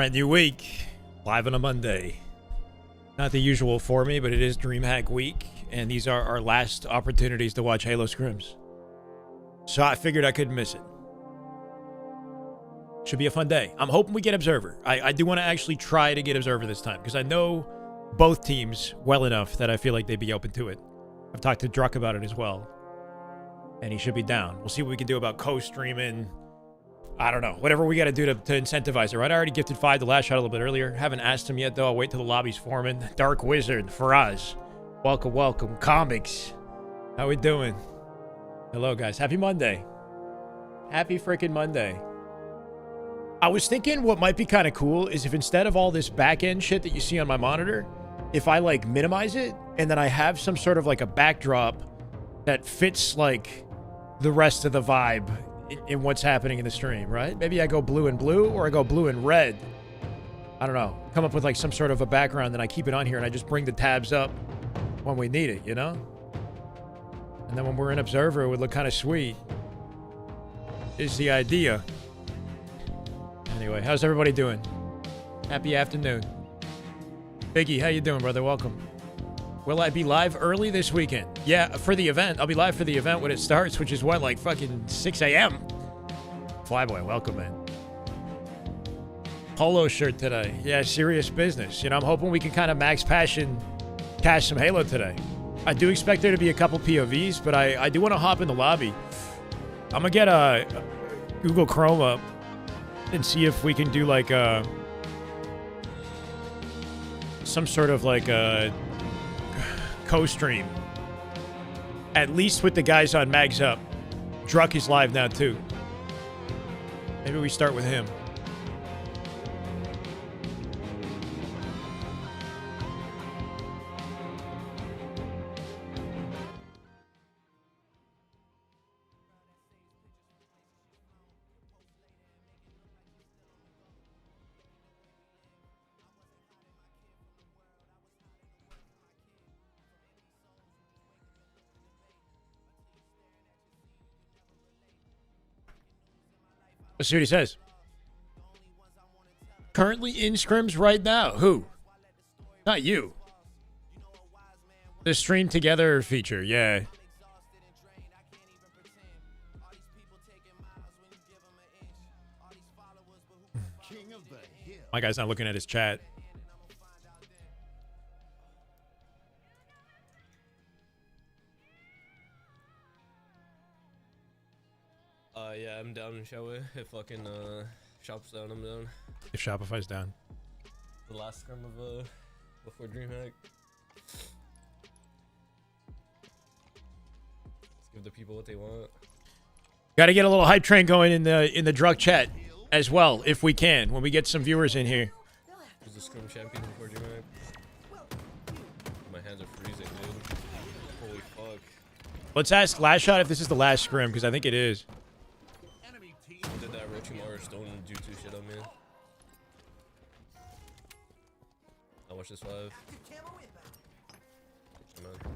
Brand new week, live on a Monday. Not the usual for me, but it is Dreamhack week, and these are our last opportunities to watch Halo Scrims. So I figured I couldn't miss it. Should be a fun day. I'm hoping we get Observer. I do want to actually try to get Observer this time, because I know both teams well enough that I feel like they'd be open to it. I've talked to Druck about it as well, and he should be down. We'll see what we can do about co-streaming. I don't know. Whatever we got to do to incentivize it, right? I already gifted 5 to Last Shot a little bit earlier. Haven't asked him yet, though. I'll wait till the lobby's forming. Dark Wizard, Faraz. Welcome, welcome. Comics. How we doing? Hello, guys. Happy Monday. Happy freaking Monday. I was thinking what might be kind of cool is if instead of all this back-end shit that you see on my monitor, if I, like, minimize it, and then I have some sort of, like, a backdrop that fits, like, the rest of the vibe in what's happening in the stream, right? Maybe I go blue and blue, or I go blue and red. I don't know. Come up with like some sort of a background, then I keep it on here and I just bring the tabs up when we need it, you know? And then when we're in Observer, it would look kind of sweet. Is the idea. Anyway, how's everybody doing? Happy afternoon. Biggie, how you doing, brother? Welcome. Will I be live early this weekend? Yeah, for the event. I'll be live for the event when it starts, which is what, like fucking 6 a.m.? Flyboy, welcome, man. Polo shirt today. Yeah, serious business. You know, I'm hoping we can kind of max passion cash some Halo today. I do expect there to be a couple POVs, but I do want to hop in the lobby. I'm going to get a Google Chrome up and see if we can do like some sort of like a co-stream, at least with the guys on Magsup. Druck is live now too. Maybe we start with him. Let's see what he says. Currently in Scrims right now. Who? Not you. The stream together feature, yeah. My guy's not looking at his chat. Yeah, I'm down in Shyway. If fucking Shop's down, I'm down. If Shopify's down. The last scrim of before Dreamhack. Let's give the people what they want. Got to get a little hype train going in the Druck chat as well, if we can, when we get some viewers in here. Who's the scrim champion before Dreamhack? My hands are freezing, dude. Holy fuck. Let's ask Last Shot if this is the last scrim, because I think it is. Did that Rochimar Stone Jutsu shit on me? I'll watch this live. Come on.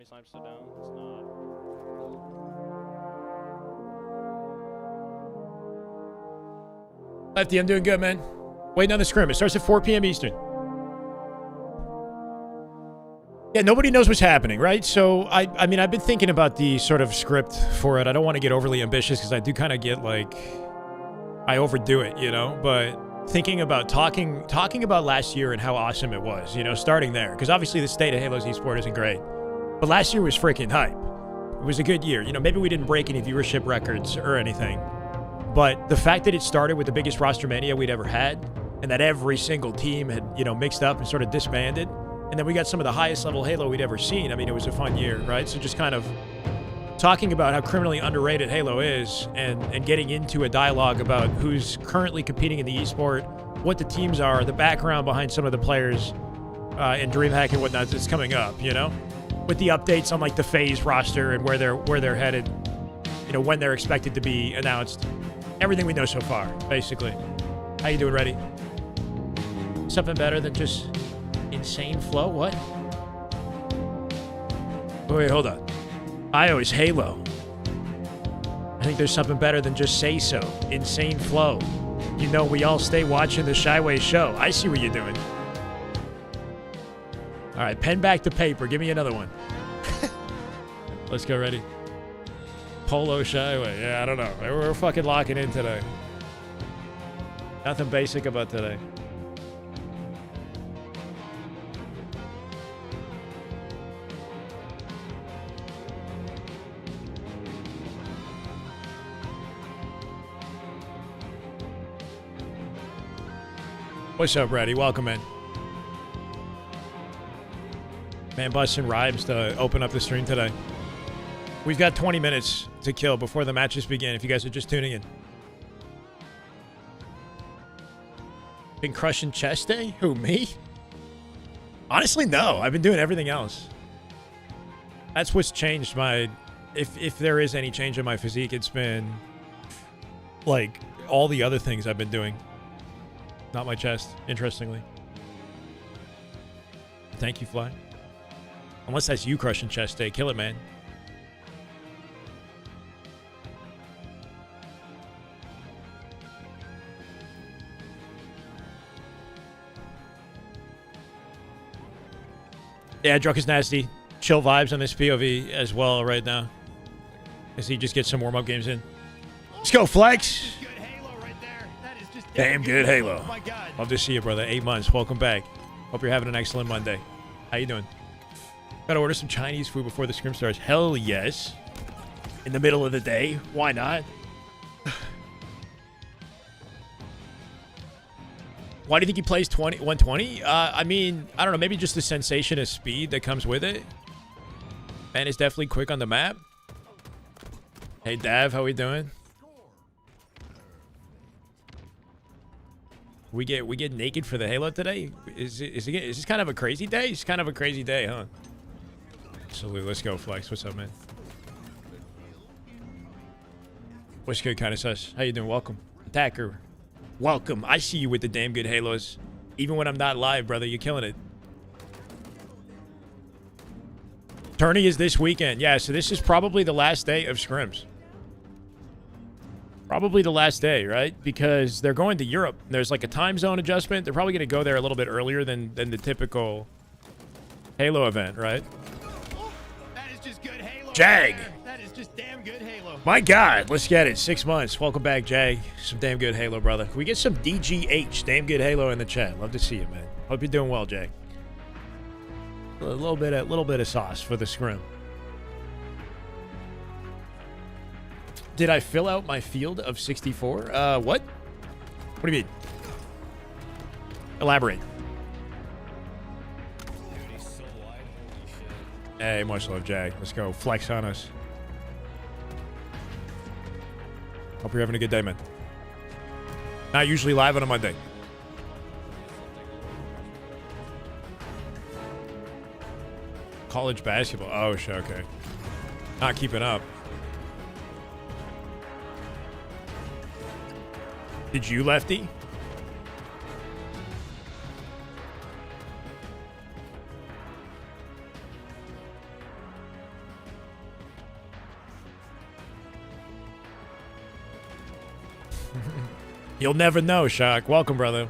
Snipe sit down. It's not. Lefty, I'm doing good, man. Waiting on the scrim. It starts at 4 p.m. Eastern. Yeah, nobody knows what's happening, right? So, I mean, I've been thinking about the sort of script for it. I don't want to get overly ambitious because I do kind of get, like, I overdo it, you know? But thinking about talking about last year and how awesome it was, you know, starting there. Because obviously the state of Halo's esport isn't great. But last year was freaking hype. It was a good year. You know, maybe we didn't break any viewership records or anything. But the fact that it started with the biggest roster mania we'd ever had, and that every single team had, you know, mixed up and sort of disbanded, and then we got some of the highest level Halo we'd ever seen. I mean, it was a fun year, right? So just kind of talking about how criminally underrated Halo is and getting into a dialogue about who's currently competing in the esport, what the teams are, the background behind some of the players in Dreamhack and whatnot that's coming up, you know? With the updates on, like, the phase roster and where they're headed, you know, when they're expected to be announced. Everything we know so far, basically. How you doing, Reddy? Something better than just insane flow? What? Wait, hold on. I always Halo. I think there's something better than just say so. Insane flow. You know, we all stay watching the Shyway show. I see what you're doing. All right, pen back to paper. Give me another one. Let's go, ready? Polo Shyway. Yeah, I don't know. We're fucking locking in today. Nothing basic about today. What's up, Reddy? Welcome in. Man, busting rhymes to open up the stream today. We've got 20 minutes to kill before the matches begin, if you guys are just tuning in. Been crushing chest day? Who, me? Honestly, no. I've been doing everything else. That's what's changed my... If there is any change in my physique, it's been, like, all the other things I've been doing. Not my chest, interestingly. Thank you, Fly. Unless that's you crushing chest day. Kill it, man. Yeah, Drunk is nasty. Chill vibes on this POV as well right now. As he just gets some warm-up games in. Let's go, Flex! Good Halo right there. That is just Damn good Halo. Oh my God. Love to see you, brother. 8 months. Welcome back. Hope you're having an excellent Monday. How you doing? Gotta order some Chinese food before the scrim starts. Hell yes. In the middle of the day. Why not? Why do you think he plays 120? I mean, I don't know. Maybe just the sensation of speed that comes with it. Man is definitely quick on the map. Hey, Dav, how we doing? We get naked for the Halo today? Is this kind of a crazy day? It's kind of a crazy day, huh? Absolutely. Let's go, Flex. What's up, man? What's good, kind of sus? How you doing? Welcome. Attacker. Welcome. I see you with the damn good Halos. Even when I'm not live, brother, you're killing it. Tourney is this weekend. Yeah, so this is probably the last day of scrims. Probably the last day, right? Because they're going to Europe. There's like a time zone adjustment. They're probably going to go there a little bit earlier than the typical Halo event, right? That is just good Halo. Jag! Right there. That is just damn good Halo. My God, let's get it. 6 months. Welcome back, Jag. Some damn good Halo, brother. Can we get some DGH, damn good Halo, in the chat? Love to see you, man. Hope you're doing well, Jag. A little bit of sauce for the scrim. Did I fill out my field of 64? What? What do you mean? Elaborate. Dude, he's so wide. Holy shit. Hey, much love, Jag. Let's go. Flex on us. Hope you're having a good day, man. Not usually live on a Monday. College basketball. Oh, shit, okay. Not keeping up. Did you, Lefty? You'll never know, Shock. Welcome, brother.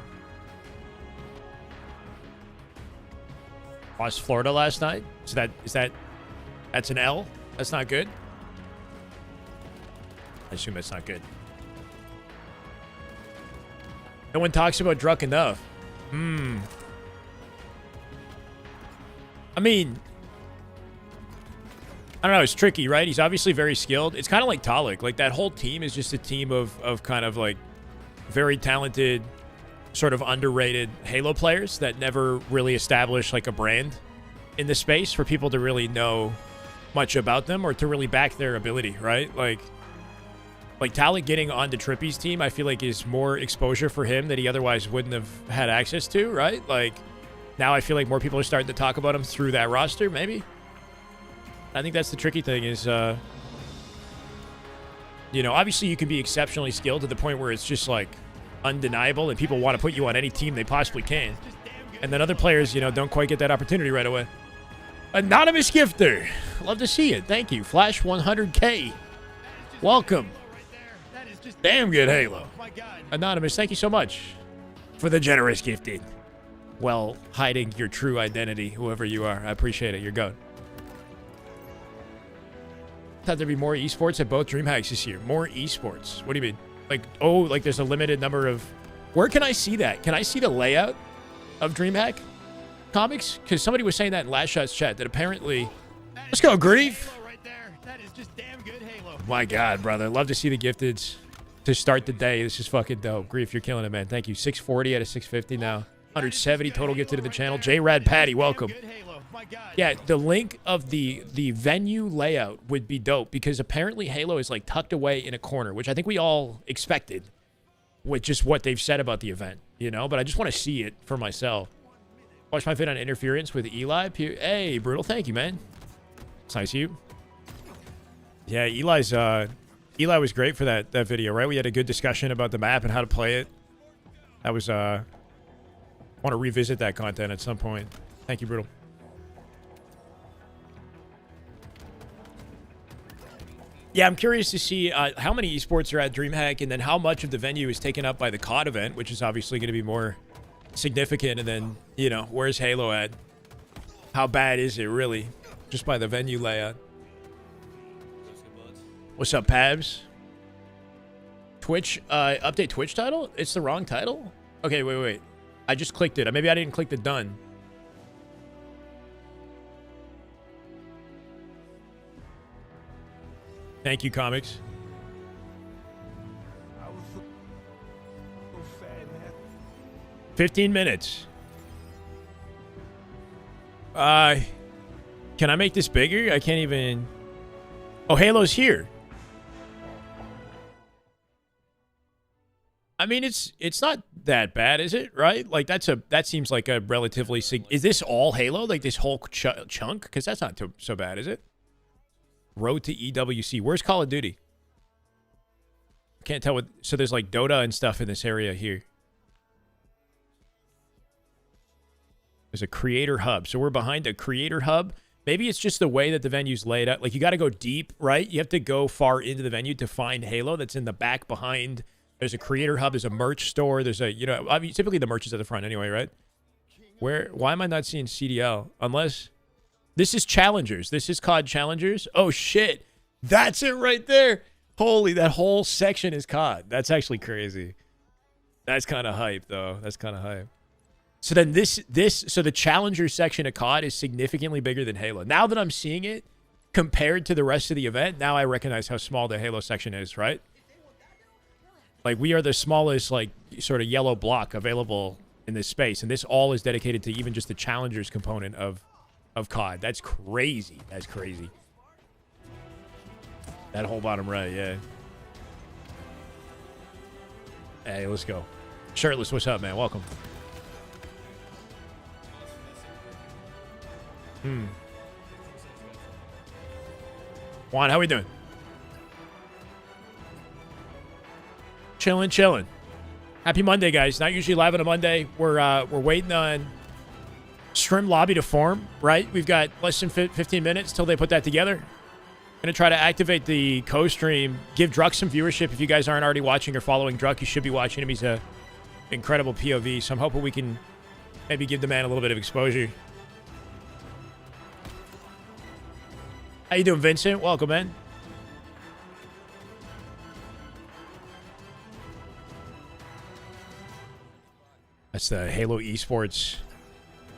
Lost Florida last night. So that's an L? That's not good? I assume that's not good. No one talks about Druck enough. I mean, I don't know. It's tricky, right? He's obviously very skilled. It's kind of like Talik. Like, that whole team is just a team of kind of, like, very talented, sort of underrated Halo players that never really established, like, a brand in the space for people to really know much about them or to really back their ability, right? Like Talik getting onto Trippy's team, I feel like is more exposure for him that he otherwise wouldn't have had access to, right? Like, now I feel like more people are starting to talk about him through that roster, maybe. I think that's the tricky thing is, you know, obviously you can be exceptionally skilled to the point where it's just, like, undeniable and people want to put you on any team they possibly can. And then other players, you know, don't quite get that opportunity right away. Anonymous Gifter. Love to see it. Thank you. Flash 100K. Welcome. Damn good Halo. Anonymous, thank you so much for the generous gifting. Well, hiding your true identity, whoever you are. I appreciate it. You're good. Thought there'd be more esports at both Dreamhacks this year. More esports. What do you mean? Like, oh, like there's a limited number of... Where can I see that? Can I see the layout of Dreamhack comics? Because somebody was saying that in Last Shot's chat, that apparently... Let's go, Grief! That is just damn good Halo. My God, brother. Love to see the gifteds to start the day. This is fucking dope. Grief, you're killing it, man. Thank you. 640 out of 650 now. 170 total gifted to the channel. J-Rad Patty, welcome. Yeah, the link of the venue layout would be dope because apparently Halo is like tucked away in a corner, which I think we all expected with just what they've said about the event, you know? But I just want to see it for myself. Watch my vid on interference with Eli. Hey, Brutal, thank you, man. It's nice of you. Yeah, Eli was great for that video, right? We had a good discussion about the map and how to play it. That was, I want to revisit that content at some point. Thank you, Brutal. Yeah, I'm curious to see how many esports are at Dreamhack and then how much of the venue is taken up by the COD event, which is obviously going to be more significant. And then, you know, where's Halo at? How bad is it, really? Just by the venue layout. What's up, Pabs? Twitch, update Twitch title? It's the wrong title? Okay, wait. I just clicked it. Maybe I didn't click the done. Thank you, comics. 15 minutes. Can I make this bigger? I can't even... Oh, Halo's here. I mean, it's not that bad, is it? Right? Like that seems like a relatively... Is this all Halo? Like this whole chunk? Because that's not so bad, is it? Road to EWC. Where's Call of Duty? Can't tell what... So there's like Dota and stuff in this area here. There's a creator hub. So we're behind a creator hub. Maybe it's just the way that the venue's laid out. Like you got to go deep, right? You have to go far into the venue to find Halo that's in the back behind. There's a creator hub. There's a merch store. There's a, you know, I mean, typically the merch is at the front anyway, right? Why am I not seeing CDL? Unless... This is Challengers. This is COD Challengers. Oh, shit. That's it right there. Holy, that whole section is COD. That's actually crazy. That's kind of hype, though. That's kind of hype. So then so the Challengers section of COD is significantly bigger than Halo. Now that I'm seeing it compared to the rest of the event, now I recognize how small the Halo section is, right? Like, we are the smallest, like, sort of yellow block available in this space, and this all is dedicated to even just the Challengers component of COD. That's crazy. That's crazy. That whole bottom right, yeah. Hey, let's go. Shirtless, what's up, man? Welcome. Juan, how we doing? Chilling. Happy Monday, guys. Not usually live on a Monday. We're waiting on Scrim lobby to form, right? We've got less than 15 minutes till they put that together. Gonna try to activate the co-stream. Give Druck some viewership. If you guys aren't already watching or following Druck, you should be watching him. He's a incredible POV, so I'm hoping we can maybe give the man a little bit of exposure. How you doing, Vincent? Welcome, man. That's the Halo Esports,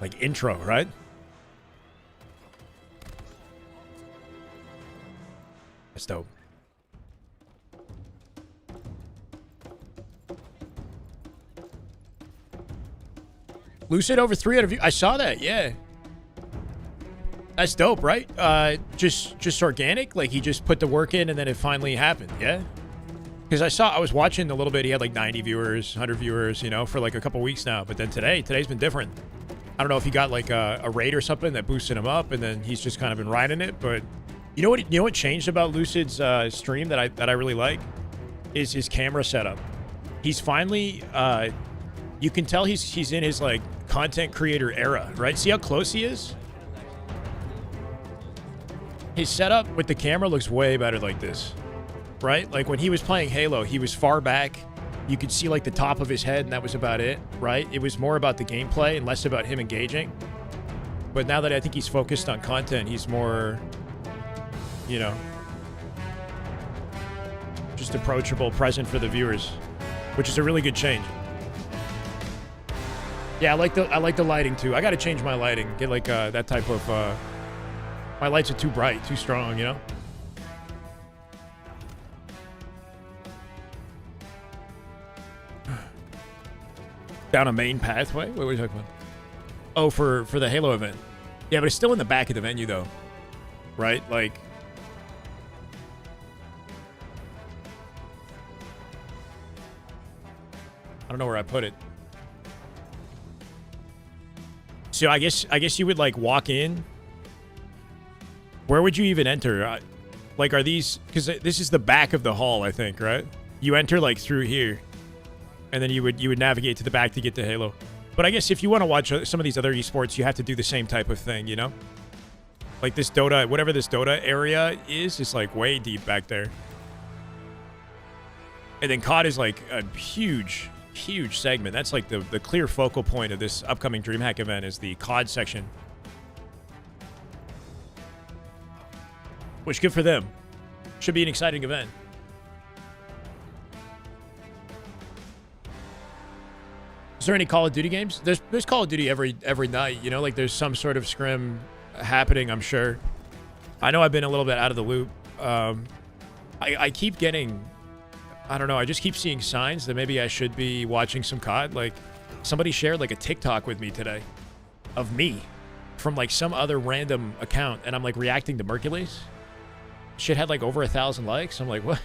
like, intro, right? That's dope. Lucid over 300 views. I saw that, yeah. That's dope, right? Just organic? Like, he just put the work in and then it finally happened, yeah? Because I was watching a little bit. He had like 90 viewers, 100 viewers, you know, for like a couple weeks now. But then today's been different. I don't know if he got like a raid or something that boosted him up, and then he's just kind of been riding it. But you know what changed about Lucid's stream that I really like is his camera setup. He's finally, you can tell he's in his like content creator era, right? See how close he is? His setup with the camera looks way better like this. Right? Like when he was playing Halo, he was far back. You could see like the top of his head and that was about it, right? It was more about the gameplay and less about him engaging. But now that I think he's focused on content, he's more, you know, just approachable, present for the viewers, which is a really good change. Yeah, I like the lighting too. I got to change my lighting. Get like that type of my lights are too bright, too strong, you know? Down a main pathway? What were you talking about? Oh, for the Halo event. Yeah, but it's still in the back of the venue, though. Right? Like... I don't know where I put it. So I guess you would, like, walk in. Where would you even enter? Like, are these... Because this is the back of the hall, I think, right? You enter, like, through here. And then you would navigate to the back to get to Halo. But I guess if you want to watch some of these other esports, you have to do the same type of thing, you know? Like this Dota, whatever this Dota area is like way deep back there. And then COD is like a huge, huge segment. That's like the clear focal point of this upcoming Dreamhack event is the COD section. Which, good for them. Should be an exciting event. Is there any Call of Duty games? There's Call of Duty every night, you know, like there's some sort of scrim happening, I'm sure. I know I've been a little bit out of the loop. I keep getting, I don't know, I just keep seeing signs that maybe I should be watching some COD. Like somebody shared like a TikTok with me today of me from like some other random account, and I'm like reacting to Mercules. Shit had like over 1,000 likes. I'm like, what?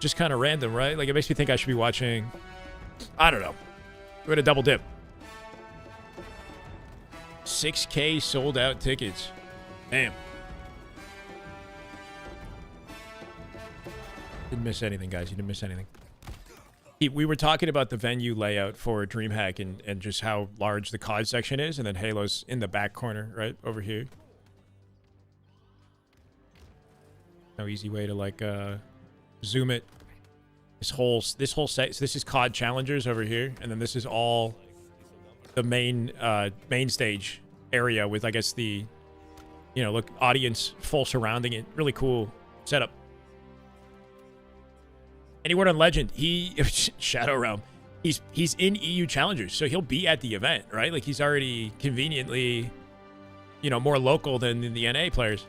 Just kind of random, right? Like it makes me think I should be watching, I don't know. We're going to double dip. 6K sold out tickets. Damn. Didn't miss anything, guys. You didn't miss anything. We were talking about the venue layout for Dreamhack and just how large the COD section is, and then Halo's in the back corner, right over here. No easy way to like zoom it. This whole set. So this is COD Challengers over here, and then this is all the main stage area with, I guess, the, you know, look, audience full surrounding it. Really cool setup. Any word on Legend? He Shadow Realm. He's in EU Challengers, so he'll be at the event, right? Like he's already conveniently, you know, more local than the NA players.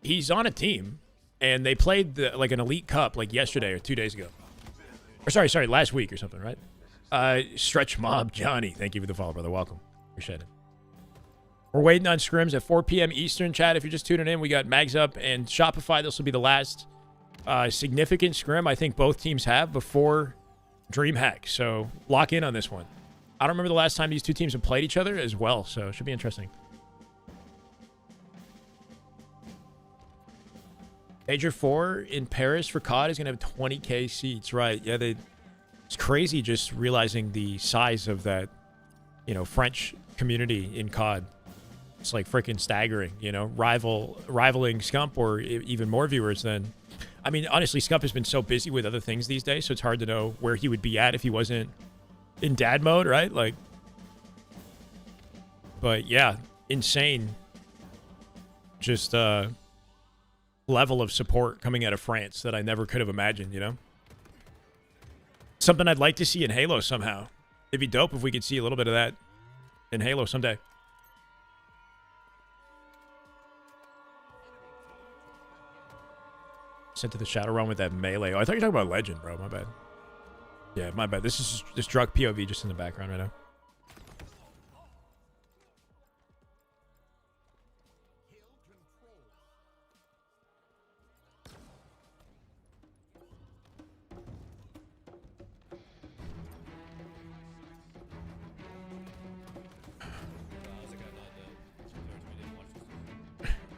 He's on a team. And they played like an Elite Cup like yesterday or 2 days ago. Or sorry, last week or something, right? Stretch Mob Johnny. Thank you for the follow, brother. Welcome. Appreciate it. We're waiting on scrims at 4 p.m. Eastern, chat. If you're just tuning in, we got Magsup and Shopify. This will be the last significant scrim I think both teams have before Dreamhack. So lock in on this one. I don't remember the last time these two teams have played each other as well, so it should be interesting. Major 4 in Paris for COD is going to have 20K seats, right? Yeah, it's crazy just realizing the size of that, you know, French community in COD. It's like freaking staggering, you know, rivaling Scump or even more viewers than. I mean, honestly, Scump has been so busy with other things these days, so it's hard to know where he would be at if he wasn't in dad mode, right? Like, but yeah, insane. Just level of support coming out of France that I never could have imagined, you know? Something I'd like to see in Halo somehow. It'd be dope if we could see a little bit of that in Halo someday. Sent to the Shadow Realm with that melee. Oh, I thought you were talking about Legend, bro. My bad. Yeah, my bad. This is this drug POV just in the background right now.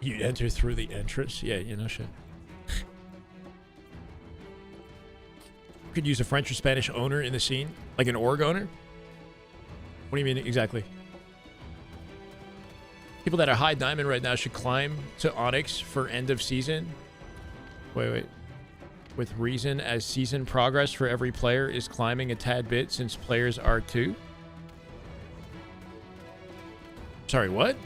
You enter through the entrance? Yeah, you know shit. Could use a French or Spanish owner in the scene? Like an org owner? What do you mean exactly? People that are high diamond right now should climb to Onyx for end of season. Wait. With reason as season progress for every player is climbing a tad bit since players are too. Sorry, what?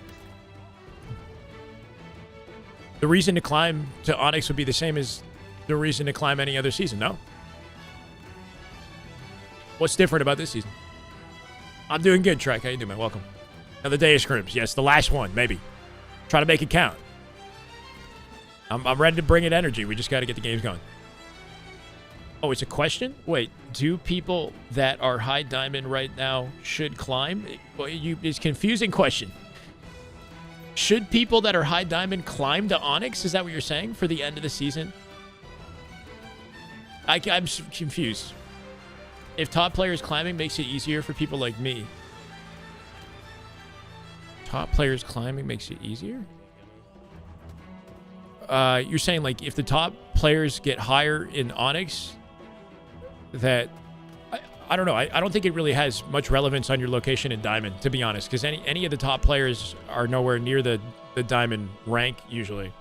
The reason to climb to Onyx would be the same as the reason to climb any other season, no? What's different about this season? I'm doing good, Trek. How you doing, man? Welcome. Another day of scrims. Yes, the last one, maybe. Try to make it count. I'm ready to bring it energy. We just got to get the games going. Oh, it's a question? Wait, do people that are high diamond right now should climb? Well, it's a confusing question. Should people that are high diamond climb to Onyx? Is that what you're saying for the end of the season? I'm confused. If top players climbing makes it easier for people like me. Top players climbing makes it easier? You're saying like if the top players get higher in Onyx, that I don't know. I don't think it really has much relevance on your location in Diamond, to be honest, because any of the top players are nowhere near the Diamond rank usually.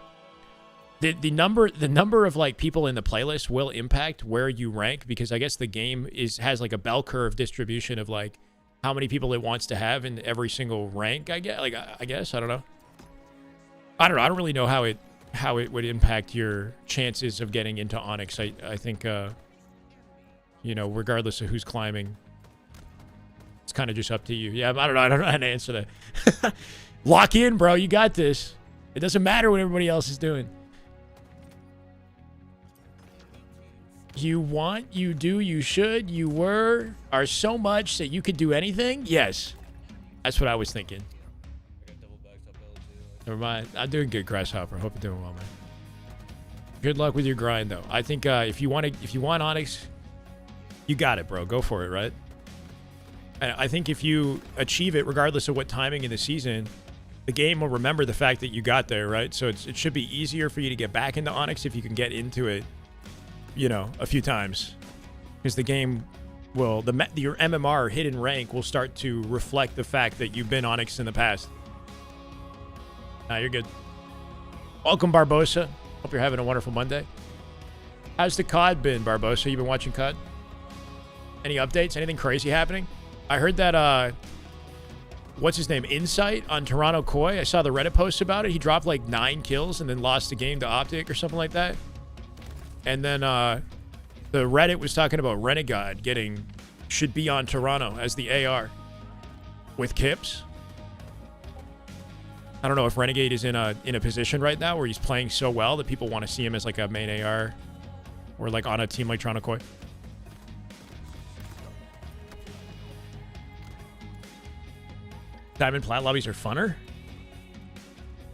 The number of like people in the playlist will impact where you rank, because I guess the game has like a bell curve distribution of like how many people it wants to have in every single rank. I guess I don't know. I don't really know how it would impact your chances of getting into Onyx. I think you know, regardless of who's climbing, it's kind of just up to you. Yeah, I don't know how to answer that. Lock in, bro. You got this. It doesn't matter what everybody else is doing. You want, you do, you should, you were, are so much that you could do anything? Yes. That's what I was thinking. Never mind. I'm doing good, Grasshopper. Hope you're doing well, man. Good luck with your grind, though. I think if you want Onyx, you got it, bro. Go for it, right? And I think if you achieve it, regardless of what timing in the season, the game will remember the fact that you got there, right? So it should be easier for you to get back into Onyx if you can get into it, you know, a few times. Because the game will, your MMR hidden rank will start to reflect the fact that you've been Onyx in the past. Nah, you're good. Welcome, Barbosa. Hope you're having a wonderful Monday. How's the COD been, Barbosa? You been watching COD? Any updates? Anything crazy happening? I heard that, what's his name? Insight on Toronto Koi. I saw the Reddit post about it. He dropped like 9 kills and then lost the game to Optic or something like that. And then the Reddit was talking about Renegade should be on Toronto as the AR with Kips. I don't know if Renegade is in a position right now where he's playing so well that people want to see him as like a main AR or like on a team like Toronto Koi. Diamond plat lobbies are funner.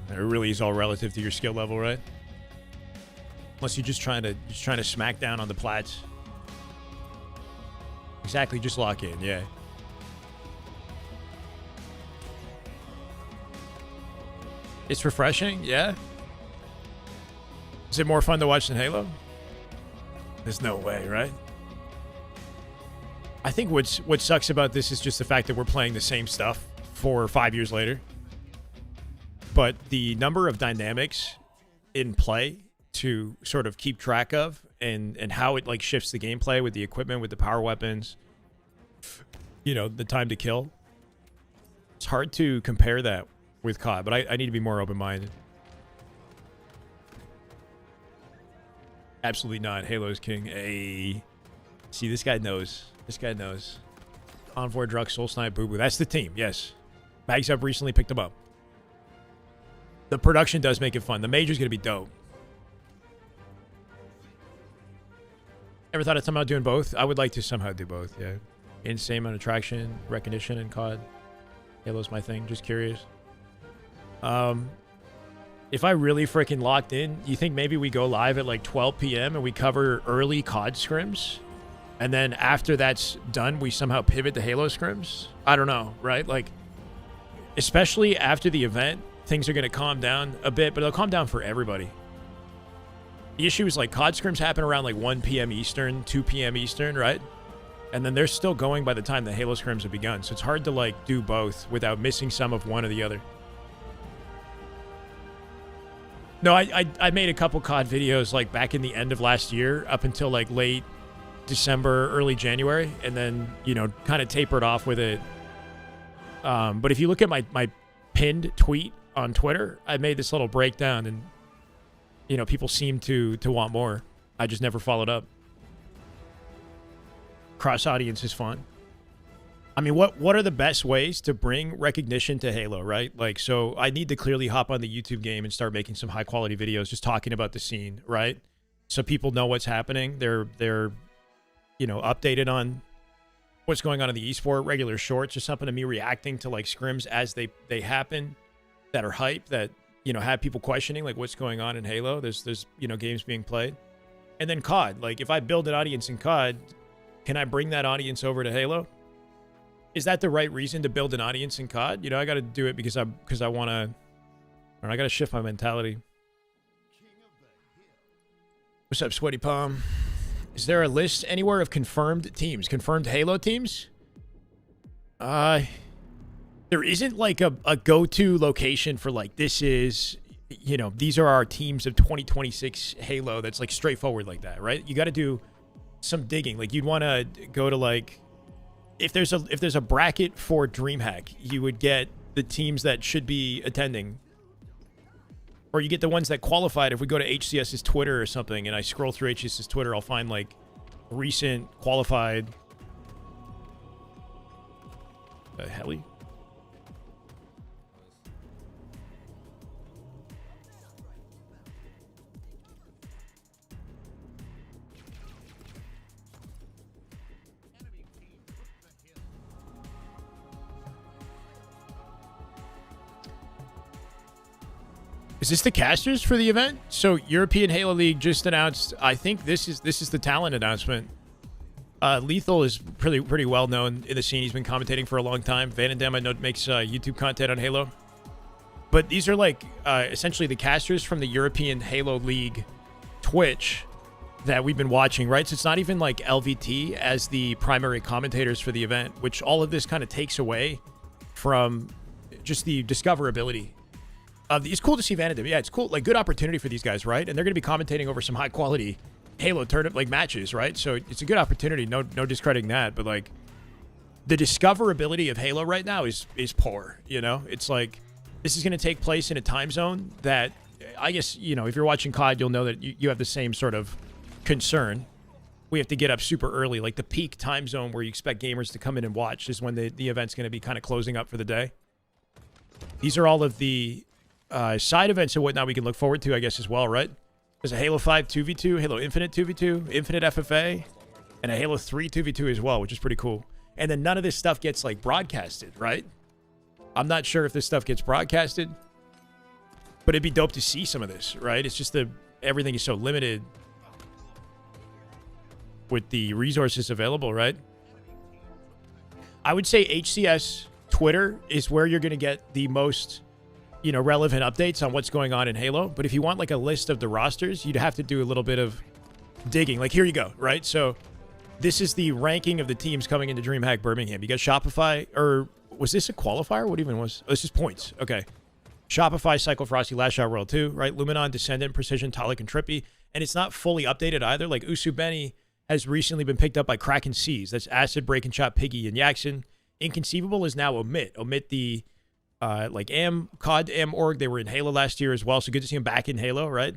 It really is all relative to your skill level, right? Unless you're just trying to smack down on the plats. Exactly, just lock in, yeah. It's refreshing, yeah. Is it more fun to watch than Halo? There's no way, right? I think what sucks about this is just the fact that we're playing the same stuff 4 or 5 years later. but the number of dynamics in play to sort of keep track of and how it like shifts the gameplay with the equipment, with the power weapons, you know, the time to kill. It's hard to compare that with COD, but I need to be more open-minded. Absolutely not. Halo's king. Hey. See, this guy knows. This guy knows. Envoy, Drux, Soul Snipe, Boo Boo. That's the team, yes. Magsup recently picked them up. The production does make it fun. The major's going to be dope. Ever thought of somehow doing both? I would like to somehow do both, yeah. Insane amount of traction, recognition, and COD. Halo's my thing. Just curious. If I really freaking locked in, you think maybe we go live at like 12 p.m. and we cover early COD scrims? And then after that's done, we somehow pivot to Halo scrims? I don't know, right? Like, especially after the event, things are going to calm down a bit, but they'll calm down for everybody. The issue is like COD scrims happen around like 1 p.m. Eastern, 2 p.m. Eastern, right? And then they're still going by the time the Halo scrims have begun. So it's hard to like do both without missing some of one or the other. No, I made a couple COD videos like back in the end of last year up until like late December, early January, and then, you know, kind of tapered off with it. But if you look at my pinned tweet on Twitter, I made this little breakdown, and, you know, people seem to want more. I just never followed up. Cross audience is fun. I mean, what are the best ways to bring recognition to Halo, right? Like, so I need to clearly hop on the YouTube game and start making some high quality videos just talking about the scene, right? So people know what's happening. They're you know, updated on what's going on in the esport, regular shorts or something, of me reacting to like scrims as they happen that are hype, that, you know, have people questioning like what's going on in Halo. There's you know, games being played. And then COD, like if I build an audience in COD, can I bring that audience over to Halo? Is that the right reason to build an audience in COD? You know, I got to do it because I want to, or I got to shift my mentality. What's up, Sweaty Palm? Is there a list anywhere of confirmed teams? Confirmed Halo teams? There isn't like a go-to location for like, this is, you know, these are our teams of 2026 Halo that's like straightforward like that, right? You got to do some digging. Like you'd want to go to like, if there's a bracket for Dreamhack, you would get the teams that should be attending. Or you get the ones that qualified. If we go to HCS's Twitter or something, and I scroll through HCS's Twitter, I'll find like recent qualified heli. Is this the casters for the event? So European Halo League just announced, I think this is the talent announcement. Lethal is pretty well known in the scene. He's been commentating for a long time. Vanendam, I know, makes YouTube content on Halo. But these are like essentially the casters from the European Halo League Twitch that we've been watching, right? So it's not even like LVT as the primary commentators for the event, which all of this kind of takes away from just the discoverability. It's cool to see Vanendam. Yeah, it's cool. Like, good opportunity for these guys, right? And they're going to be commentating over some high-quality Halo tournament, like, matches, right? So it's a good opportunity. No discrediting that. But, like, the discoverability of Halo right now is poor, you know? It's like, this is going to take place in a time zone that, I guess, you know, if you're watching COD, you'll know that you have the same sort of concern. We have to get up super early. Like, the peak time zone where you expect gamers to come in and watch is when the event's going to be kind of closing up for the day. These are all of the side events and whatnot we can look forward to, I guess, as well, right? There's a Halo 5 2v2, Halo Infinite 2v2, Infinite FFA, and a Halo 3 2v2 as well, which is pretty cool. And then none of this stuff gets, like, broadcasted, right? I'm not sure if this stuff gets broadcasted, but it'd be dope to see some of this, right? It's just everything is so limited with the resources available, right? I would say HCS Twitter is where you're going to get the most, you know, relevant updates on what's going on in Halo. But if you want like a list of the rosters, you'd have to do a little bit of digging. Like, here you go, right? So this is the ranking of the teams coming into DreamHack Birmingham. You got Shopify, or was this a qualifier? What even was? Oh, this is points. Okay. Shopify, Cycle Frosty, Last Shot World 2, right? Luminon, Descendant, Precision, Talik, and Trippy. And it's not fully updated either. Like Usubeni has recently been picked up by Kraken Seas. That's Acid, Break and Chop, Piggy, and Yaxon. Inconceivable is now Omit. Omit the COD Am org. They were in Halo last year as well. So good to see him back in Halo, right?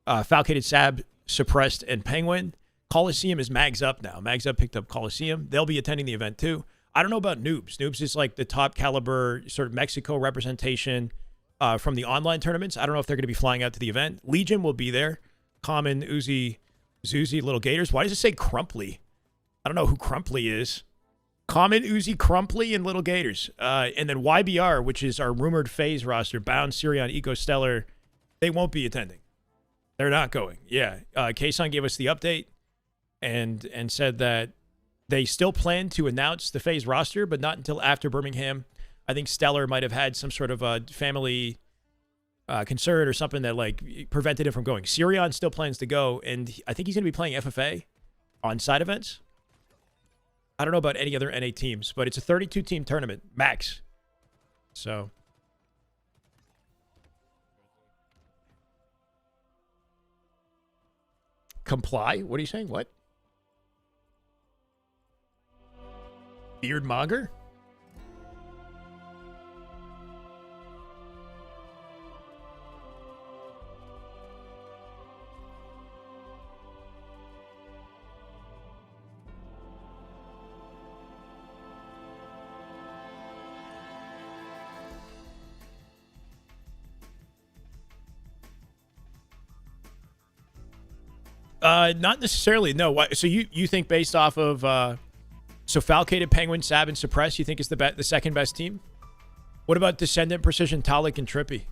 Falcated Sab, Suppressed, and Penguin. Coliseum is Mags Up now. Mags Up picked up Coliseum. They'll be attending the event too. I don't know about Noobs. Noobs is like the top caliber sort of Mexico representation from the online tournaments. I don't know if they're going to be flying out to the event. Legion will be there. Common, Uzi, Zuzi, Little Gators. Why does it say Crumply? I don't know who Crumply is. Common, Uzi, Crumply, and Little Gators. And then YBR, which is our rumored phase roster, Bound, Sirion, Eco Stellar, they won't be attending. They're not going. Yeah. Kason gave us the update and said that they still plan to announce the phase roster, but not until after Birmingham. I think Stellar might have had some sort of a family concern or something that like prevented him from going. Sirion still plans to go, and I think he's going to be playing FFA on side events. I don't know about any other NA teams, but it's a 32-team tournament, max. So comply? What are you saying? What? Beard Monger? Not necessarily. No. Why? So you think based off of so Falcated, Penguin, Sab, and Suppress, you think is the second best team? What about Descendant, Precision, Talik, and Trippy?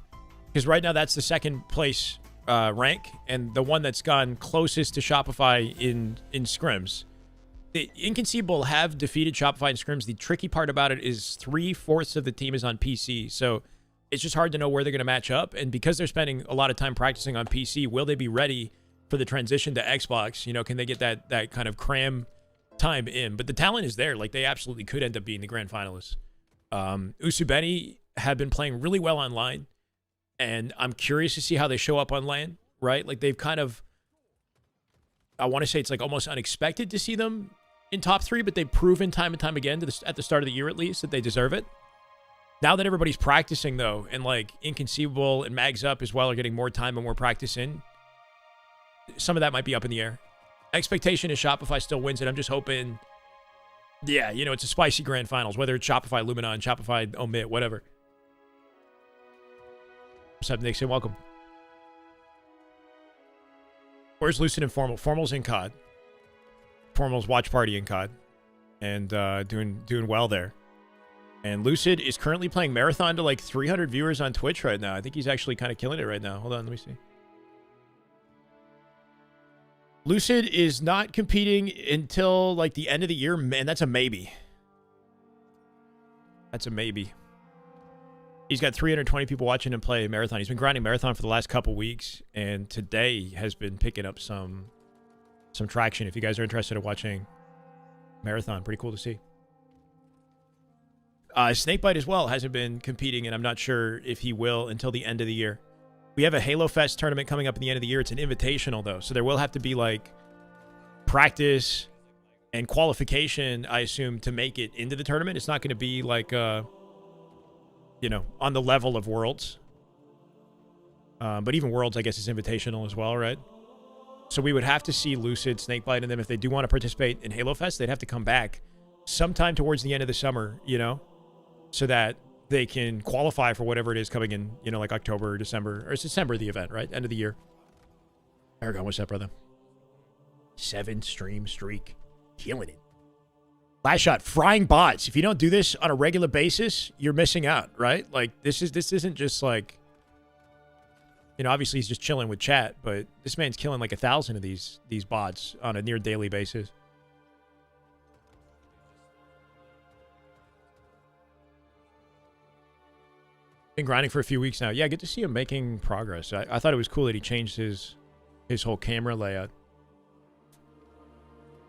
Because right now that's the second place rank, and the one that's gone closest to Shopify in Scrims. Inconceivable have defeated Shopify in Scrims. The tricky part about it is 3/4 of the team is on PC, so it's just hard to know where they're going to match up. And because they're spending a lot of time practicing on PC, will they be ready for the transition to Xbox? You know, can they get that kind of cram time in? But the talent is there. Like, they absolutely could end up being the grand finalists. Usubeni have been playing really well online, and I'm curious to see how they show up on LAN, right? Like, they've kind of, I want to say it's like almost unexpected to see them in top 3, but they've proven time and time again at the start of the year at least that they deserve it. Now that everybody's practicing though, and like Inconceivable and Mags Up as well are getting more time and more practice in, some of that might be up in the air. Expectation is Shopify still wins it. I'm just hoping, yeah, you know, it's a spicy grand finals, whether it's Shopify, Luminon, Shopify, Omit, whatever. What's up, Nixon? Welcome. Where's Lucid and Formal? Formal's in COD. Formal's watch party in COD. And doing well there. And Lucid is currently playing Marathon to like 300 viewers on Twitch right now. I think he's actually kind of killing it right now. Hold on, let me see. Lucid is not competing until like the end of the year. Man, that's a maybe. That's a maybe. He's got 320 people watching him play Marathon. He's been grinding Marathon for the last couple weeks, and today has been picking up some traction. If you guys are interested in watching Marathon, pretty cool to see. Snakebite as well hasn't been competing, and I'm not sure if he will until the end of the year. We have a Halo Fest tournament coming up at the end of the year. It's an invitational, though, so there will have to be, like, practice and qualification, I assume, to make it into the tournament. It's not going to be, like, you know, on the level of Worlds. But even Worlds, I guess, is invitational as well, right? So we would have to see Lucid, Snakebite, and them. If they do want to participate in Halo Fest, they'd have to come back sometime towards the end of the summer, you know, so that they can qualify for whatever it is coming in, you know, like October or December. Or it's December, the event, right? End of the year. Aragon, what's up, brother? 7 stream streak. Killing it. Last shot, frying bots. If you don't do this on a regular basis, you're missing out, right? Like, this isn't just like, you know, obviously he's just chilling with chat, but this man's killing like 1,000 of these bots on a near daily basis. Been grinding for a few weeks now. Yeah, good to see him making progress. I thought it was cool that he changed his whole camera layout.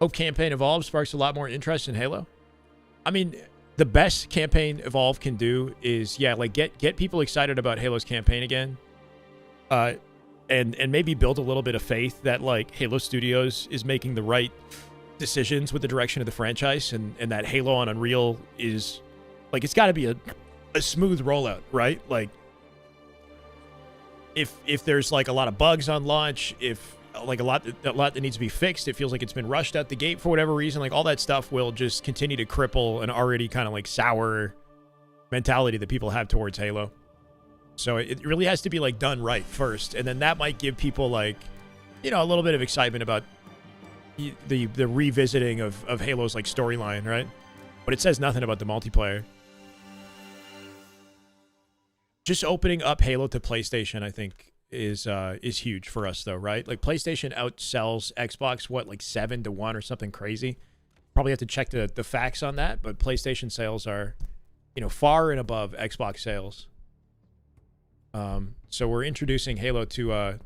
Hope campaign evolves, sparks a lot more interest in Halo. I mean, the best campaign Evolve can do is, yeah, like get people excited about Halo's campaign again. And maybe build a little bit of faith that like Halo Studios is making the right decisions with the direction of the franchise, and that Halo on Unreal is like, it's got to be a smooth rollout, right? Like if there's like a lot of bugs on launch, if like a lot that needs to be fixed, it feels like it's been rushed out the gate for whatever reason, like all that stuff will just continue to cripple an already kind of like sour mentality that people have towards Halo. So it really has to be like done right first, and then that might give people like, you know, a little bit of excitement about the revisiting of Halo's like storyline, right? But it says nothing about the multiplayer. Just opening up Halo to PlayStation, I think, is huge for us though, right? Like PlayStation outsells Xbox, what, like 7-1 or something crazy? Probably have to check the facts on that, but PlayStation sales are, you know, far and above Xbox sales. So we're introducing Halo to,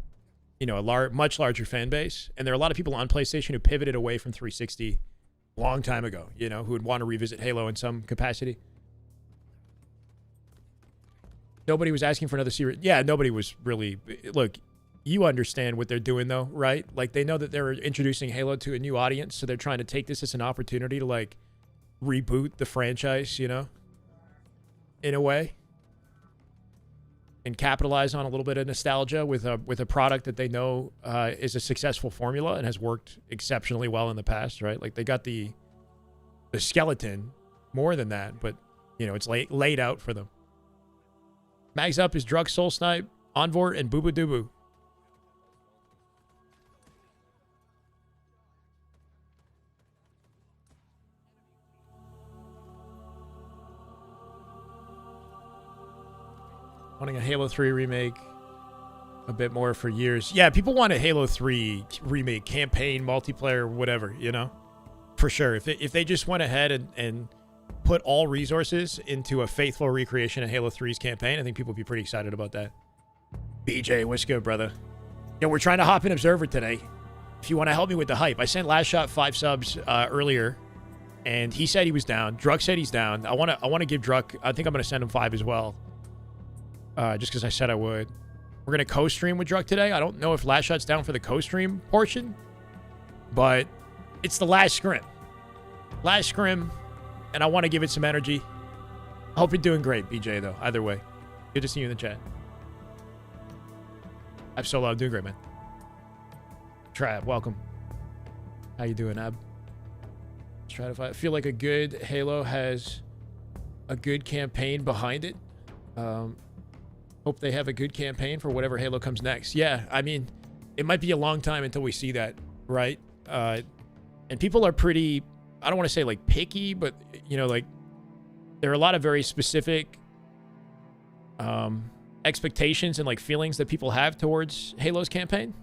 you know, a much larger fan base. And there are a lot of people on PlayStation who pivoted away from 360 a long time ago, you know, who would want to revisit Halo in some capacity. Nobody was asking for another series. Yeah, nobody was really. Look, you understand what they're doing, though, right? Like, they know that they're introducing Halo to a new audience, so they're trying to take this as an opportunity to, like, reboot the franchise, you know, in a way. And capitalize on a little bit of nostalgia with a product that they know is a successful formula and has worked exceptionally well in the past, right? Like, they got the skeleton, more than that, but, you know, it's laid out for them. Magsup is Druk, Soul Snipe, Envor, and Booba Doobu. Wanting a Halo 3 remake a bit more for years. Yeah, people want a Halo 3 remake, campaign, multiplayer, whatever, you know? For sure. If they just went ahead and put all resources into a faithful recreation of Halo 3's campaign, I think people would be pretty excited about that. BJ, what's good, brother? Yo, we're trying to hop in Observer today. If you want to help me with the hype. I sent Last Shot 5 subs earlier, and he said he was down. Druk said he's down. I want to give Druk, I think I'm going to send him 5 as well. Just because I said I would. We're going to co-stream with Druk today. I don't know if Last Shot's down for the co-stream portion, but it's the last scrim. Last scrim, and I want to give it some energy. I hope you're doing great, BJ, though. Either way. Good to see you in the chat. I'm so loud. Doing great, man. Trav, welcome. How you doing, Ab? Try to find. I feel like a good Halo has a good campaign behind it. Hope they have a good campaign for whatever Halo comes next. Yeah, I mean, it might be a long time until we see that, right? And people are pretty, I don't want to say like picky, but, you know, like there are a lot of very specific expectations and like feelings that people have towards Halo's campaign.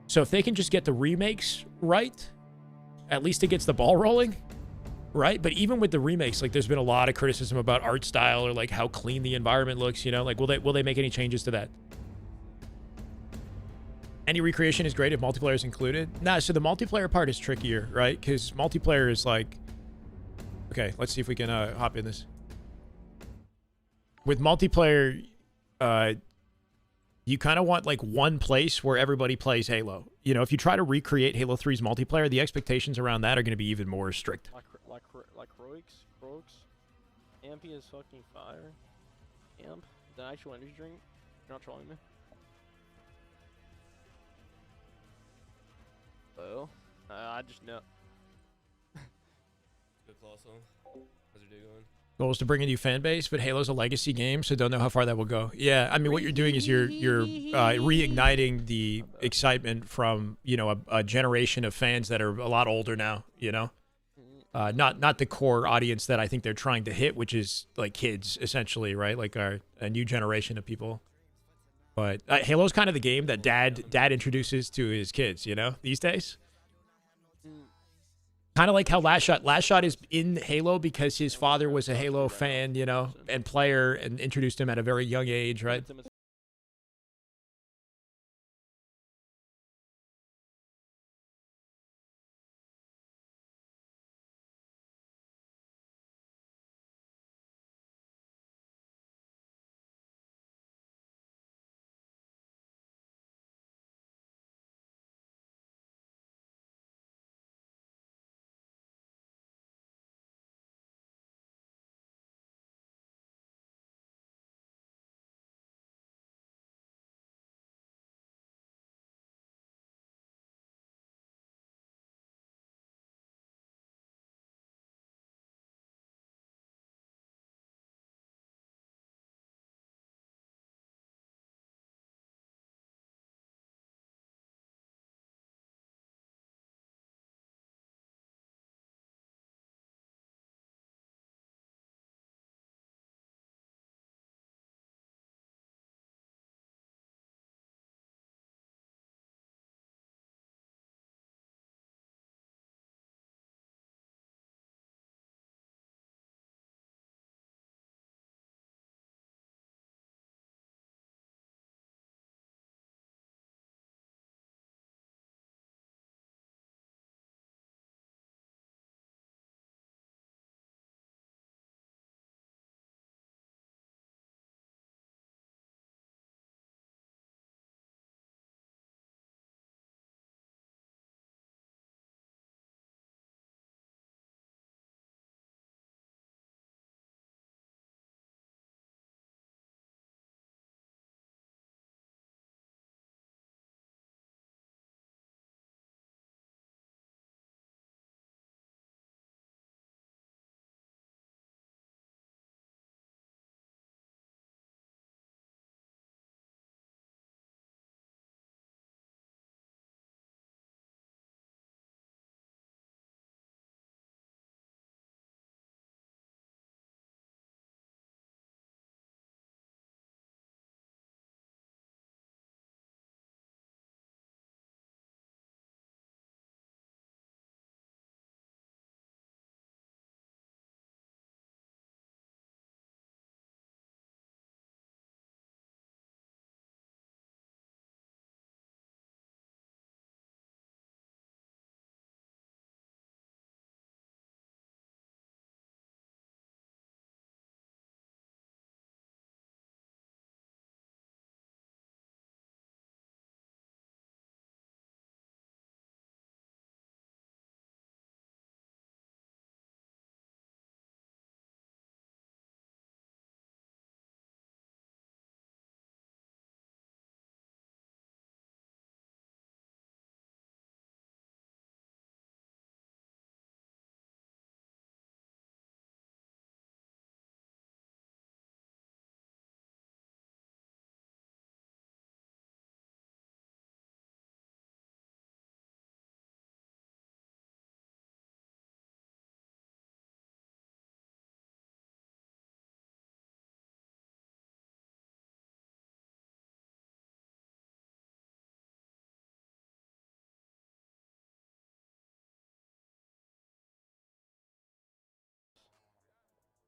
So if they can just get the remakes right, at least it gets the ball rolling, right? But even with the remakes, like there's been a lot of criticism about art style or like how clean the environment looks, you know, like will they make any changes to that? Any recreation is great if multiplayer is included. Nah, so the multiplayer part is trickier, right? Because multiplayer is like, okay, let's see if we can hop in this. With multiplayer, you kind of want like one place where everybody plays Halo. You know, if you try to recreate Halo 3's multiplayer, the expectations around that are going to be even more strict. Like Rogues? Ampy is fucking fire. Amp? The actual energy drink? You're not trolling me? Oh? I just know. Good claw song. How's your day going? Goal is to bring a new fan base, but Halo's a legacy game, so don't know how far that will go. Yeah, I mean, what you're doing is you're reigniting the excitement from, you know, a generation of fans that are a lot older now, you know? Not the core audience that I think they're trying to hit, which is like kids, essentially, right? Like a new generation of people. But Halo's kind of the game that dad introduces to his kids, you know, these days. Kind of like how Last Shot is in Halo because his father was a Halo fan, you know, and player, and introduced him at a very young age, right?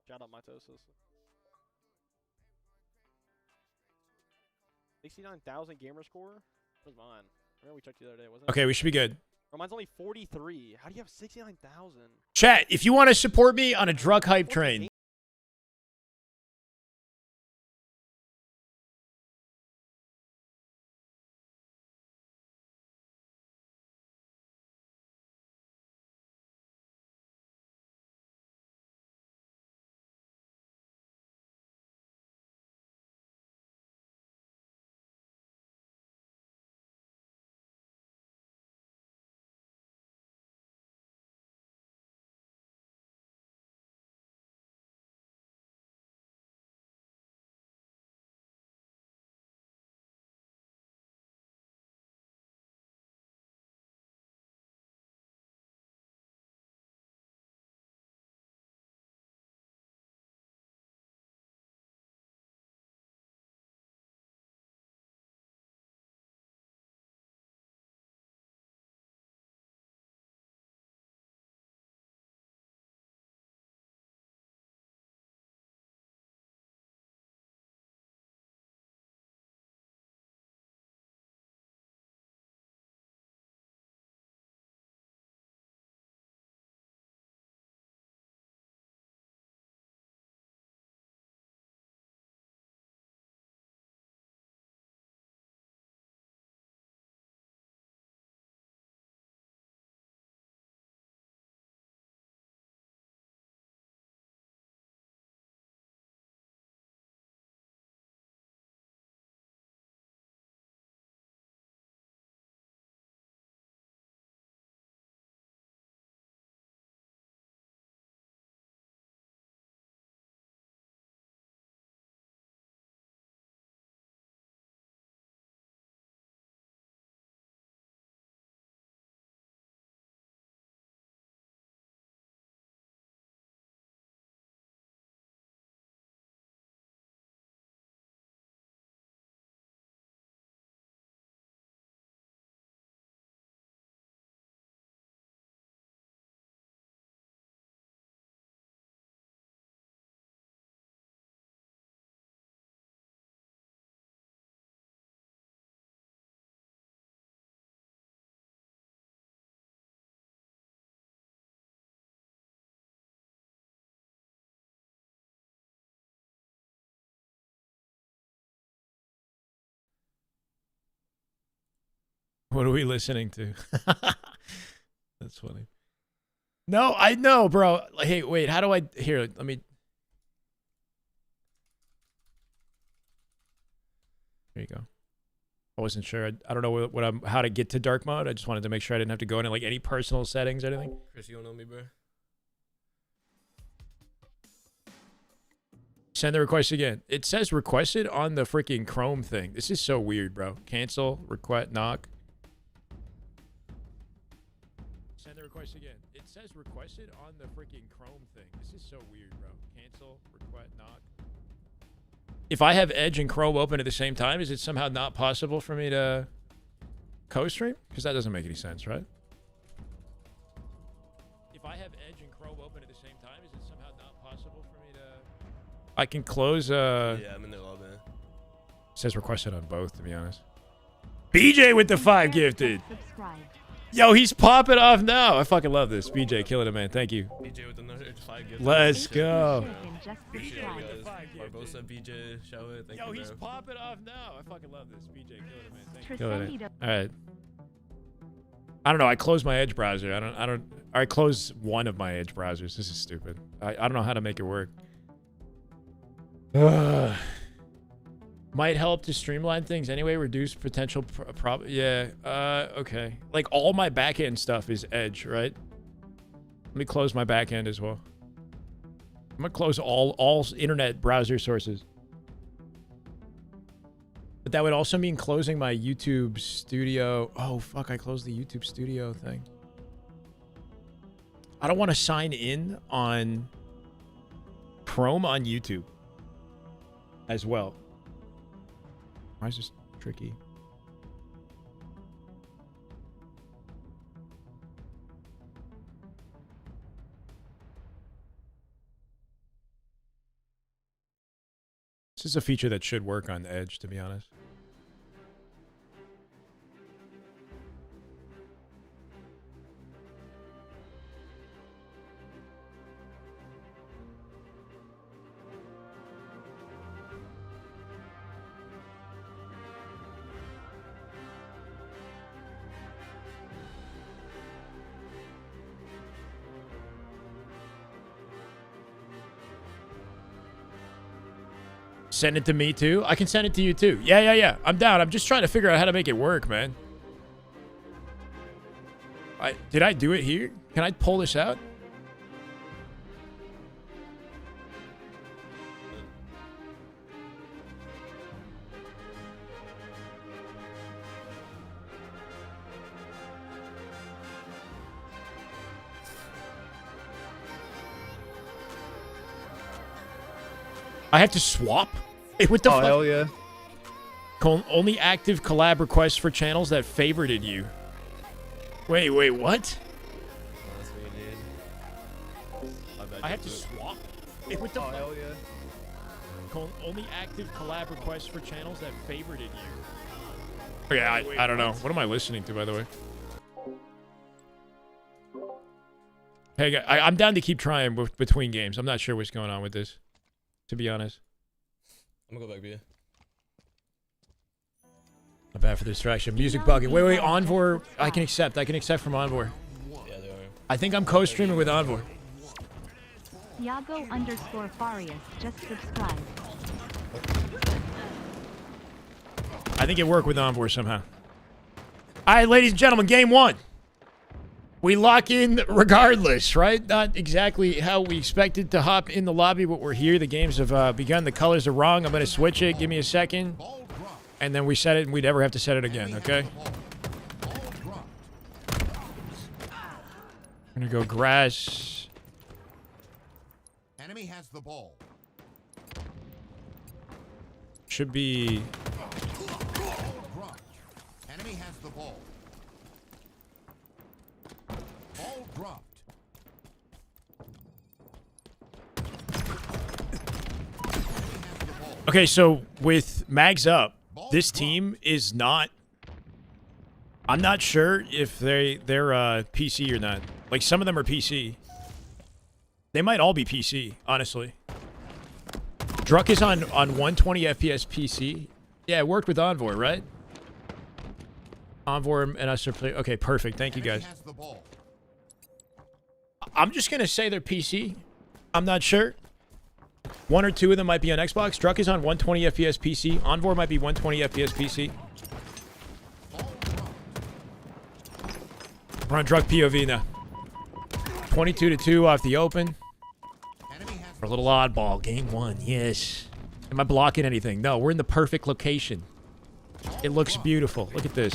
Shout out mitosis. 69,000 gamer score. Where's mine? I remember we checked the other day, wasn't it? Okay, we should be good. Oh, mine's only 43. How do you have 69,000? Chat, if you want to support me on a drug hype train, what are we listening to? That's funny. No, I know, bro. Hey, wait, how do I... Here, let me... There you go. I wasn't sure. I don't know what I'm... how to get to dark mode. I just wanted to make sure I didn't have to go into, like, any personal settings or anything. Chris, you don't know me, bro? Send the request again. It says requested on the freaking Chrome thing. This is so weird, bro. Cancel, request, knock. Send the request again. It says requested on the freaking Chrome thing. This is so weird, bro. Cancel, request, knock. If I have Edge and Chrome open at the same time, is it somehow not possible for me to co-stream? Because that doesn't make any sense, right? If I have Edge and Chrome open at the same time, is it somehow not possible for me to... I can close... Yeah, I'm in the lobby. Says requested on both, to be honest. BJ with the 5 gifted. Yo, he's popping off now. I fucking love this. BJ, killing it, man. Thank you. BJ with another 5 gifted. Let's go. Appreciate it, guys. Barbosa, BJ, Shyway, thank you, Yo, he's bro. popping off now. I fucking love this. BJ, killing it, man. Thank you. Killing it. All right. I don't know. I closed my Edge browser. I closed one of my Edge browsers. This is stupid. I don't know how to make it work. Might help to streamline things anyway, reduce potential yeah, okay. Like, all my backend stuff is Edge, right? Let me close my backend as well. I'm gonna close all internet browser sources. But that would also mean closing my YouTube Studio. Oh, fuck, I closed the YouTube Studio thing. I don't want to sign in on Chrome on YouTube as well. Why is this tricky? This is a feature that should work on Edge, to be honest. Send it to me too. I can send it to you too. Yeah. I'm down. I'm just trying to figure out how to make it work, man. Did I do it here? Can I pull this out? I have to swap? Hey, what the fuck? Hell yeah. Only active collab requests for channels that favorited you. Wait, what? That's what you need. I have to swap? Hey, what the fuck? Hell yeah. Only active collab requests for channels that favorited you. Okay, I don't know. What am I listening to, by the way? Hey, I'm down to keep trying between games. I'm not sure what's going on with this, to be honest. I'm gonna go back B. Not bad for the distraction. Music bugging. Wait. Envor, I can accept. I can accept from Envor. Yeah, they are. I think I'm co-streaming with Envor. Yago_Farius just subscribed. I think it worked with Envor somehow. All right, ladies and gentlemen, game one. We lock in regardless, right? Not exactly how we expected to hop in the lobby, but we're here. The games have begun. The colors are wrong. I'm going to switch it. Give me a second. And then we set it, and we never have to set it again, okay? I'm going to go grass. Enemy has the ball. Should be... Enemy has the ball. Ball dropped. Okay, so with Magsup, this team is not... I'm not sure if they're PC or not. Like, some of them are PC. They might all be PC, honestly. Druck is on 120 FPS PC. Yeah, it worked with Envor, right? Envor and us are playing. Okay, perfect. Thank you, guys. I'm just going to say they're PC. I'm not sure. One or two of them might be on Xbox. Druck is on 120 FPS PC. Envor might be 120 FPS PC. We're on Druck POV now. 22-2 off the open. For a little oddball. Game one. Yes. Am I blocking anything? No, we're in the perfect location. It looks beautiful. Look at this.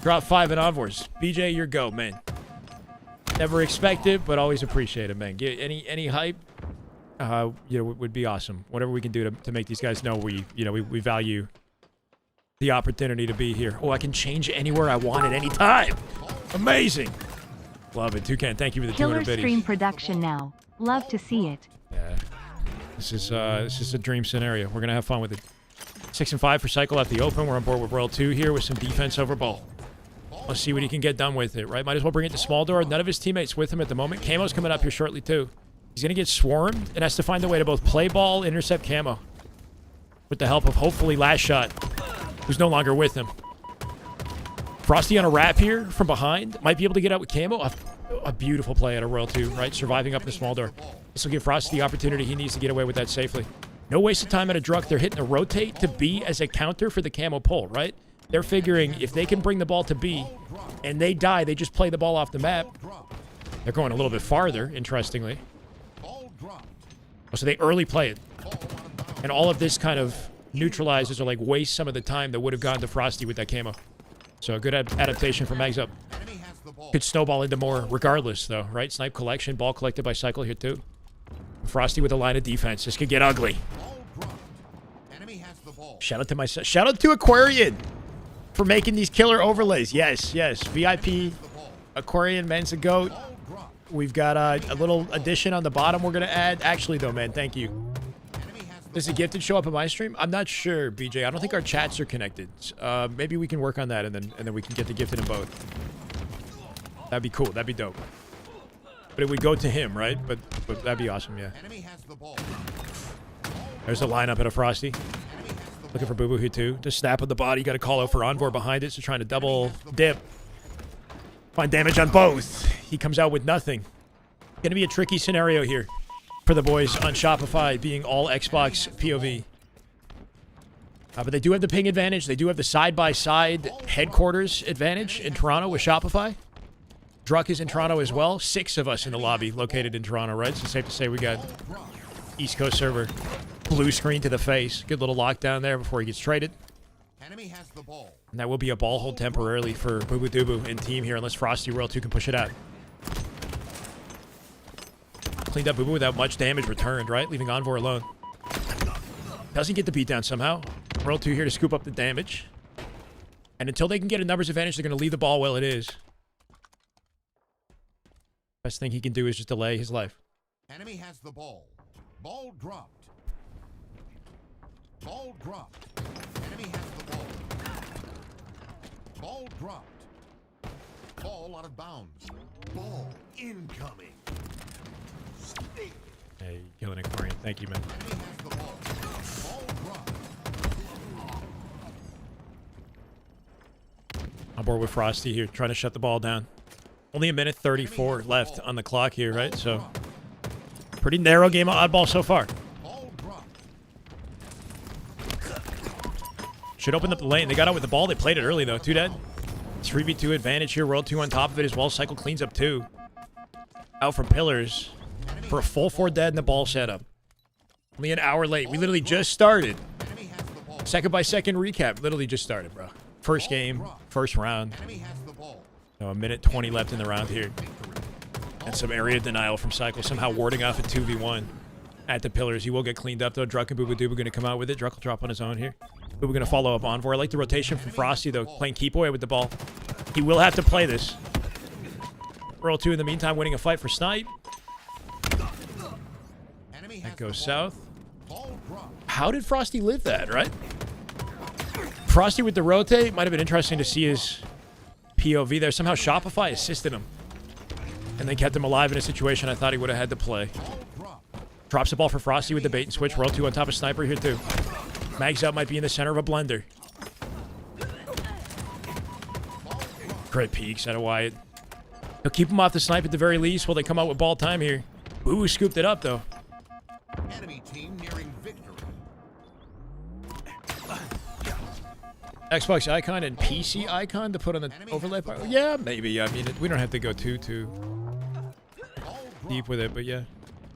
Drop 5 in Envors. BJ, your go, man. Never expect it, but always appreciate it, man. Get any hype, would be awesome. Whatever we can do to make these guys know we value the opportunity to be here. Oh, I can change anywhere I want at any time. Amazing. Love it. Toucan, thank you for the Killer 200 biddies. stream production now. Love to see it. Yeah. This is a dream scenario. We're going to have fun with it. 6 and 5 for Cycle at the open. We're on board with Royal 2 here with some defense over ball. Let's see what he can get done with it, right? Might as well bring it to small door. None of his teammates with him at the moment. Camo's coming up here shortly, too. He's going to get swarmed and has to find a way to both play ball, intercept Camo. With the help of, hopefully, Last Shot, who's no longer with him. Frosty on a wrap here from behind. Might be able to get out with Camo. A beautiful play out of Royal 2, right? Surviving up in the small door. This will give Frosty the opportunity he needs to get away with that safely. No waste of time at a Druck. They're hitting a rotate to B as a counter for the Camo pull, right? They're figuring if they can bring the ball to B and they die, they just play the ball off the map. They're going a little bit farther, interestingly. So they early play it. And all of this kind of neutralizes or like wastes some of the time that would have gone to Frosty with that Camo. So a good adaptation from Magsup. Could snowball into more regardless, though, right? Snipe collection, ball collected by Cycle here, too. Frosty with a line of defense. This could get ugly. Shout out to myself. Shout out to Aquarian for making these killer overlays. Yes. VIP Aquarian, man's a goat. We've got a little addition on the bottom we're going to add. Actually, though, man, thank you. Does the gifted show up on my stream? I'm not sure, BJ. I don't think our chats are connected. Maybe we can work on that, and then we can get the gifted in both. That'd be cool. That'd be dope. But it would go to him, right? But that'd be awesome, yeah. Enemy has the ball. There's a lineup at a Frosty. Looking for Boo Boo here, too. Just snap of the body. Got to call out for Envor behind it. So trying to double dip. Find damage on both. He comes out with nothing. Going to be a tricky scenario here for the boys on Shopify, being all Xbox POV. But they do have the ping advantage. They do have the side-by-side headquarters advantage in Toronto with Shopify. Druck is in Toronto as well. 6 of us in the lobby located in Toronto, right? So safe to say we got East Coast server. Blue screen to the face. Good little lockdown there before he gets traded. Enemy has the ball. And that will be a ball hold temporarily for Boo Boo Doo and team here, unless Frosty Royal 2 can push it out. Cleaned up Boo Boo without much damage returned, right? Leaving Envor alone. Doesn't get the beatdown somehow. Royal 2 here to scoop up the damage. And until they can get a numbers advantage, they're going to leave the ball while it is. Best thing he can do is just delay his life. Enemy has the ball. Ball dropped. Ball dropped. Enemy has the ball. Ball dropped. Ball out of bounds. Ball incoming. Hey, killing it, Corian. Thank you, man. Enemy has the ball. Ball dropped. On board with Frosty here, trying to shut the ball down. Only a minute 34 left on the clock here, right? So, pretty narrow game of Oddball so far. Ball dropped. Should open up the lane. They got out with the ball. They played it early, though. 2 dead. 3v2 advantage here. World 2 on top of it as well. Cycle cleans up 2. Out from pillars for a full 4 dead in the ball setup. Only an hour late. We literally just started. Enemy has the ball. Second by second recap. Literally just started, bro. First game, first round. Enemy has the ball. So a minute 20 left in the round here. And some area denial from Cycle. Somehow warding off a 2v1 at the pillars. He will get cleaned up, though. Druck and Boo Boo Doo going to come out with it. Druck will drop on his own here. Boo Boo going to follow up Envor. I like the rotation from Frosty, though. Playing keep away with the ball. He will have to play this. Royal 2 in the meantime winning a fight for Snipe. Enemy That has goes the ball. south. Ball dropped. How did Frosty live that, right? Frosty with the rotate. Might have been interesting to see his POV there. Somehow Shopify assisted him. And they kept him alive in a situation I thought he would have had to play. Ball dropped. Drops the ball for Frosty with the bait and switch. Royal 2 on top of Sniper here, too. Magsup might be in the center of a blender. Great peeks out of Wyatt. He'll keep him off the snipe at the very least while they come out with ball time here. Ooh, scooped it up, though. Enemy team nearing victory. Xbox icon and PC icon to put on the overlay part? Yeah, maybe. I mean, we don't have to go too Ball deep with it, but yeah.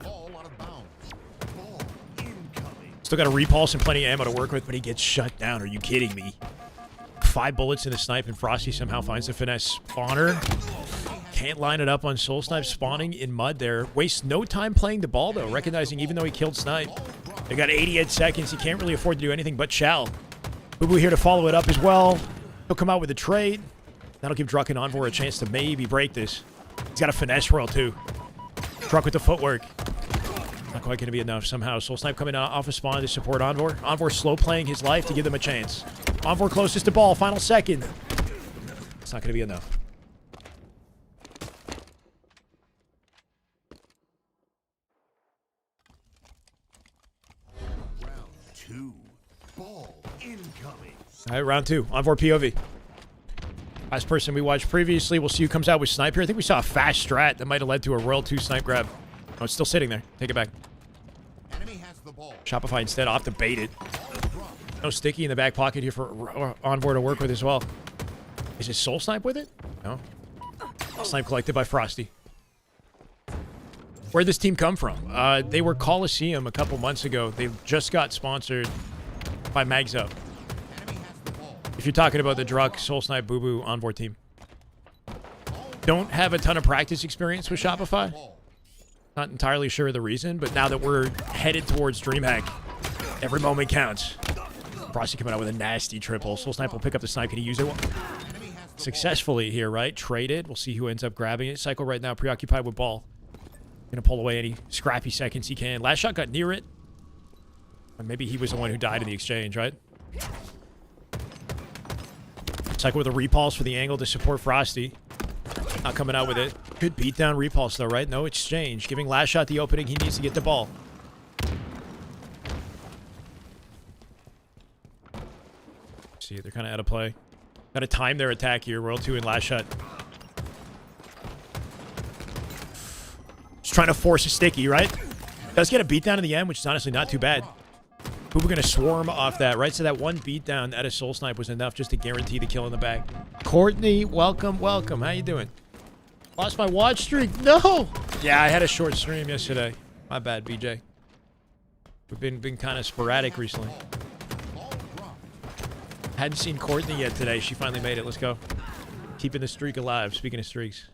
Ball out of bounds. Ball incoming. Still got a repulse and plenty of ammo to work with, but he gets shut down. Are you kidding me? 5 bullets in the snipe, and Frosty somehow finds the finesse spawner. Can't line it up on Soul Snipe spawning in mud there. Wastes no time playing the ball, though, recognizing even though he killed Snipe, they got 88 seconds. He can't really afford to do anything but shall. Boo Boo here to follow it up as well. He'll come out with a trade. That'll give Druck and Envor a chance to maybe break this. He's got a finesse roll, too. Druck with the footwork. Not quite going to be enough somehow. Soul Snipe coming off a spawn to support Envor. Envor slow playing his life to give them a chance. Envor closest to ball. Final second. It's not going to be enough. Round 2. Ball incoming. All right, round 2. Envor POV. Last person we watched previously. We'll see who comes out with Snipe here. I think we saw a fast strat that might have led to a Royal 2 Snipe grab. Oh, it's still sitting there. Take it back. Enemy has the ball. Shopify instead off to bait it. No sticky in the back pocket here for Envor to work with as well. Is it Soul Snipe with it? No. Snipe collected by Frosty. Where'd this team come from? They were Coliseum a couple months ago. They just got sponsored by Magsup. Enemy has the ball. If you're talking about the Druck, Soul Snipe, Boo Boo Envor team. Don't have a ton of practice experience with Shopify. Not entirely sure of the reason, but now that we're headed towards Dreamhack, every moment counts. Frosty coming out with a nasty triple. Soul Snipe will pick up the snipe. Can he use it successfully here, right? Trade it. We'll see who ends up grabbing it. Cycle right now preoccupied with ball. Gonna pull away any scrappy seconds he can. Last shot got near it. Maybe he was the one who died in the exchange, right? Cycle with a repulse for the angle to support Frosty. Not coming out with it. Good beatdown repulse, though, right? No exchange. Giving last shot the opening. He needs to get the ball. See, they're kind of out of play. Got to time their attack here. World 2 in last shot. Just trying to force a sticky, right? Does get a beatdown in the end, which is honestly not too bad. Who we're going to swarm off that, right? So that one beatdown at a soul snipe was enough just to guarantee the kill in the back. Courtney, welcome, welcome. How you doing? Lost my watch streak. No! Yeah, I had a short stream yesterday. My bad, BJ. We've been kind of sporadic recently. Hadn't seen Courtney yet today. She finally made it. Let's go. Keeping the streak alive. Speaking of streaks.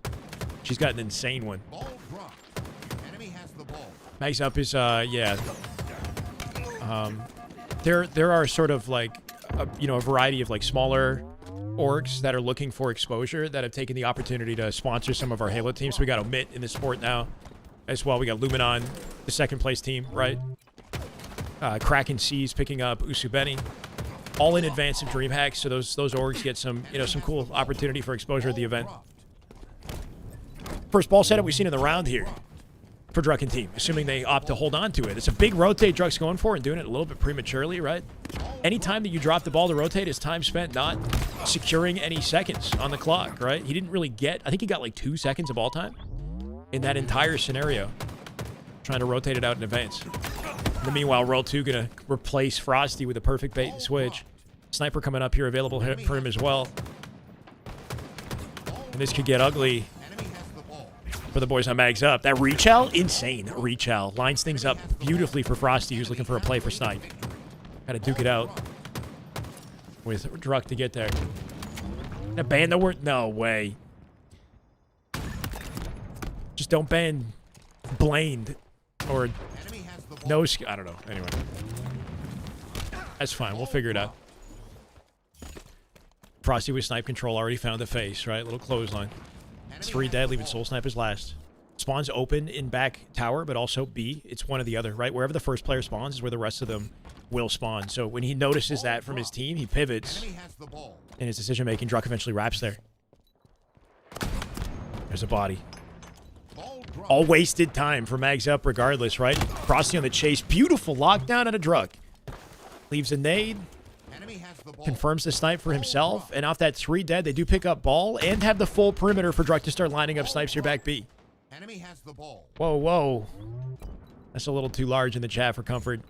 She's got an insane one. Magsup is, yeah. There are sort of like, a variety of like smaller orgs that are looking for exposure that have taken the opportunity to sponsor some of our Halo teams. So we got Omit in the sport now as well. We got Luminon, the second place team, right? Kraken Seas picking up Usubeni, all in advance of Dreamhack. So those orgs get some, some cool opportunity for exposure at the event. First ball setup we've seen in the round here for Drucken team, assuming they opt to hold on to it. It's a big rotate Druck's going for and doing it a little bit prematurely, right? Anytime that you drop the ball to rotate is time spent not securing any seconds on the clock, right? He didn't really get, I think he got like 2 seconds of ball time in that entire scenario, trying to rotate it out in advance. In the meanwhile, World 2 gonna replace Frosty with a perfect bait and switch. Sniper coming up here available for him as well. And this could get ugly for the boys on Magsup. That reach out, insane reach out. Lines things up beautifully for Frosty, who's looking for a play for Snipe. Gotta duke it out with Druck to get there. Gonna ban the word? No way. Just don't ban Blamed or no. I don't know. Anyway, that's fine. We'll figure it out. Frosty with snipe control already found the face, right? Little clothesline. It's 3 dead, leaving Soul Snipers last. Spawns open in back tower, but also B. It's one or the other, right? Wherever the first player spawns is where the rest of them will spawn. So when he notices that from his team, he pivots in his decision-making. Druck eventually wraps there. There's a body. All wasted time for Magsup regardless, right? Frosty on the chase. Beautiful lockdown on a Druck. Leaves a nade. Confirms the snipe for himself. And off that 3 dead, they do pick up ball and have the full perimeter for Druck to start lining up snipes here back B. Enemy has the ball. Whoa, whoa. That's a little too large in the chat for comfort.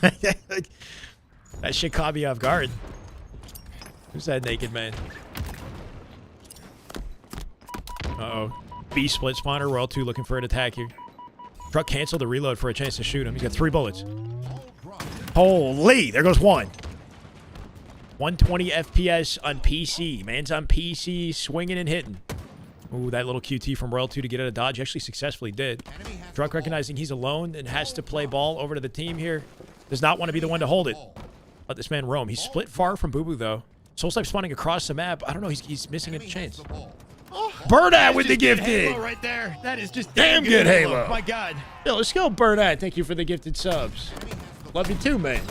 That shit caught me off guard. Who's that naked man? Uh-oh. B split spawner. World 2 looking for an attack here. Druck canceled the reload for a chance to shoot him. He's got 3 bullets. Holy! There goes 1. 120 FPS on PC. Man's on PC, swinging and hitting. Ooh, that little QT from World 2 to get out of dodge. He actually successfully did. Druck recognizing he's alone and has to play ball over to the team here. Does not want to be the one to hold it. Let this man roam. He's split far from Boo Boo, though. Soul Snipe spawning across the map. I don't know. He's missing a chance. Burnat with the gifted. Halo right there. That is just damn good Halo. My God. Yo, let's go, Burnat. Thank you for the gifted subs. Love you too, man.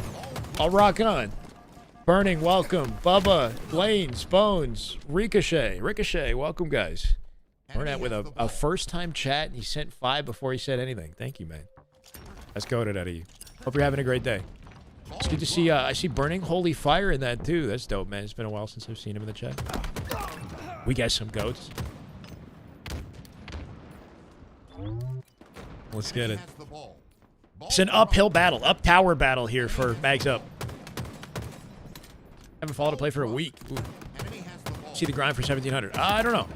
I'll rock on. Burning, welcome. Bubba, Blaines, Bones, Ricochet. Ricochet, welcome, guys. Burnat with a first-time chat, and he sent 5 before he said anything. Thank you, man. Let's go to that of you. Hope you're having a great day. It's good to see, I see Burning Holy Fire in that, too. That's dope, man. It's been a while since I've seen him in the chat. We got some goats. Let's get it. It's an uphill battle, up tower battle here for Magsup. Haven't followed a play for a week. Ooh. See the grind for 1700. I don't know.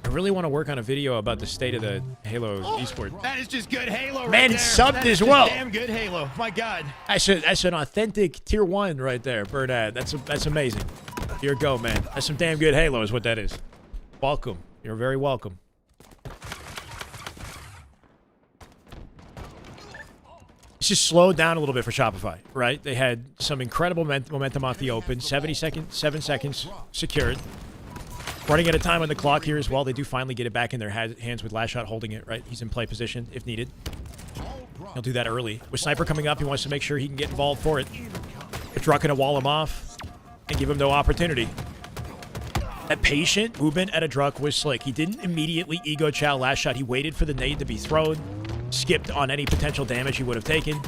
I really want to work on a video about the state of the Halo esport. That is just good Halo right Man there. subbed That as is well. Damn good Halo. My God. That's an authentic tier 1 right there, Burnat. That's amazing. Here you go, man. That's some damn good Halo is what that is. Welcome. You're very welcome. It's just slowed down a little bit for Shopify, right? They had some incredible momentum off the open. 7 seconds secured. Running out of time on the clock here as well. They do finally get it back in their hands with last shot holding it, right? He's in play position if needed. He'll do that early. With Sniper coming up, he wants to make sure he can get involved for it. If Druck gonna wall him off and give him no opportunity. That patient movement at a Druck was slick. He didn't immediately ego chow last shot. He waited for the nade to be thrown, skipped on any potential damage he would have taken.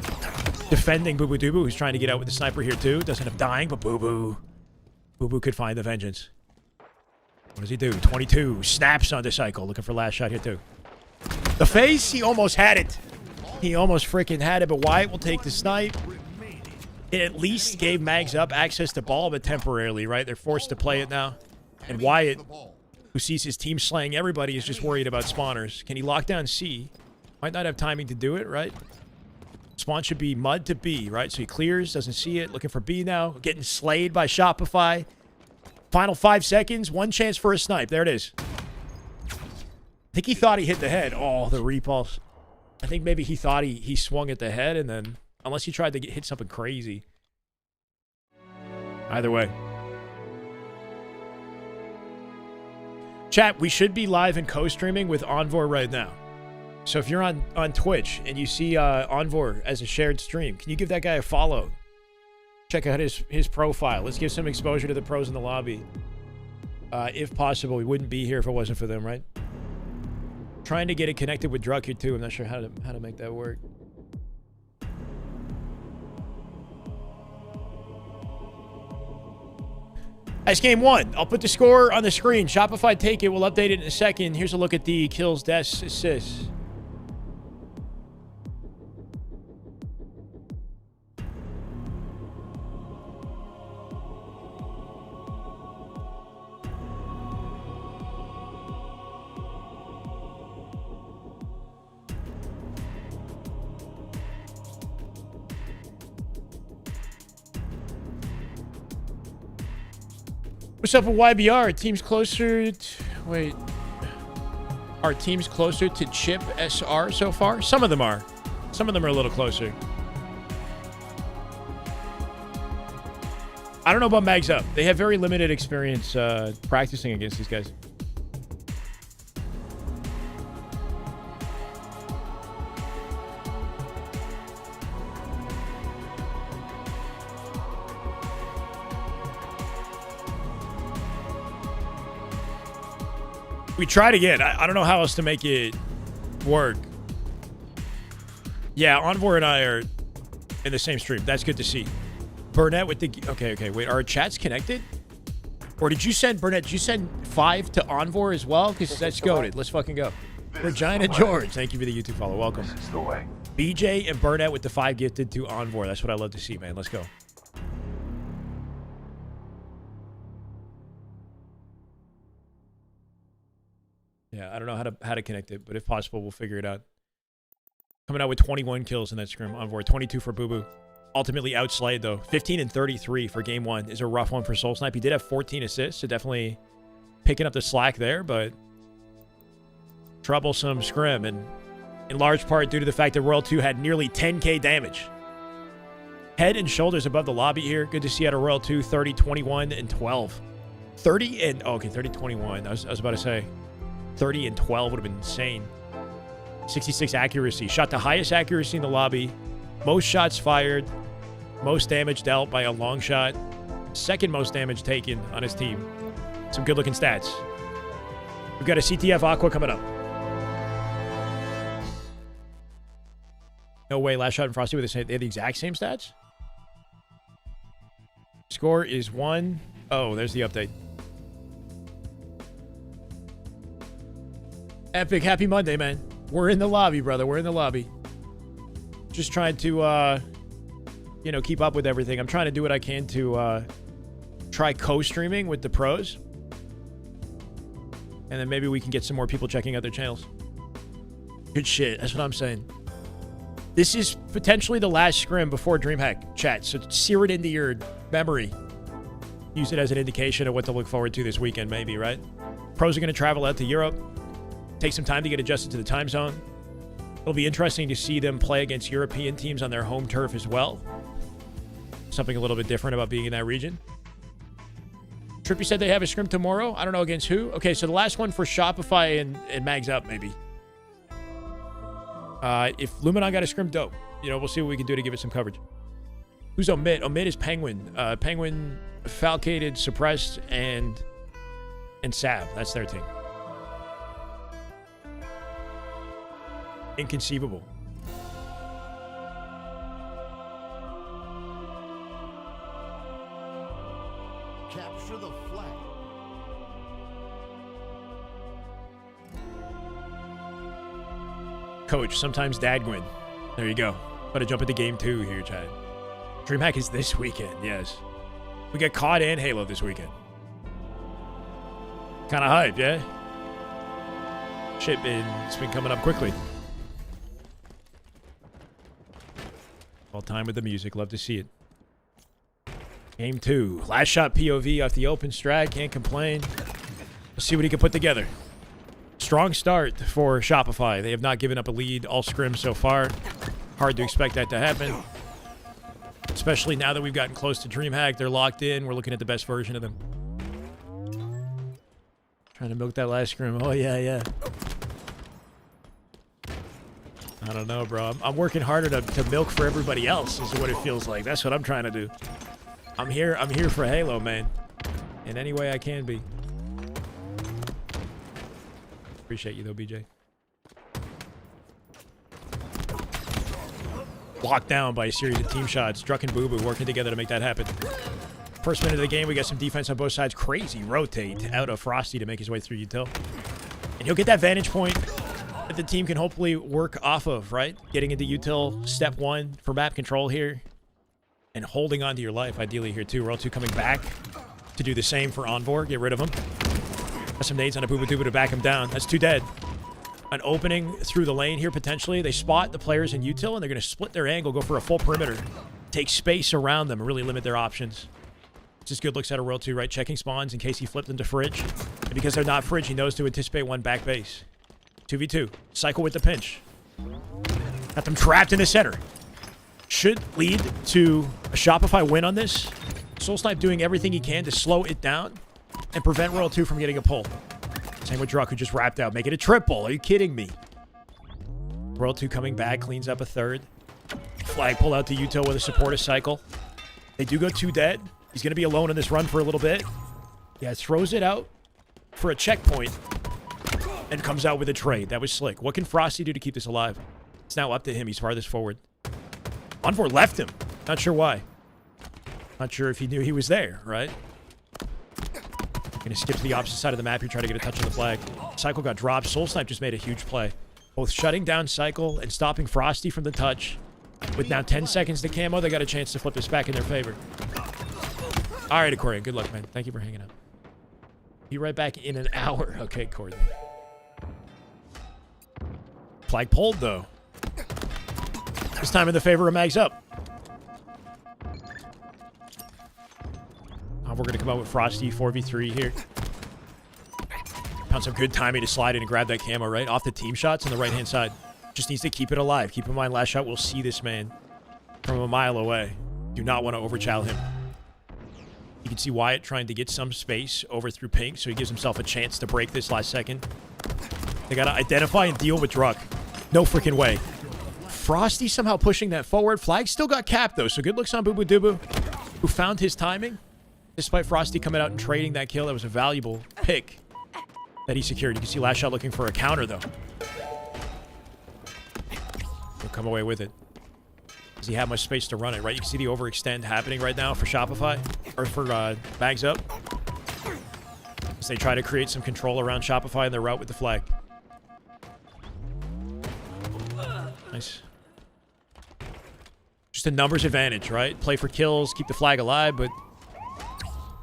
Defending Boo Boo Doo, who's trying to get out with the Sniper here too. Doesn't have dying, but Boo Boo could find the vengeance. What does he do? 22. Snaps on the cycle. Looking for last shot here too. The face, he almost had it. He almost freaking had it, but Wyatt will take the snipe. It at least gave Magsup access to ball, but temporarily, right? They're forced to play it now. And Wyatt, who sees his team slaying everybody, is just worried about spawners. Can he lock down C? Might not have timing to do it, right? Spawn should be mud to B, right? So he clears, doesn't see it. Looking for B now. Getting slayed by Shopify. Final 5 seconds. One chance for a snipe. There it is. I think he thought he hit the head. Oh, the repulse. I think maybe he thought he swung at the head and then... Unless he tried to hit something crazy. Either way. Chat, we should be live and co-streaming with Envor right now. So if you're on Twitch and you see Envor as a shared stream, can you give that guy a follow? Check out his profile. Let's give some exposure to the pros in the lobby. If possible, we wouldn't be here if it wasn't for them, right? Trying to get it connected with Druck here too. I'm not sure how to make that work. That's game 1. I'll put the score on the screen. Shopify take it. We'll update it in a second. Here's a look at the kills, deaths, assists. What's up with YBR? Team's closer to... Wait. Are teams closer to Chip SR so far? Some of them are. Some of them are a little closer. I don't know about Magsup. They have very limited experience practicing against these guys. We tried again. I don't know how else to make it work. Yeah, Envor and I are in the same stream. That's good to see. Burnett with the... Okay. Wait, are our chats connected? Or did you send... Burnett, did you send 5 to Envor as well? Because that's goated. Let's fucking go. Regina George, thank you for the YouTube follow. Welcome. This is the way. BJ and Burnett with the 5 gifted to Envor. That's what I love to see, man. Let's go. Yeah, I don't know how to connect it, but if possible, we'll figure it out. Coming out with 21 kills in that scrim. Envor, 22 for Boo Boo. Ultimately outslayed, though. 15 and 33 for game 1 is a rough one for Soul Snipe. He did have 14 assists, so definitely picking up the slack there, but troublesome scrim, and in large part due to the fact that Royal 2 had nearly 10k damage. Head and shoulders above the lobby here. Good to see out of Royal 2, 30, 21, and 12. 30 and... Oh, okay, 30, 21. I was about to say... 30 and 12 would have been insane. 66 accuracy. Shot the highest accuracy in the lobby. Most shots fired. Most damage dealt by a long shot. Second most damage taken on his team. Some good looking stats. We've got a CTF Aqua coming up. No way. Last shot and Frosty with they have the exact same stats? Score is 1. Oh, there's the update. Epic, happy Monday, man. We're in the lobby, brother. We're in the lobby. Just trying to, keep up with everything. I'm trying to do what I can to try co-streaming with the pros. And then maybe we can get some more people checking out their channels. Good shit. That's what I'm saying. This is potentially the last scrim before Dreamhack chat. So sear it into your memory. Use it as an indication of what to look forward to this weekend, maybe, right? Pros are going to travel out to Europe. Take some time to get adjusted to the time zone. It'll be interesting to see them play against European teams on their home turf as well. Something a little bit different about being in that region. Trippy said they have a scrim tomorrow. I don't know against who. Okay, so the last one for Shopify and Magsup, maybe. If Luminon got a scrim, dope. You know, we'll see what we can do to give it some coverage. Who's Omit? Omit is Penguin. Penguin, Falcated, Suppressed, and Sav. That's their team. Inconceivable. Capture the flag. Coach, sometimes Dadgwin. There you go. Gotta jump into game 2 here, Chad. Dreamhack is this weekend, yes. We get COD and Halo this weekend. Kind of hype, yeah? Shit, it's been coming up quickly. All time with the music. Love to see it. Game 2. Last shot POV off the open strat. Can't complain. Let's see what he can put together. Strong start for Shopify. They have not given up a lead all scrims so far. Hard to expect that to happen. Especially now that we've gotten close to Dreamhack. They're locked in. We're looking at the best version of them. Trying to milk that last scrim. Oh, yeah. I don't know, bro. I'm working harder to milk for everybody else is what it feels like. That's what I'm trying to do. I'm here for Halo, man. In any way I can be. Appreciate you, though, BJ. Blocked down by a series of team shots. Druck and Boo Boo working together to make that happen. First minute of the game, we got some defense on both sides. Crazy rotate out of Frosty to make his way through util. And he'll get that vantage point that the team can hopefully work off of, right? Getting into util, step 1 for map control here. And holding on to your life, ideally here too. Roll 2 coming back to do the same for Envor. Get rid of him. Got some nades on a Boo Boo Doo Boo to back him down. That's 2 dead. An opening through the lane here potentially. They spot the players in util and they're going to split their angle, go for a full perimeter. Take space around them and really limit their options. Just good looks at a Roll 2, right? Checking spawns in case he flipped into Fridge. And because they're not Fridge, he knows to anticipate one back base. 2v2. Cycle with the pinch. Got them trapped in the center. Should lead to a Shopify win on this. Soulsnipe doing everything he can to slow it down and prevent Roll 2 from getting a pull. Same with Druck, who just wrapped out. Make it a triple. Are you kidding me? Roll 2 coming back, cleans up a third. Flag pull out to util with a supportive cycle. They do go 2 dead. He's going to be alone on this run for a little bit. Yeah, throws it out for a checkpoint and comes out with a trade. That was slick. What can Frosty do to keep this alive? It's now up to him. He's farthest forward. Envor left him. Not sure why. Not sure if he knew he was there, right? Gonna skip to the opposite side of the map here, try to get a touch on the flag. Cycle got dropped. Soulsnipe just made a huge play. Both shutting down Cycle and stopping Frosty from the touch. With now 10 seconds to camo, they got a chance to flip this back in their favor. All right, Aquarian. Good luck, man. Thank you for hanging out. Be right back in an hour. Okay, Courtney. Flag pulled, though. This time in the favor of Magsup. We're going to come out with Frosty 4v3 here. Found some good timing to slide in and grab that camo, right? Off the team shots on the right-hand side. Just needs to keep it alive. Keep in mind, last shot, we'll see this man from a mile away. Do not want to overchow him. You can see Wyatt trying to get some space over through Pink, so he gives himself a chance to break this last second. They got to identify and deal with Druck. No freaking way. Frosty somehow pushing that forward. Flag still got capped, though, so good looks on Boo Boo Doo Boo, who found his timing. Despite Frosty coming out and trading that kill, that was a valuable pick that he secured. You can see last shot looking for a counter, though. He'll come away with it. Does he have much space to run it, right? You can see the overextend happening right now for Shopify, or for Magsup. As they try to create some control around Shopify in their route with the flag. Nice. Just a numbers advantage, right? Play for kills, keep the flag alive, but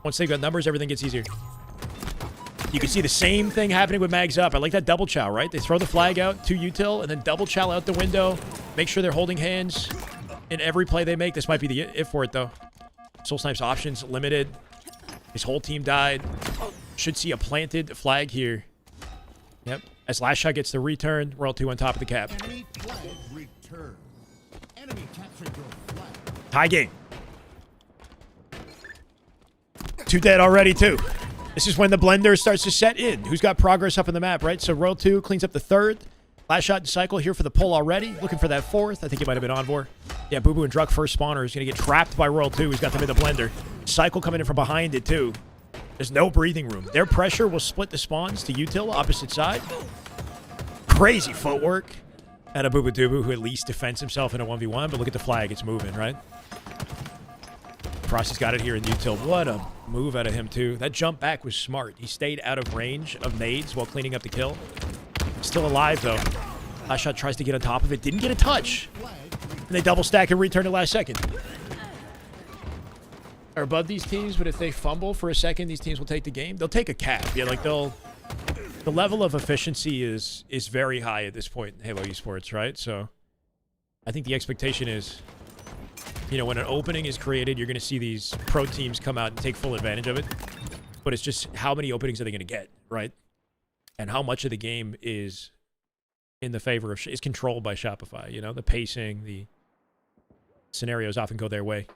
once they've got numbers, everything gets easier. You can see the same thing happening with Magsup. I like that double chow, right? They throw the flag out to util and then double chow out the window. Make sure they're holding hands in every play they make. This might be the if for it, though. Soulsnipe's options limited. His whole team died. Should see a planted flag here. Yep. As last shot gets the return, Roll 2 on top of the cap. Enemy flag returned. Enemy captured your flag. Tie game. 2 dead already, too. This is when the blender starts to set in. Who's got progress up in the map, right? So Roll 2 cleans up the third. Last shot and cycle here for the pull already. Looking for that fourth. I think it might have been Envor. Yeah, Boo Boo and Druck first spawner is going to get trapped by Royal 2. He's got them in the blender. Cycle coming in from behind it, too. There's no breathing room. Their pressure will split the spawns to Util, opposite side. Crazy footwork out of Boo Boo Doo Boo, who at least defends himself in a 1v1. But look at the flag. It's moving, right? Frosty's got it here in Util. What a move out of him, too. That jump back was smart. He stayed out of range of nades while cleaning up the kill. Still alive, though. Last shot tries to get on top of it. Didn't get a touch. And they double stack and return it last second. Are above these teams, but if they fumble for a second, these teams will take the game. They'll take a cap. Yeah, like they'll... The level of efficiency is very high at this point in Halo Esports, right? So I think the expectation is, you know, when an opening is created, you're going to see these pro teams come out and take full advantage of it. But it's just how many openings are they going to get, right? And how much of the game is in the favor of, is controlled by Shopify, you know? The pacing, the scenarios often go their way.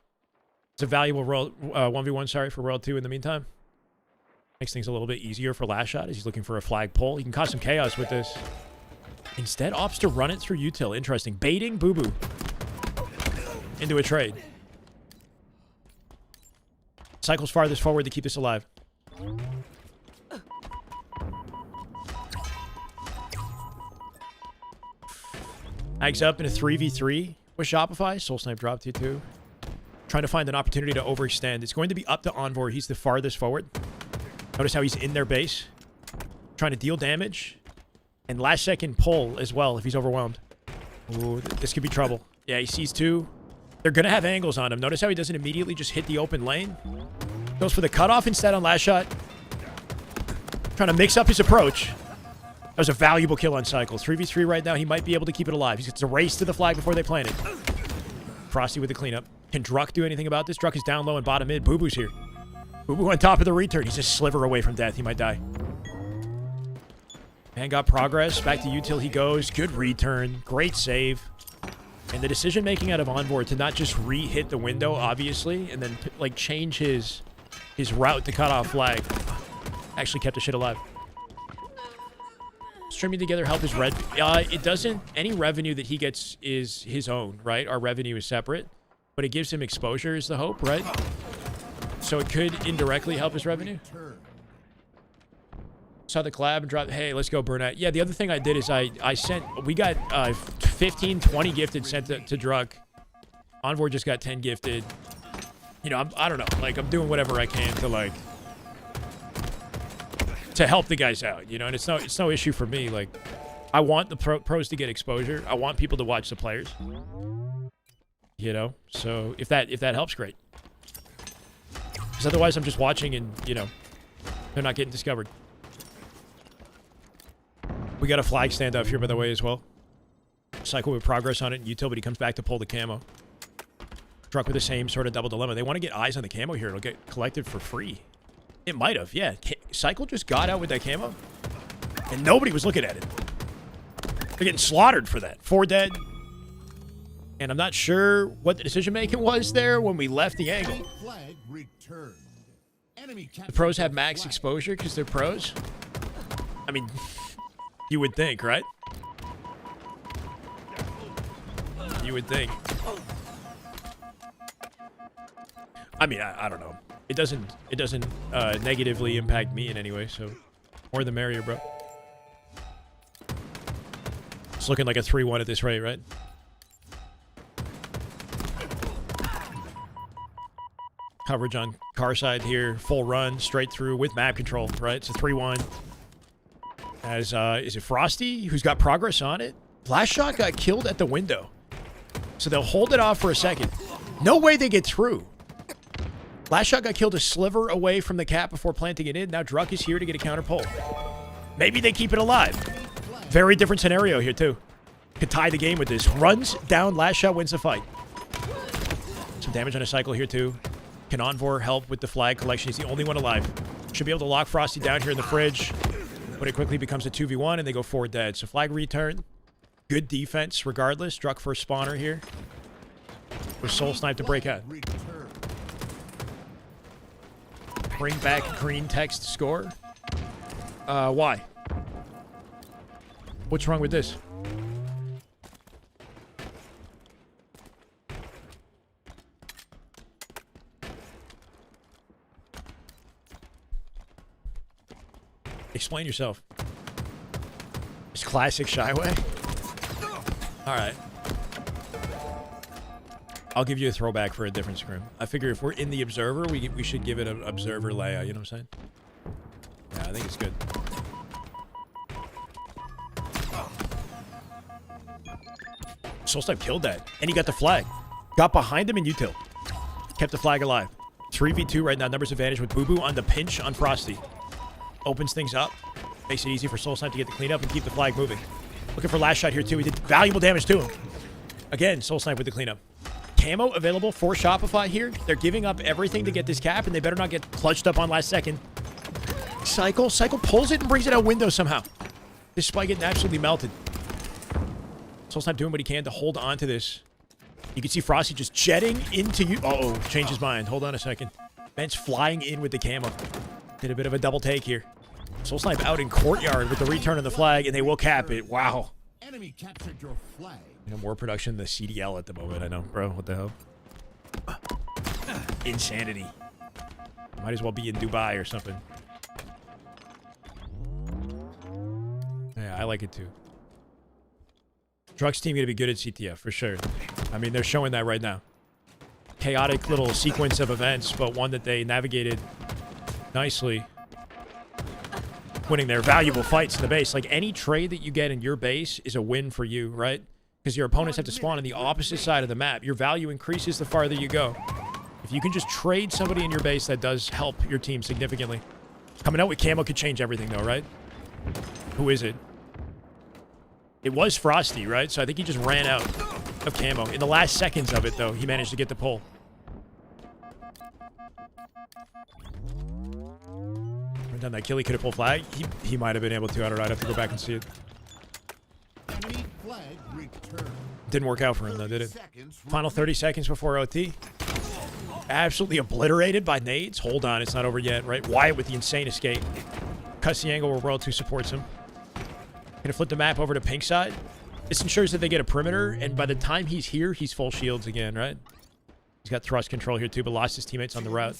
It's a valuable 1v1, sorry, for World 2 in the meantime. Makes things a little bit easier for Last Shot as he's looking for a flag pull. He can cause some chaos with this. Instead, opts to run it through Util. Interesting. Baiting Boo Boo into a trade. Cycles farthest forward to keep this alive. Magsup in a 3v3 with Shopify. Soul Snipe dropped you too. Trying to find an opportunity to overextend. It's going to be up to Envor. He's the farthest forward. Notice how he's in their base. Trying to deal damage. And last second pull as well if he's overwhelmed. Ooh, this could be trouble. Yeah, he sees two. They're going to have angles on him. Notice how he doesn't immediately just hit the open lane. Goes for the cutoff instead on Last Shot. Trying to mix up his approach. That was a valuable kill on Cycle. 3v3 right now. He might be able to keep it alive. He's got to race to the flag before they plant it. Frosty with the cleanup. Can Druck do anything about this? Druck is down low and bottom mid. Boo Boo's here. Boo Boo on top of the return. He's a sliver away from death. He might die. Man got progress. Back to Util he goes. Good return. Great save. And the decision-making out of Envor to not just re-hit the window, obviously, and then like change his route to cut off flag actually kept the shit alive. Streaming together help his red. It doesn't. Any revenue that he gets is his own, right? Our revenue is separate, but it gives him exposure is the hope, right? So it could indirectly help his revenue. Saw the collab and dropped, hey, let's go, Burnett. Yeah, the other thing I did is I sent, we got 15, 20 gifted sent to Druck. Envor just got 10 gifted. You know, I don't know. Like, I'm doing whatever I can to, like, to help the guys out, you know? And it's no issue for me. Like, I want the pros to get exposure. I want people to watch the players. You know? So if that helps, great. Because otherwise I'm just watching and, you know, they're not getting discovered. We got a flag stand up here, by the way, as well. Cycle with progress on it in Util, but he comes back to pull the camo. Druck with the same sort of double dilemma. They want to get eyes on the camo here. It'll get collected for free. It might have, yeah. Cycle just got out with that camo, and nobody was looking at it. They're getting slaughtered for that. 4 dead. And I'm not sure what the decision-making was there when we left the angle. Flag returned. Enemy The pros have max exposure because they're pros? I mean... You would think, right? You would think. I mean, I don't know. It doesn't negatively impact me in any way, so more the merrier, bro. It's looking like a 3-1 at this rate, right? Coverage on car side here, full run, straight through with map control, right? It's a 3-1. As, is it Frosty who's got progress on it? Last Shot got killed at the window. So they'll hold it off for a second. No way they get through. Last Shot got killed a sliver away from the cap before planting it in. Now Druck is here to get a counter pull. Maybe they keep it alive. Very different scenario here, too. Could tie the game with this. Runs down, Last Shot wins the fight. Some damage on a cycle here, too. Can Envor help with the flag collection? He's the only one alive. Should be able to lock Frosty down here in the fridge. But it quickly becomes a 2v1, and they go 4 dead. So flag return. Good defense, regardless. Druck first spawner here. With Soul Snipe to break out. Bring back green text score. Why? What's wrong with this? Explain yourself. It's classic Shyway. All right. I'll give you a throwback for a different scrim. I figure if we're in the Observer, we should give it an Observer layout. You know what I'm saying? Yeah, I think it's good. Soulsnipe killed that. And he got the flag. Got behind him in util. Kept the flag alive. 3v2 right now. Numbers advantage with Boo Boo on the pinch on Frosty. Opens things up. Makes it easy for Soulsnipe to get the cleanup and keep the flag moving. Looking for last shot here too. He did valuable damage to him. Again, Soulsnipe with the cleanup. Camo available for Shopify here. They're giving up everything to get this cap, and they better not get clutched up on last second. Cycle pulls it and brings it out window somehow. This spike getting absolutely melted. Soulsnipe doing what he can to hold on to this. You can see Frosty just jetting into you. Uh-oh, changed his mind. Hold on a second. Ben's flying in with the camo. Did a bit of a double take here. Soulsnipe out in courtyard with the return of the flag, and they will cap it. Wow. Enemy captured your flag. You know, more production than the CDL at the moment. I know, bro. What the hell? Insanity. Might as well be in Dubai or something. Yeah, I like it too. Druck's team going to be good at CTF, for sure. I mean, they're showing that right now. Chaotic little sequence of events, but one that they navigated nicely. Winning their valuable fights in the base. Like, any trade that you get in your base is a win for you, right? Because your opponents have to spawn on the opposite side of the map. Your value increases the farther you go. If you can just trade somebody in your base, that does help your team significantly. Coming out with camo could change everything, though, right? Who is it? It was Frosty, right? So I think he just ran out of camo. In the last seconds of it, though, he managed to get the pull. Done that kill, he could have pulled flag. He might have been able to. I don't know. I'd have to go back and see it. Enemy flag returned. Didn't work out for him, though, did it? Final 30 seconds before OT. Absolutely obliterated by nades. Hold on, it's not over yet, right? Wyatt with the insane escape. Cuts the angle where World 2 supports him. Gonna flip the map over to pink side. This ensures that they get a perimeter, and by the time he's here, he's full shields again, right? He's got thrust control here, too, but lost his teammates on the route.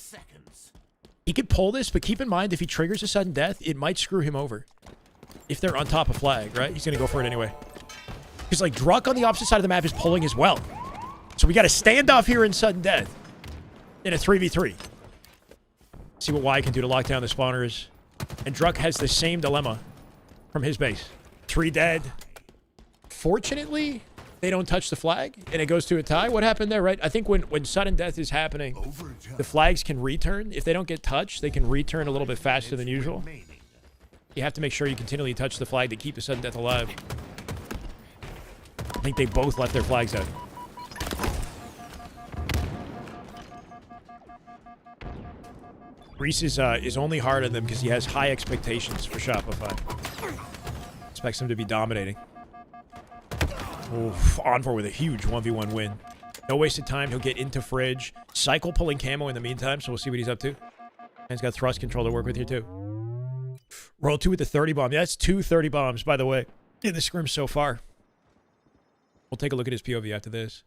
He could pull this, but keep in mind, if he triggers a sudden death, it might screw him over. If they're on top of flag, right? He's gonna go for it anyway. Because, like, Druck on the opposite side of the map is pulling as well. So we got a standoff here in sudden death. In a 3v3. See what Y can do to lock down the spawners. And Druck has the same dilemma from his base. 3 dead. Fortunately, they don't touch the flag, and it goes to a tie. What happened there, right? I think when sudden death is happening, the flags can return. If they don't get touched, they can return a little bit faster than usual. You have to make sure you continually touch the flag to keep the sudden death alive. I think they both left their flags out. Reese is only hard on them because he has high expectations for Shopify. Expects him to be dominating. Oof, Envor with a huge 1v1 win. No wasted time. He'll get into fridge. Cycle pulling camo in the meantime, so we'll see what he's up to. And he's got thrust control to work with here, too. Roll 2 with the 30 bomb. Yeah, that's 2 30 bombs, by the way, in the scrim so far. We'll take a look at his POV after this.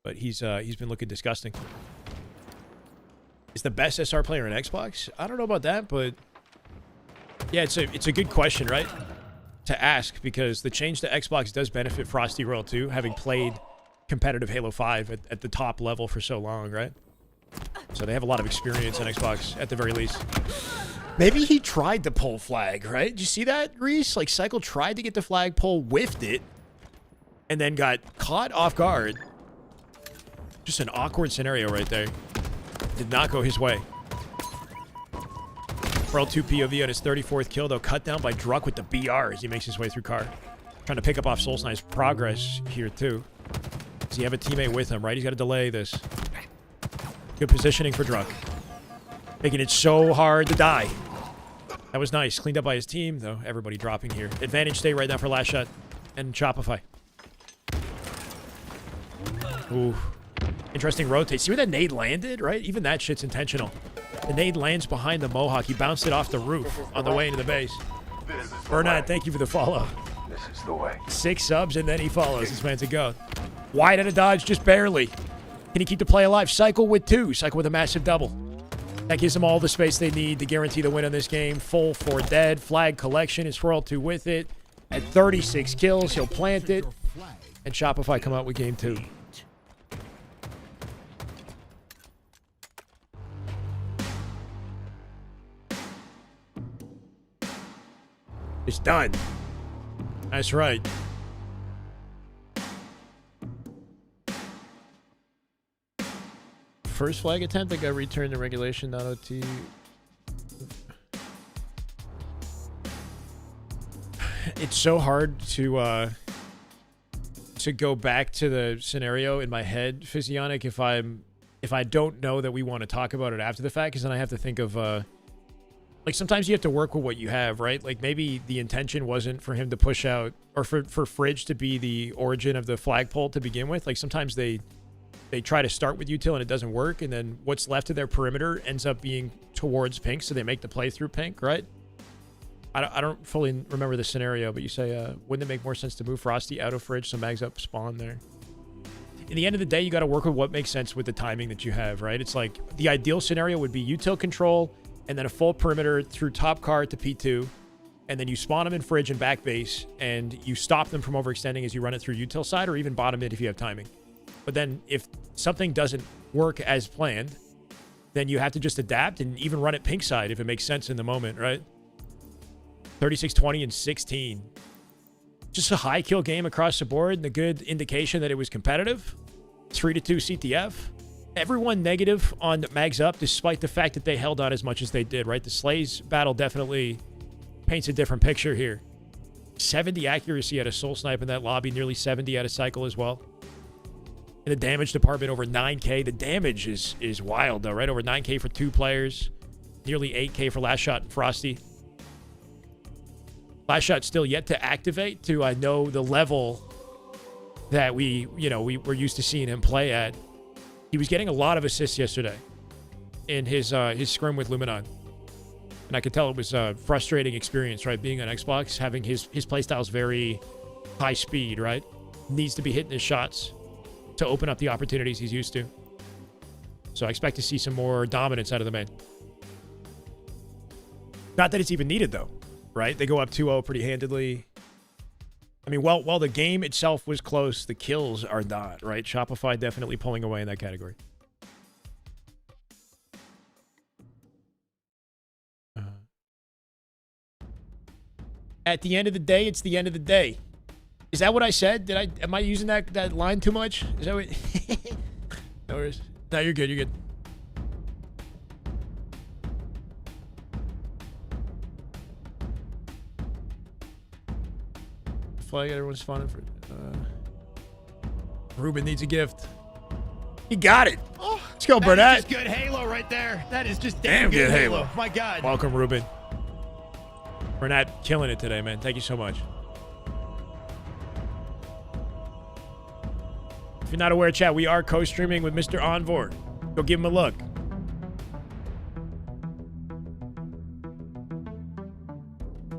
But he's been looking disgusting. Is the best SR player in Xbox? I don't know about that, but yeah, it's a good question, right? To ask, because the change to Xbox does benefit Frosty Royal 2, having played competitive Halo 5 at the top level for so long, right? So they have a lot of experience on Xbox, at the very least. Maybe he tried to pull flag, right? Did you see that, Reese? Like, Cycle tried to get the flag pull, whiffed it, and then got caught off guard. Just an awkward scenario right there. Did not go his way. World 2 POV on his 34th kill, though, cut down by Druck with the BR as he makes his way through car. Trying to pick up off Soulsnipe's progress here, too. Does he have a teammate with him, right? He's got to delay this. Good positioning for Druck. Making it so hard to die. That was nice. Cleaned up by his team, though. Everybody dropping here. Advantage state right now for last shot. And Shopify. Ooh. Interesting rotate. See where that nade landed, right? Even that shit's intentional. The nade lands behind the Mohawk. He bounced it off the roof on the way into the base. Bernard, thank you for the follow. This is the way. 6 subs, and then he follows. This man's a goat. Wide out of dodge, just barely. Can he keep the play alive? Cycle with 2. Cycle with a massive double. That gives them all the space they need to guarantee the win on this game. Full 4 dead. Flag collection is swirled 2 with it. At 36 kills, he'll plant it. And Shopify come out with game 2. It's done. That's right. First flag attempt, I got returned to regulation, not OT. It's so hard to go back to the scenario in my head, Physionic, if I don't know that we want to talk about it after the fact, because then I have to think of like sometimes you have to work with what you have, right? Like maybe the intention wasn't for him to push out or for Fridge to be the origin of the flagpole to begin with. Like sometimes they try to start with util and it doesn't work, and then what's left of their perimeter ends up being towards pink, so they make the play through pink, right? I don't fully remember the scenario, but you say, wouldn't it make more sense to move Frosty out of Fridge so Magsup spawn there? In the end of the day, you got to work with what makes sense with the timing that you have, right? It's like the ideal scenario would be util control and then a full perimeter through top card to P2, and then you spawn them in Fridge and back base, and you stop them from overextending as you run it through util side or even bottom mid if you have timing. But then if something doesn't work as planned, then you have to just adapt and even run it pink side if it makes sense in the moment, right? 36, 20, and 16. Just a high kill game across the board and a good indication that it was competitive. 3-2 CTF. Everyone negative on Magsup despite the fact that they held on as much as they did, right? The Slays battle definitely paints a different picture here. 70 accuracy at a soul snipe in that lobby, nearly 70 at a cycle as well. In the damage department, over 9K. The damage is wild, though, right? Over 9K for 2 players. Nearly 8K for Last Shot and Frosty. Last Shot still yet to activate to, I know, the level that we were used to seeing him play at. He was getting a lot of assists yesterday in his scrim with Luminon. And I could tell it was a frustrating experience, right? Being on Xbox, having his playstyle is very high speed, right? Needs to be hitting his shots to open up the opportunities he's used to. So I expect to see some more dominance out of the main. Not that it's even needed, though, right? They go up 2-0 pretty handedly. I mean, while the game itself was close, the kills are not, right? Shopify definitely pulling away in that category. At the end of the day, it's the end of the day. Is that what I said? Am I using that line too much? Is that what? No worries. No, you're good. You're good. Flag, everyone's spawning for. Ruben needs a gift. He got it. Oh, let's go, Burnett. That is just good Halo right there. That is just damn good Halo. My God. Welcome, Ruben. Burnett killing it today, man. Thank you so much. If you're not aware, chat, we are co-streaming with Mr. Onvor. Go give him a look.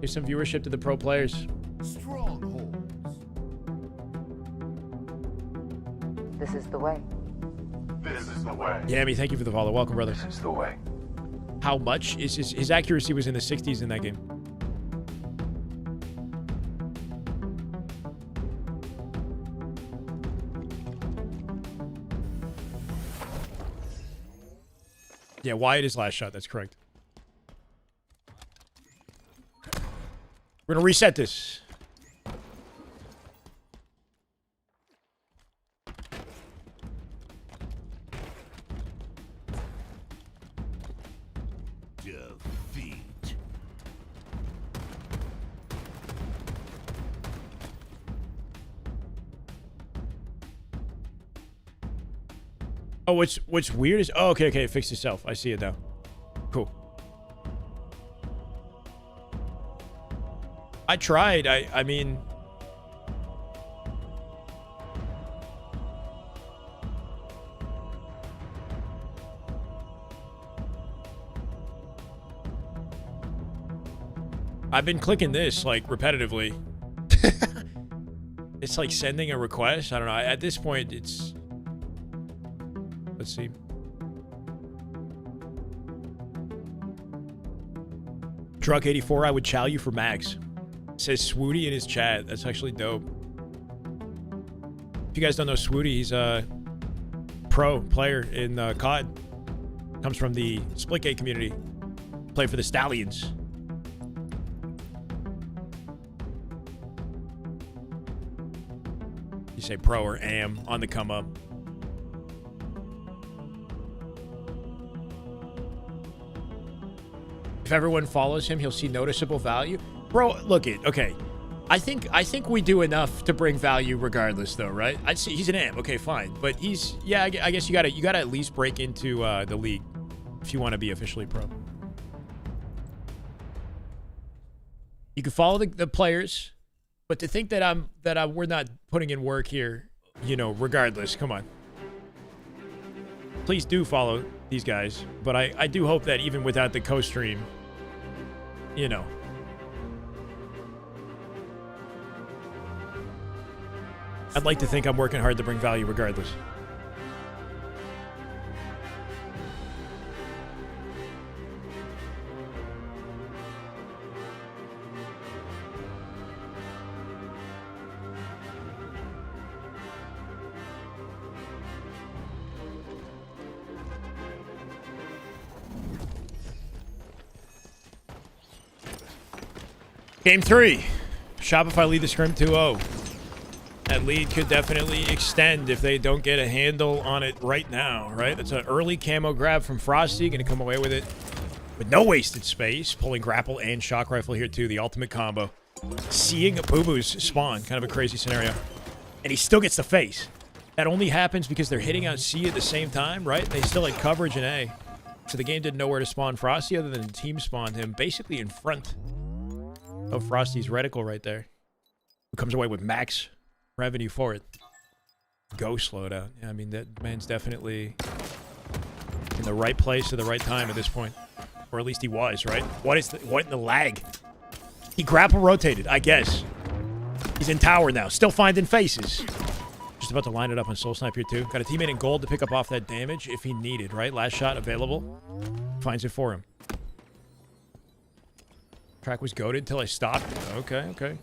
Here's some viewership to the pro players. Strongholds. This is the way. This is the way. Yammy, thank you for the follow. Welcome, brother. This is the way. How much? His accuracy was in the 60s in that game. Yeah, Wyatt is Last Shot. That's correct. We're going to reset this. Defeat. Oh, what's weird is... Oh, okay, it fixed itself. I see it now. Cool. I tried. I mean... I've been clicking this, like, repetitively. It's like sending a request. I don't know. At this point, it's... Let's see. Drunk84, I would chow you for Max. Says Swooty in his chat. That's actually dope. If you guys don't know Swooty, he's a pro player in COD. Comes from the Splitgate community. Played for the Stallions. You say pro or am on the come up. If everyone follows him, he'll see noticeable value. Bro, look it. Okay. I think we do enough to bring value regardless though, right? I'd say he's an am. Okay, fine. But he's I guess you got to at least break into the league if you want to be officially pro. You can follow the players, but to think that we're not putting in work here, you know, regardless, come on. Please do follow these guys, but I do hope that even without the co-stream, you know, I'd like to think I'm working hard to bring value regardless. Game 3. Shopify lead the scrim 2-0. That lead could definitely extend if they don't get a handle on it right now, right? That's an early camo grab from Frosty. Going to come away with it with no wasted space. Pulling grapple and shock rifle here too. The ultimate combo. Seeing Boo Boo's spawn. Kind of a crazy scenario. And he still gets the face. That only happens because they're hitting on C at the same time, right? They still had coverage in A. So the game didn't know where to spawn Frosty other than team spawned him basically in front of Frosty's reticle right there. Who comes away with max revenue for it. Go slowdown. Yeah, I mean, that man's definitely in the right place at the right time at this point. Or at least he was, right? What in the lag? He grapple rotated, I guess. He's in tower now. Still finding faces. Just about to line it up on Soul Sniper here, too. Got a teammate in gold to pick up off that damage if he needed, right? Last shot available. Finds it for him. Track was goated until I stopped. Okay.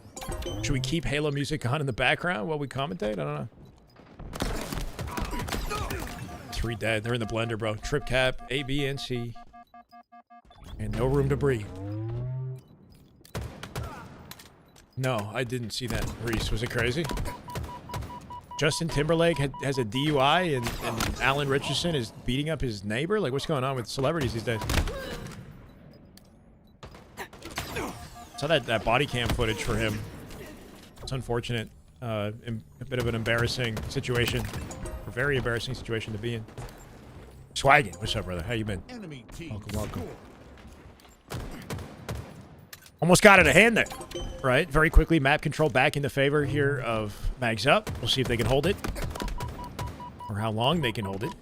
Should we keep Halo music on in the background while we commentate? I don't know. 3 dead. They're in the blender, bro. Trip cap, A, B, and C. And no room to breathe. No, I didn't see that. Reese, was it crazy? Justin Timberlake has a DUI and Alan Richardson is beating up his neighbor? Like, what's going on with celebrities these days? Saw that body cam footage for him. It's unfortunate. A bit of an embarrassing situation. A very embarrassing situation to be in. Swaggin', what's up, brother? How you been? Welcome. Almost got it a hand there. Right? Very quickly, map control back into favor here of Magsup. We'll see if they can hold it. Or how long they can hold it.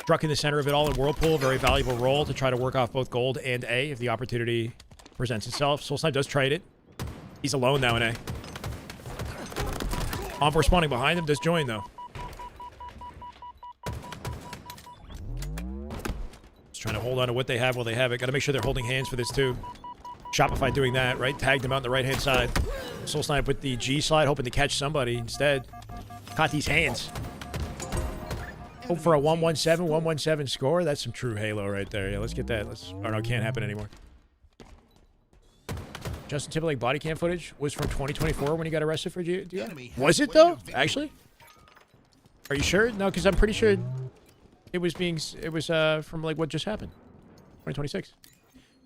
Struck in the center of it all in Whirlpool. Very valuable role to try to work off both gold and A if the opportunity presents itself. Soul Snipe does trade it. He's alone now in A. Envoy spawning behind him. Does join, though. Just trying to hold on to what they have while they have it. Got to make sure they're holding hands for this, too. Shopify doing that, right? Tagged him out on the right-hand side. Soul Snipe with the G slide, hoping to catch somebody. Instead, caught these hands. Hope for a 117 score. That's some true Halo right there. Yeah, let's get that. Oh, no, can't happen anymore. Justin Timberlake body cam footage was from 2024 when he got arrested for DUI. Was it, though? Actually? Are you sure? No, because I'm pretty sure it was from, like, what just happened. 2026.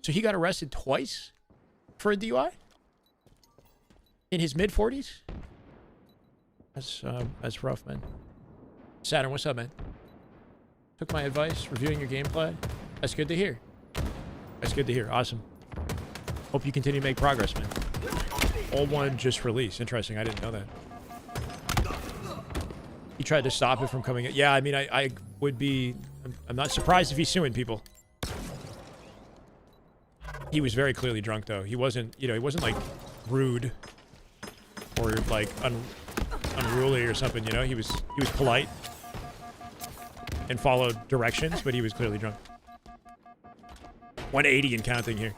So he got arrested twice for a DUI? In his mid-40s? That's rough, man. Saturn, what's up, man? Took my advice, reviewing your gameplay. That's good to hear. That's good to hear. Awesome. Hope you continue to make progress, man. All one just released. Interesting. I didn't know that. He tried to stop it from coming in. Yeah, I mean, I would be... I'm not surprised if he's suing people. He was very clearly drunk, though. He wasn't, he wasn't, like, rude or, like, unruly or something, He was polite and followed directions, but he was clearly drunk. 180 and counting here.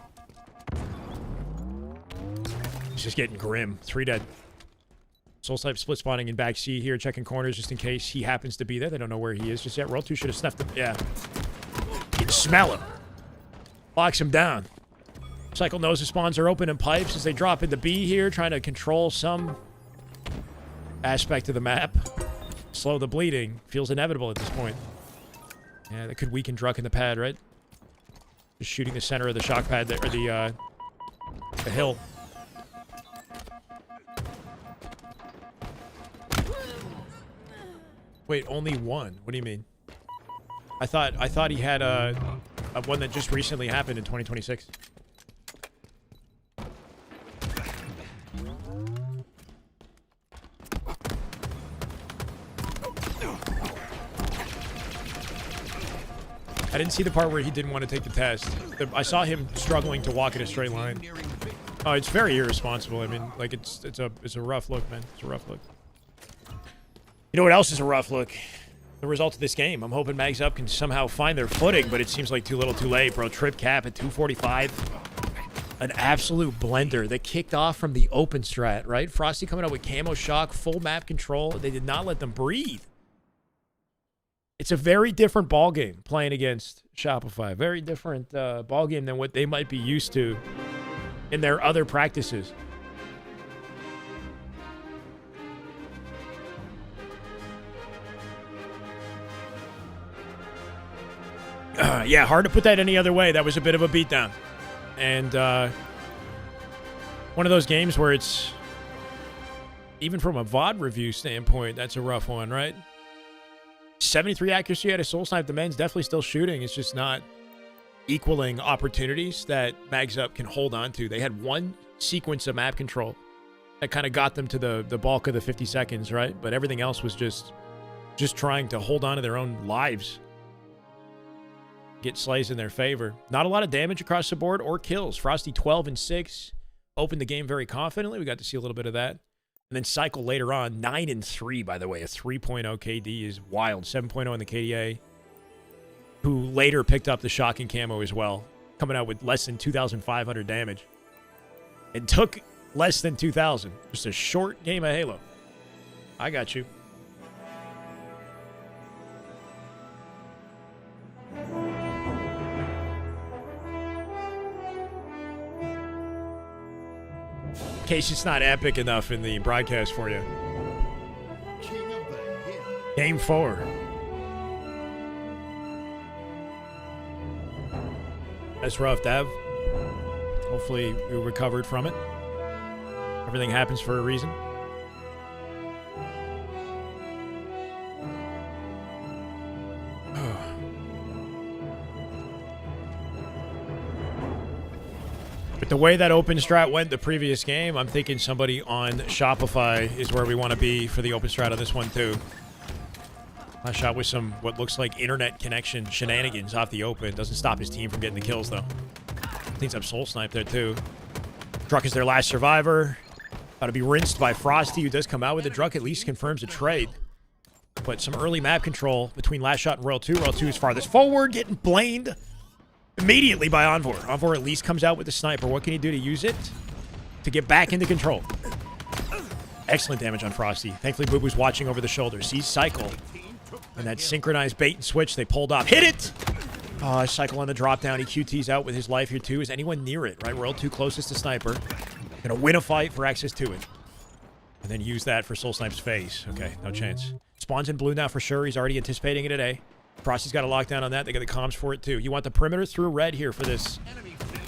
He's just getting grim. 3 dead. Soul Snipe split spawning in back C here, checking corners just in case he happens to be there. They don't know where he is just yet. Roll 2 should have snuffed him. Yeah. You can smell him. Locks him down. Cycle knows the spawns are open and pipes as they drop into B here, trying to control some aspect of the map. Slow the bleeding. Feels inevitable at this point. Yeah, that could weaken Druck in the pad, right? Just shooting the center of the shock pad there, or the hill. Wait, only one? What do you mean? I thought he had a one that just recently happened in 2026. I didn't see the part where he didn't want to take the test. I saw him struggling to walk in a straight line. Oh, it's very irresponsible. I mean, like it's a rough look, man. It's a rough look. You know what else is a rough look? The result of this game. I'm hoping Magsup can somehow find their footing, but it seems like too little too late, bro. Trip cap at 245. An absolute blender that kicked off from the open strat, right? Frosty coming out with camo shock, full map control. They did not let them breathe. It's a very different ball game playing against Shopify. Very different ball game than what they might be used to in their other practices. Yeah, hard to put that any other way. That was a bit of a beatdown. And one of those games where it's, even from a VOD review standpoint, that's a rough one, right? 73 accuracy out of Soul Snipe. The men's definitely still shooting. It's just not equaling opportunities that Magsup can hold on to. They had one sequence of map control that kind of got them to the bulk of the 50 seconds, right? But everything else was just trying to hold on to their own lives. Get slays in their favor. Not a lot of damage across the board or kills. Frosty 12 and 6. Opened the game very confidently. We got to see a little bit of that. And then Cycle later on, 9 and 3, by the way. A 3.0 KD is wild. 7.0 in the KDA. Who later picked up the shocking camo as well. Coming out with less than 2,500 damage. It took less than 2,000. Just a short game of Halo. I got you. In case it's not epic enough in the broadcast for you. Game 4. That's rough, Dev. Hopefully we recovered from it. Everything happens for a reason. But the way that open strat went the previous game, I'm thinking somebody on Shopify is where we want to be for the open strat on this one too. Last shot with some what looks like internet connection shenanigans off the open. Doesn't stop his team from getting the kills though. Cleans up Soul Snipe there too. Druck is their last survivor. About to be rinsed by Frosty, who does come out with the Druck, at least confirms a trade. But some early map control between last shot and Royal 2. Royal 2 is farthest forward, getting blamed immediately by Envor. Envor at least comes out with the sniper. What can he do to use it? To get back into control. Excellent damage on Frosty. Thankfully, Boo Boo's watching over the shoulder. Sees Cycle. And that synchronized bait and switch they pulled off. Hit it! Cycle on the drop down. He QT's out with his life here too. Is anyone near it, right? Royal 2 closest to Sniper. Gonna win a fight for access to it. And then use that for Soul Snipe's face. Okay, no chance. Spawns in blue now for sure. He's already anticipating it today. Frosty's got a lockdown on that. They got the comms for it too. You want the perimeter through red here for this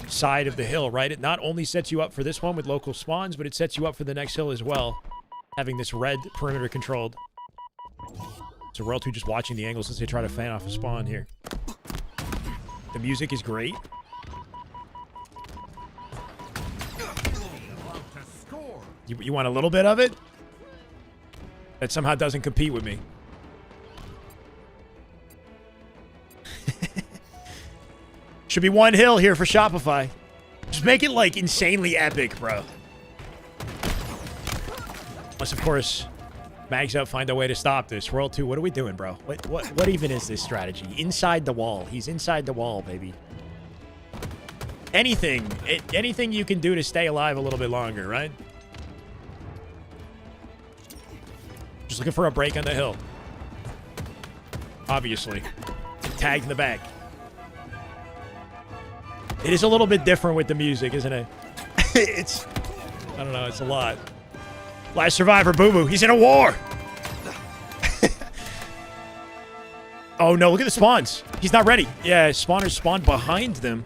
side of the hill, right? It not only sets you up for this one with local spawns, but it sets you up for the next hill as well. Having this red perimeter controlled. So Royal 2 just watching the angles as they try to fan off a spawn here. The music is great. You want a little bit of it? That somehow doesn't compete with me. Should be one hill here for Shopify. Just make it, like, insanely epic, bro. Unless, of course, Magsup find a way to stop this. Royal 2, what are we doing, bro? What even is this strategy? Inside the wall. He's inside the wall, baby. anything you can do to stay alive a little bit longer, right? Just looking for a break on the hill. Obviously. Tagged in the back. It is a little bit different with the music, isn't it? I don't know, it's a lot. Last survivor, Boo Boo. He's in a war. Oh no, look at the spawns. He's not ready. Yeah, spawners spawn behind them.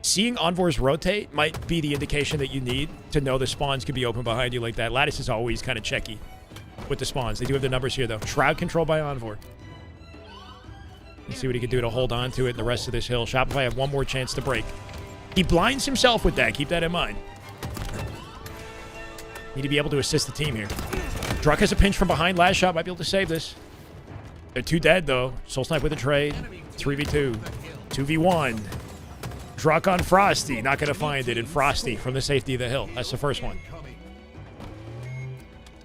Seeing Envoys rotate might be the indication that you need to know the spawns could be open behind you like that. Lattice is always kind of checky with the spawns. They do have the numbers here, though. Shroud control by Envoy. Let's see what he can do to hold on to it in the rest of this hill. Shopify have one more chance to break. He blinds himself with that. Keep that in mind. Need to be able to assist the team here. Druck has a pinch from behind. Last shot might be able to save this. They're two dead, though. Soul Snipe with a trade. 3v2. 2v1. Druck on Frosty. Not going to find it. And Frosty from the safety of the hill. That's the first one.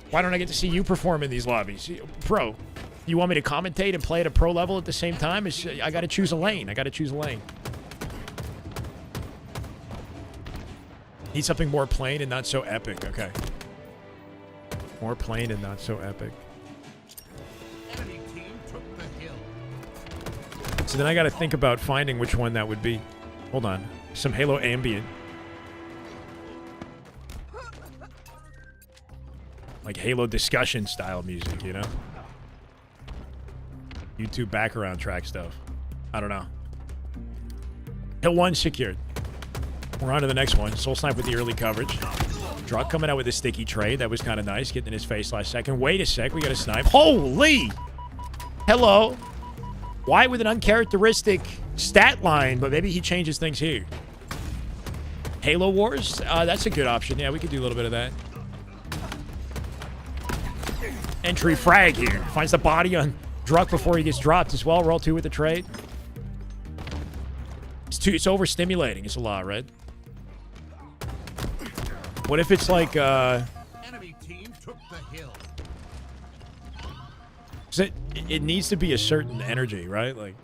Why don't I get to see you perform in these lobbies? Pro, you want me to commentate and play at a pro level at the same time? I got to choose a lane. Need something more plain and not so epic. Okay. More plain and not so epic. So then I got to think about finding which one that would be. Hold on. Some Halo ambient. Like Halo discussion style music, you know? YouTube background track stuff. I don't know. Hill 1 secured. We're on to the next one. Soul Snipe with the early coverage. Druck coming out with a sticky trade. That was kind of nice. Getting in his face last second. Wait a sec. We got a snipe. Holy! Hello. Why with an uncharacteristic stat line? But maybe he changes things here. Halo Wars? That's a good option. Yeah, we could do a little bit of that. Entry frag here. Finds the body on Druck before he gets dropped as well. Roll 2 with the trade. It's overstimulating. It's a lot, right? What if it's like, Enemy team took the hill. It needs to be a certain energy, right? Like,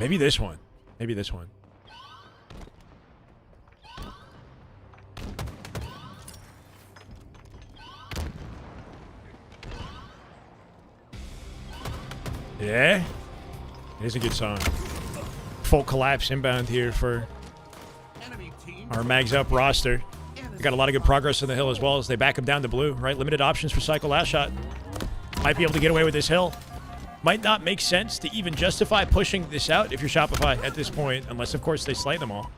maybe this one. Maybe this one. Yeah. It is a good song. Full collapse inbound here for our Magsup roster. We got a lot of good progress on the hill as well as they back him down to blue, right? Limited options for cycle last shot. Might be able to get away with this hill. Might not make sense to even justify pushing this out if you're Shopify at this point, unless, of course, they slay them all.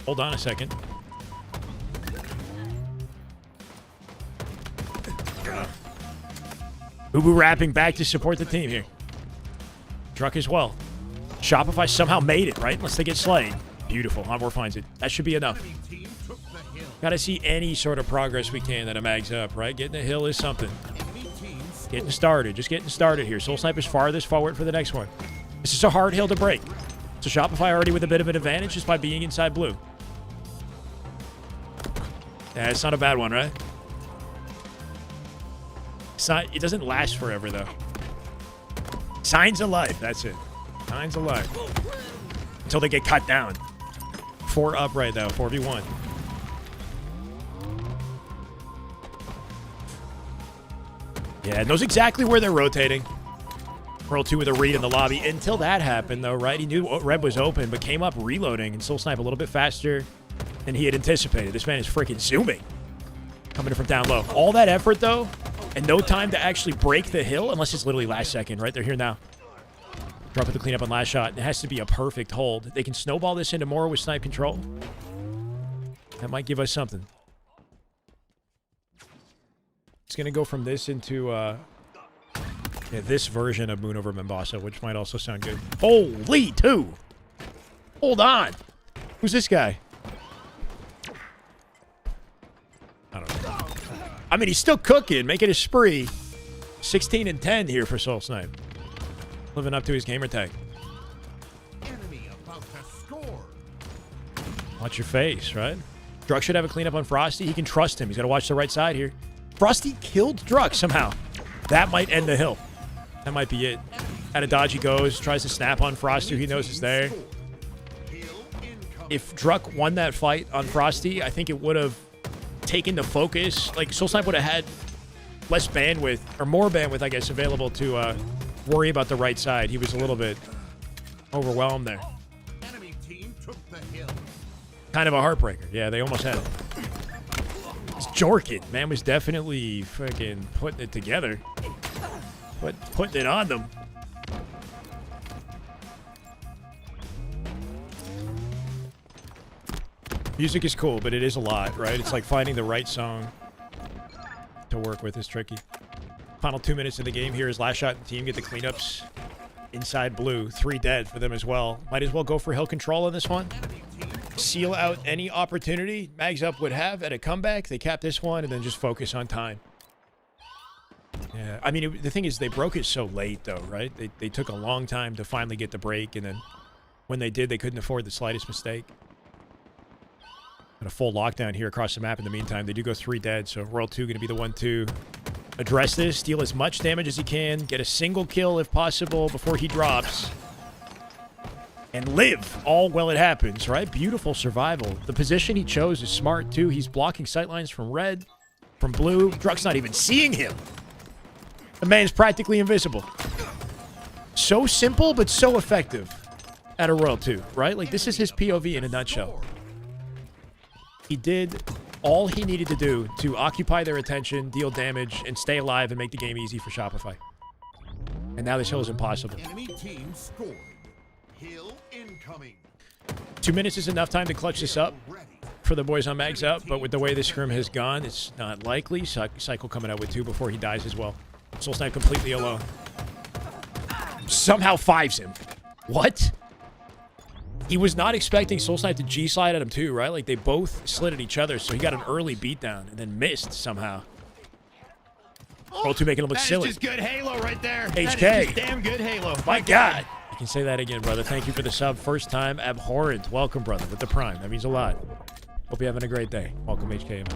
Hold on a second. Boo-Boo wrapping back to support the team here. Druck as well. Shopify somehow made it, right? Unless they get slain. Beautiful. Envoy finds it. That should be enough. Gotta see any sort of progress we can that a Magsup, right? Getting a hill is something. Getting started. Just getting started here. Soul Sniper's farthest forward for the next one. This is a hard hill to break. So Shopify already with a bit of an advantage just by being inside blue. Yeah, it's not a bad one, right? It's not, it doesn't last forever, though. Signs of life. That's it. Signs of life. Until they get cut down. 4 up right now. 4v1. Yeah, knows exactly where they're rotating. Roll 2 with a read in the lobby. Until that happened, though, right? He knew Red was open, but came up reloading and Soul Snipe a little bit faster than he had anticipated. This man is freaking zooming. Coming from down low. All that effort, though, and no time to actually break the hill, unless it's literally last second, right? They're here now. Drop with the cleanup on last shot. It has to be a perfect hold. They can snowball this into more with snipe control. That might give us something. It's going to go from this into this version of Moon over Mombasa, which might also sound good. Holy 2! Hold on. Who's this guy? I don't know. I mean, he's still cooking, making a spree. 16 and 10 here for Soul Snipe. Living up to his gamer tag. Enemy about to score. Watch your face, right? Druck should have a cleanup on Frosty. He can trust him. He's got to watch the right side here. Frosty killed Druck somehow. That might end the hill. That might be it. Out of dodge he goes. Tries to snap on Frosty, who he knows is there. if Druck won that fight on Frosty, I think it would have taken the focus. Like, Soul Snipe would have had less bandwidth, or more bandwidth, I guess, available to worry about the right side. He was a little bit overwhelmed there. Enemy team took the hill. Kind of a heartbreaker. Yeah, they almost had it. It's Jorkin. Man was definitely fucking putting it together. Putting it on them. Music is cool, but it is a lot, right? It's like finding the right song to work with is tricky. Final 2 minutes of the game here is Last Shot and team get the cleanups inside blue. 3 dead for them as well. Might as well go for hill control on this one. Seal out any opportunity Magsup would have at a comeback. They cap this one and then just focus on time. Yeah, I mean, the thing is they broke it so late, though, right? They took a long time to finally get the break, and then when they did, they couldn't afford the slightest mistake. And a full lockdown here across the map in the meantime. They do go 3 dead, so Royal 2 going to be the one to address this, steal as much damage as he can, get a single kill if possible before he drops, and live all while it happens, right? Beautiful survival. The position he chose is smart, too. He's blocking sightlines from red, from blue. Druck's not even seeing him. The man's practically invisible. So simple, but so effective at a Royal 2, right? Like, this is his POV in a nutshell. He did all he needed to do to occupy their attention, deal damage, and stay alive and make the game easy for Shopify. And now this hill is impossible. Enemy team scored. Hill incoming. 2 minutes is enough time to clutch this up for the boys on Magsup, but with the way this scrim has gone, it's not likely. Cycle coming out with 2 before he dies as well. Soul Snipe completely alone. Somehow 5s him. What? He was not expecting Soul Snipe to G-slide at him too, right? Like, they both slid at each other, so he got an early beatdown and then missed somehow. Roll 2 making him look silly. That's just good Halo right there. HK. That is just damn good Halo. My God. You can say that again, brother. Thank you for the sub. First time abhorrent. Welcome, brother, with the Prime. That means a lot. Hope you're having a great day. Welcome, HK.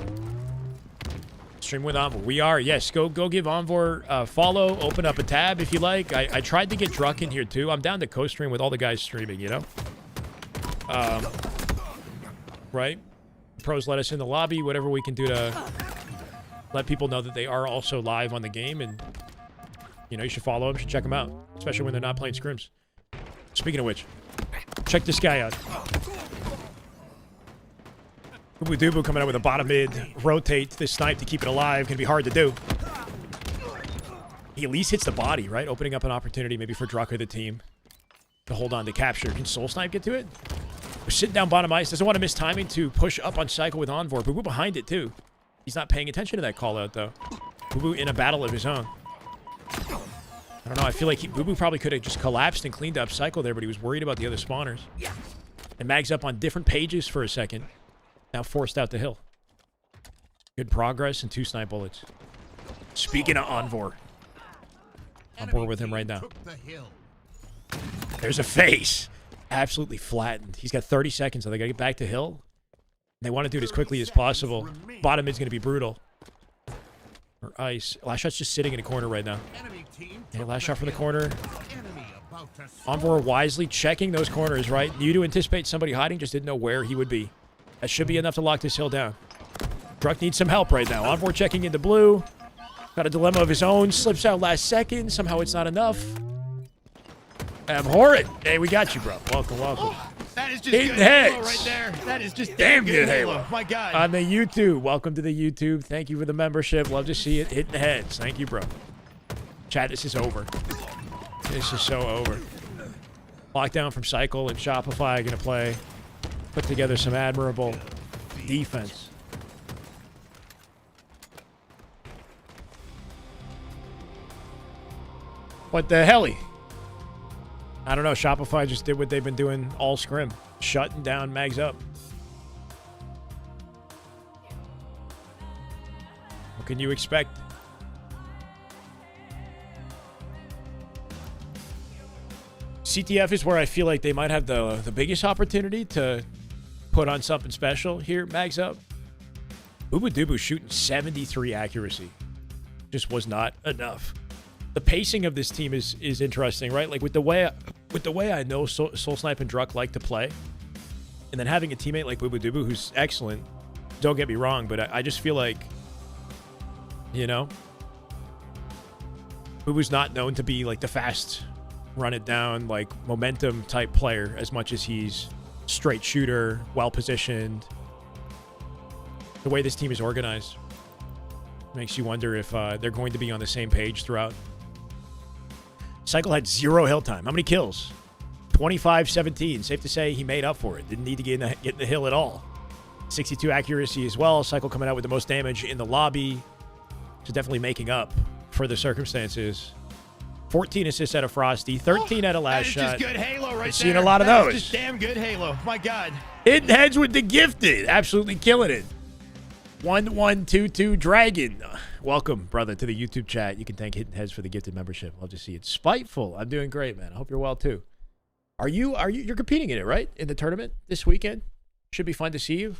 Stream with Envor. We are. Yes, go give Envor a follow. Open up a tab if you like. I tried to get Druck in here, too. I'm down to co-stream with all the guys streaming, you know? Right? Pros let us in the lobby, whatever we can do to let people know that they are also live on the game, and you know, you should follow them, you should check them out, especially when they're not playing scrims. Speaking of which, check this guy out. Ubu Dubu coming out with a bottom mid, rotate this snipe to keep it alive, can be hard to do. He at least hits the body, right? Opening up an opportunity maybe for Druck or the team to hold on to capture. Can Soul Snipe get to it? We're sitting down bottom ice. Doesn't want to miss timing to push up on Cycle with Envor. Boo Boo behind it, too. He's not paying attention to that call out, though. Boo Boo in a battle of his own. I don't know. I feel like Boo Boo probably could have just collapsed and cleaned up Cycle there, but he was worried about the other spawners. And Magsup on different pages for a second. Now forced out the hill. Good progress and 2 snipe bullets. Speaking of Envor. On board with him right now. There's a face. Absolutely flattened. He's got 30 seconds, so they gotta get back to hill. They want to do it as quickly as possible. Bottom is gonna be brutal. Or ice. Last shot's just sitting in a corner right now. Okay, last shot from the corner. Envor wisely checking those corners, right? Knew to anticipate somebody hiding, just didn't know where he would be. That should be enough to lock this hill down. Druck needs some help right now. Envor checking into blue. Got a dilemma of his own. Slips out last second. Somehow it's not enough. Abhorrent. Hey, we got you, bro. Welcome, welcome. Oh, that is just Hitting good heads. Halo right there. That is just Damn good Halo. My God. On the YouTube. Welcome to the YouTube. Thank you for the membership. Love to see it. Hitting heads. Thank you, bro. Chat, this is over. This is so over. Lockdown from Cycle and Shopify going to play. Put together some admirable defense. What the helly? I don't know. Shopify just did what they've been doing all scrim. Shutting down Magsup. What can you expect? CTF is where I feel like they might have the biggest opportunity to put on something special here, Magsup. Ubu Dubu shooting 73 accuracy. Just was not enough. The pacing of this team is interesting, right? Like with the way I know Soul Snipe and Druck like to play, And then having a teammate like Boo Boo Dubu, who's excellent, don't get me wrong, but I just feel like, you know, Boo Boo's not known to be like the fast, run it down, like momentum type player as much as he's straight shooter, well positioned. The way this team is organized makes you wonder if they're going to be on the same page throughout. Cycle had 0 hill time. How many kills? 25-17. Safe to say he made up for it. Didn't need to get in the hill at all. 62 accuracy as well. Cycle coming out with the most damage in the lobby. So definitely making up for the circumstances. 14 assists out of Frosty. 13 out of last shot. That is just good Halo right there. Seen a lot of That those. is just damn good Halo. My God. Hidden Heads with the Gifted. Absolutely killing it. 1122 Dragon. Welcome, brother, to the YouTube chat. You can thank Hidden Heads for the gifted membership. Love to see it. Spiteful. I'm doing great, man. I hope you're well too. You're competing in it, right? In the tournament this weekend? Should be fun to see you.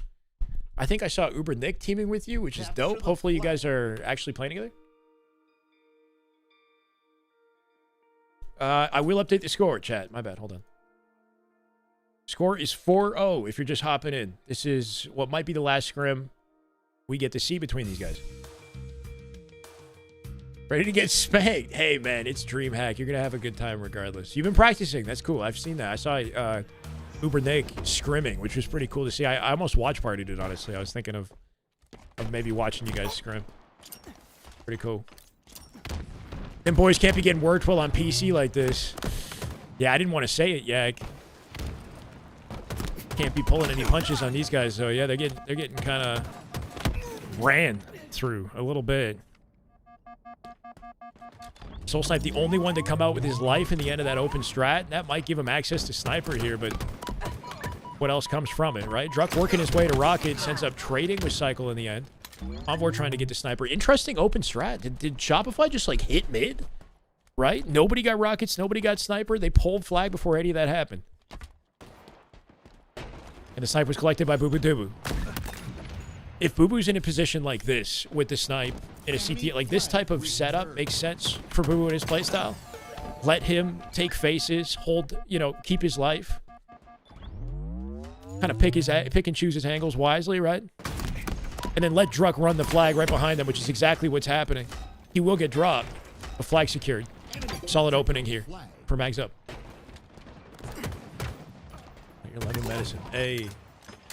I think I saw Uber Nick teaming with you, which is dope. Hopefully you guys are actually playing together. I will update the score, chat. My bad. Hold on. Score is 4-0 if you're just hopping in. This is what might be the last scrim we get to see between these guys. Ready to get spanked. Hey, man, it's Dreamhack. You're going to have a good time regardless. You've been practicing. That's cool. I've seen that. I saw Uber Nick scrimming, which was pretty cool to see. I almost watch partied it, honestly. I was thinking of maybe watching you guys scrim. Pretty cool. Them boys can't be getting worked well on PC like this. Yeah, I didn't want to say it, Yak. Can't be pulling any punches on these guys, though. Yeah, they're getting kind of ran through a little bit. Soul Snipe, the only one to come out with his life in the end of that open strat. That might give him access to Sniper here, but what else comes from it, right? Druck working his way to Rockets, ends up trading with Cycle in the end. Envor trying to get to Sniper. Interesting open strat. Did Shopify just, like, hit mid? Right? Nobody got Rockets. Nobody got Sniper. They pulled flag before any of that happened. And the snipe was collected by Boo Boo Dubu. If Boo Boo's in a position like this with the snipe in a CT, like this type of setup makes sense for Boo Boo and his playstyle. Let him take faces, hold, you know, keep his life. Kind of pick and choose his angles wisely, right? And then let Druck run the flag right behind him, which is exactly what's happening. He will get dropped. A flag secured. Solid opening here for Magsup. 11 medicine. Hey.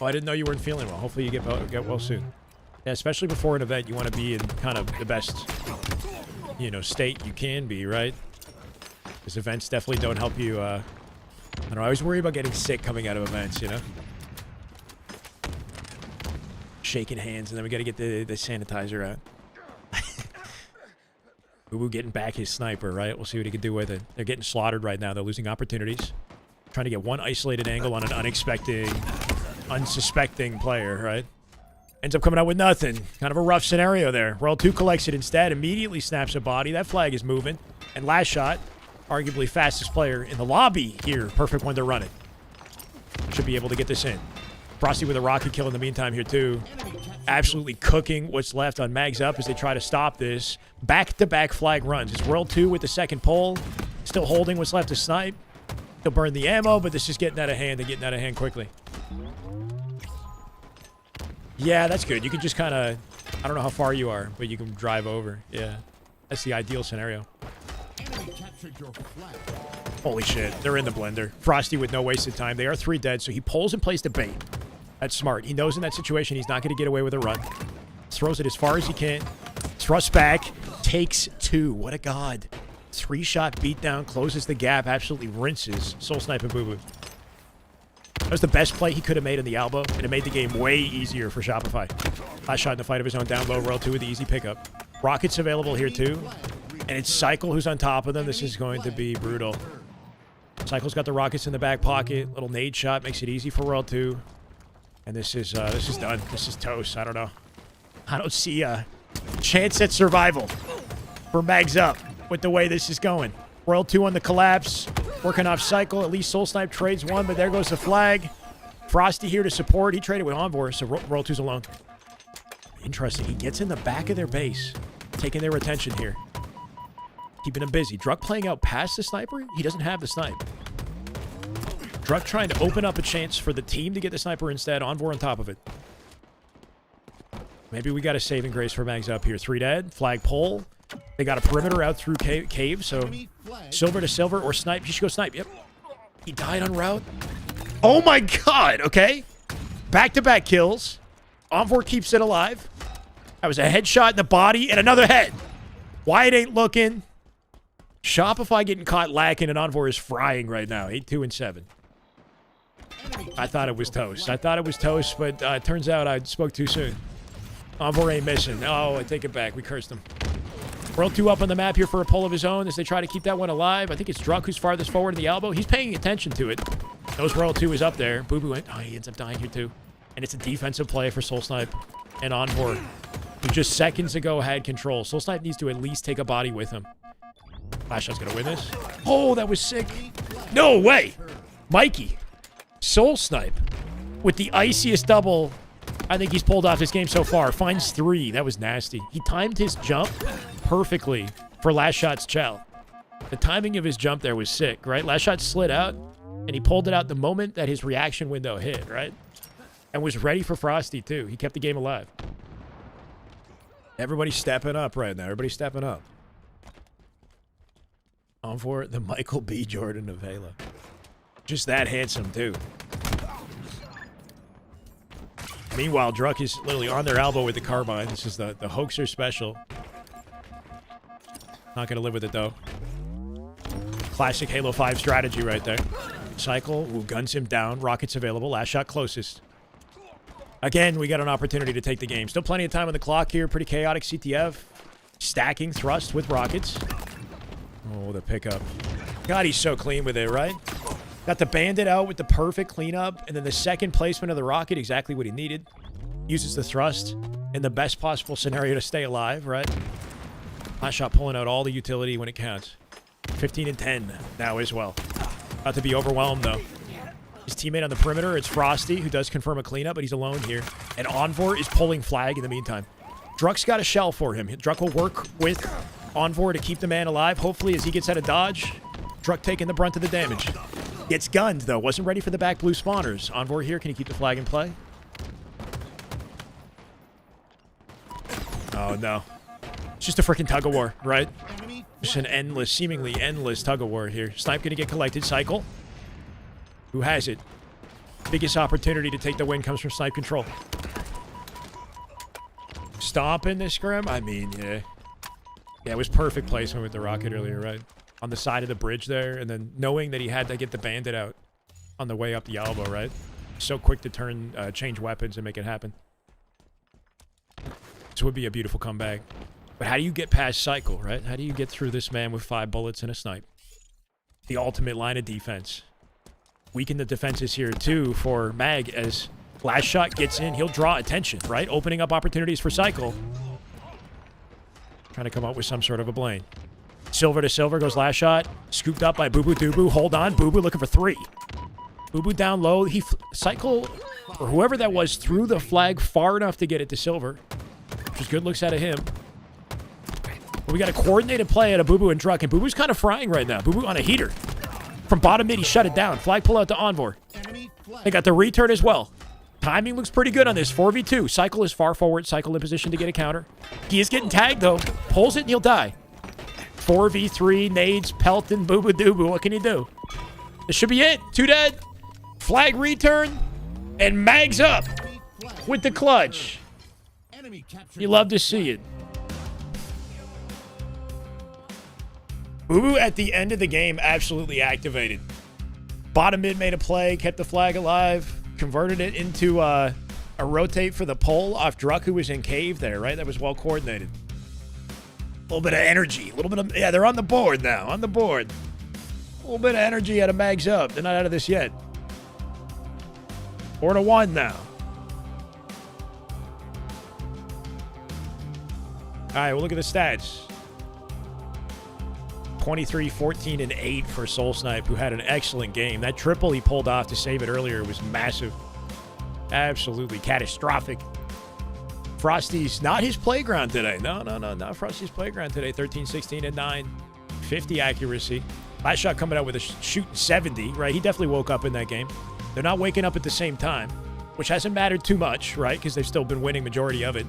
Oh, I didn't know you weren't feeling well. Hopefully you get well soon. Yeah, especially before an event, you want to be in kind of the best, you know, state you can be, right? Because events definitely don't help you. I don't know. I always worry about getting sick coming out of events, you know? Shaking hands, and then we got to get the sanitizer out. Boo Boo getting back his sniper, right? We'll see what he can do with it. They're getting slaughtered right now. They're losing opportunities. Trying to get one isolated angle on an unsuspecting player, right? Ends up coming out with nothing. Kind of a rough scenario there. World 2 collects it instead. Immediately snaps a body. That flag is moving. And last shot, arguably fastest player in the lobby here. Perfect one to run it. Should be able to get this in. Frosty with a rocket kill in the meantime here too. Absolutely cooking what's left on Magsup as they try to stop this. Back-to-back flag runs. It's World 2 with the second pull. Still holding what's left to snipe. He'll burn the ammo, but this is getting out of hand and getting out of hand quickly. Yeah, that's good. You can just kind of, I don't know how far you are, but you can drive over. Yeah, that's the ideal scenario. Holy shit, they're in the blender. Frosty with no wasted time. They are 3 dead, so he pulls and plays the bait. That's smart. He knows in that situation he's not going to get away with a run. Throws it as far as he can. Thrusts back. Takes 2. What a god. 3-shot beatdown. Closes the gap. Absolutely rinses Soul Snipe and Boo Boo. That was the best play he could have made in the elbow, and it made the game way easier for Shopify. Last shot in the fight of his own down low. World 2 with the easy pickup. Rockets available here too. And it's Cycle who's on top of them. This is going to be brutal. Cycle's got the rockets in the back pocket. Little nade shot makes it easy for World 2. And this is done. This is toast. I don't know. I don't see a chance at survival for Magsup with the way this is going. World 2 on the collapse. Working off Cycle. At least Soul Snipe trades one, but there goes the flag. Frosty here to support. He traded with Envor, so World 2's alone. Interesting. He gets in the back of their base, taking their attention here. Keeping him busy. Druck playing out past the sniper. He doesn't have the snipe. Druck trying to open up a chance for the team to get the sniper instead. Envor on top of it. Maybe we got a saving grace for Magsup here. 3 dead. Flag pole. They got a perimeter out through cave, so silver to silver or snipe. He should go snipe. Yep. He died on route. Oh my god. Okay. Back-to-back kills. Envor keeps it alive. That was a headshot in the body and another head. Wyatt ain't looking. Shopify getting caught lacking, and Envor is frying right now. 8-2-7. I thought it was toast. But it turns out I spoke too soon. Envor ain't missing. Oh, I take it back. We cursed him. World 2 up on the map here for a pull of his own as they try to keep that one alive. I think it's Druck who's farthest forward in the elbow. He's paying attention to it. Knows World 2 is up there. Boo Boo went. Oh, he ends up dying here too. And it's a defensive play for Soul Snipe and Envor, who just seconds ago had control. Soul Snipe needs to at least take a body with him. Last shot's gonna win this. Oh, that was sick. No way. Mikey. Soul Snipe with the iciest double I think he's pulled off this game so far. Finds 3. That was nasty. He timed his jump perfectly for last shot's Chell. The timing of his jump there was sick, right? Last shot slid out, and he pulled it out the moment that his reaction window hit, right? And was ready for Frosty, too. He kept the game alive. Everybody's stepping up right now. Everybody's stepping up. On for it, the Michael B. Jordan of Halo. Just that handsome, too. Meanwhile, Druck is literally on their elbow with the carbine. This is the hoaxer special. Not going to live with it, though. Classic Halo 5 strategy right there. Cycle, who guns him down. Rockets available. Last shot closest. Again, we got an opportunity to take the game. Still plenty of time on the clock here. Pretty chaotic CTF. Stacking thrust with rockets. Oh, the pickup. God, he's so clean with it, right? Got the bandit out with the perfect cleanup, and then the second placement of the rocket, exactly what he needed. Uses the thrust in the best possible scenario to stay alive, right? Last shot pulling out all the utility when it counts. 15-10 now as well. About to be overwhelmed, though. His teammate on the perimeter, it's Frosty, who does confirm a cleanup, but he's alone here. And Envor is pulling flag in the meantime. Druck's got a shell for him. Druck will work with Envor to keep the man alive. Hopefully, as he gets out of dodge, Druck taking the brunt of the damage. Gets gunned, though. Wasn't ready for the back blue spawners. Envor here. Can he keep the flag in play? Oh, no. It's just a freaking tug-of-war, right? Just an endless, seemingly endless tug-of-war here. Snipe gonna get collected. Cycle. Who has it? Biggest opportunity to take the win comes from Snipe control. Stomp in this scrim? I mean, yeah. Yeah, it was perfect placement with the rocket earlier, right? On the side of the bridge there, and then knowing that he had to get the bandit out on the way up the elbow, right? So quick to turn, change weapons and make it happen. This would be a beautiful comeback. But how do you get past Cycle, right? How do you get through this man with 5 bullets and a snipe? The ultimate line of defense. Weaken the defenses here, too, for Mag as last shot gets in. He'll draw attention, right? Opening up opportunities for Cycle. Trying to come up with some sort of a blame. Silver to silver goes last shot. Scooped up by Boo Boo Doo. Hold on. Boo Boo looking for 3. Boo Boo down low. Cycle, or whoever that was, threw the flag far enough to get it to silver. Which is good looks out of him. But we got a coordinated play out of Boo Boo and Druck. And Boo Boo's kind of frying right now. Boo Boo on a heater. From bottom mid, he shut it down. Flag pull out to Envor. They got the return as well. Timing looks pretty good on this. 4v2. Cycle is far forward. Cycle in position to get a counter. He is getting tagged, though. Pulls it, and he'll die. 4v3, nades, Pelton, Boo Boo Doo Boo. What can he do? This should be it. 2 dead. Flag return. And Mags up with the clutch. You love to see it. Boo Boo at the end of the game absolutely activated. Bottom mid made a play, kept the flag alive, converted it into a rotate for the pull off Druck, who was in cave there, right? That was well coordinated. A little bit of energy. A little bit of... Yeah, they're on the board now. On the board. A little bit of energy out of Mags up. They're not out of this yet. 4-1 now. All right, we'll look at the stats. 23, 14, and 8 for Soul Snipe, who had an excellent game. That triple he pulled off to save it earlier was massive. Absolutely catastrophic. Frosty's not his playground today. No, not Frosty's playground today. 13, 16, and 9. 50 accuracy. Last shot coming out with a shooting 70, right? He definitely woke up in that game. They're not waking up at the same time, which hasn't mattered too much, right? Because they've still been winning majority of it.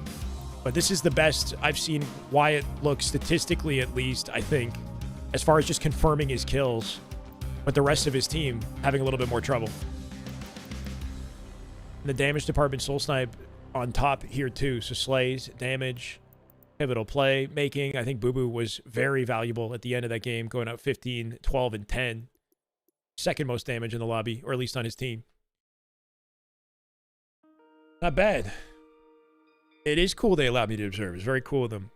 But this is the best I've seen Wyatt look statistically, at least, I think, as far as just confirming his kills, but the rest of his team having a little bit more trouble. In the damage department, Soul Snipe on top here too. So slays, damage, pivotal play making. I think Boo Boo was very valuable at the end of that game, going out 15, 12, and 10. Second most damage in the lobby, or at least on his team. Not bad. It is cool they allowed me to observe. It's very cool of them.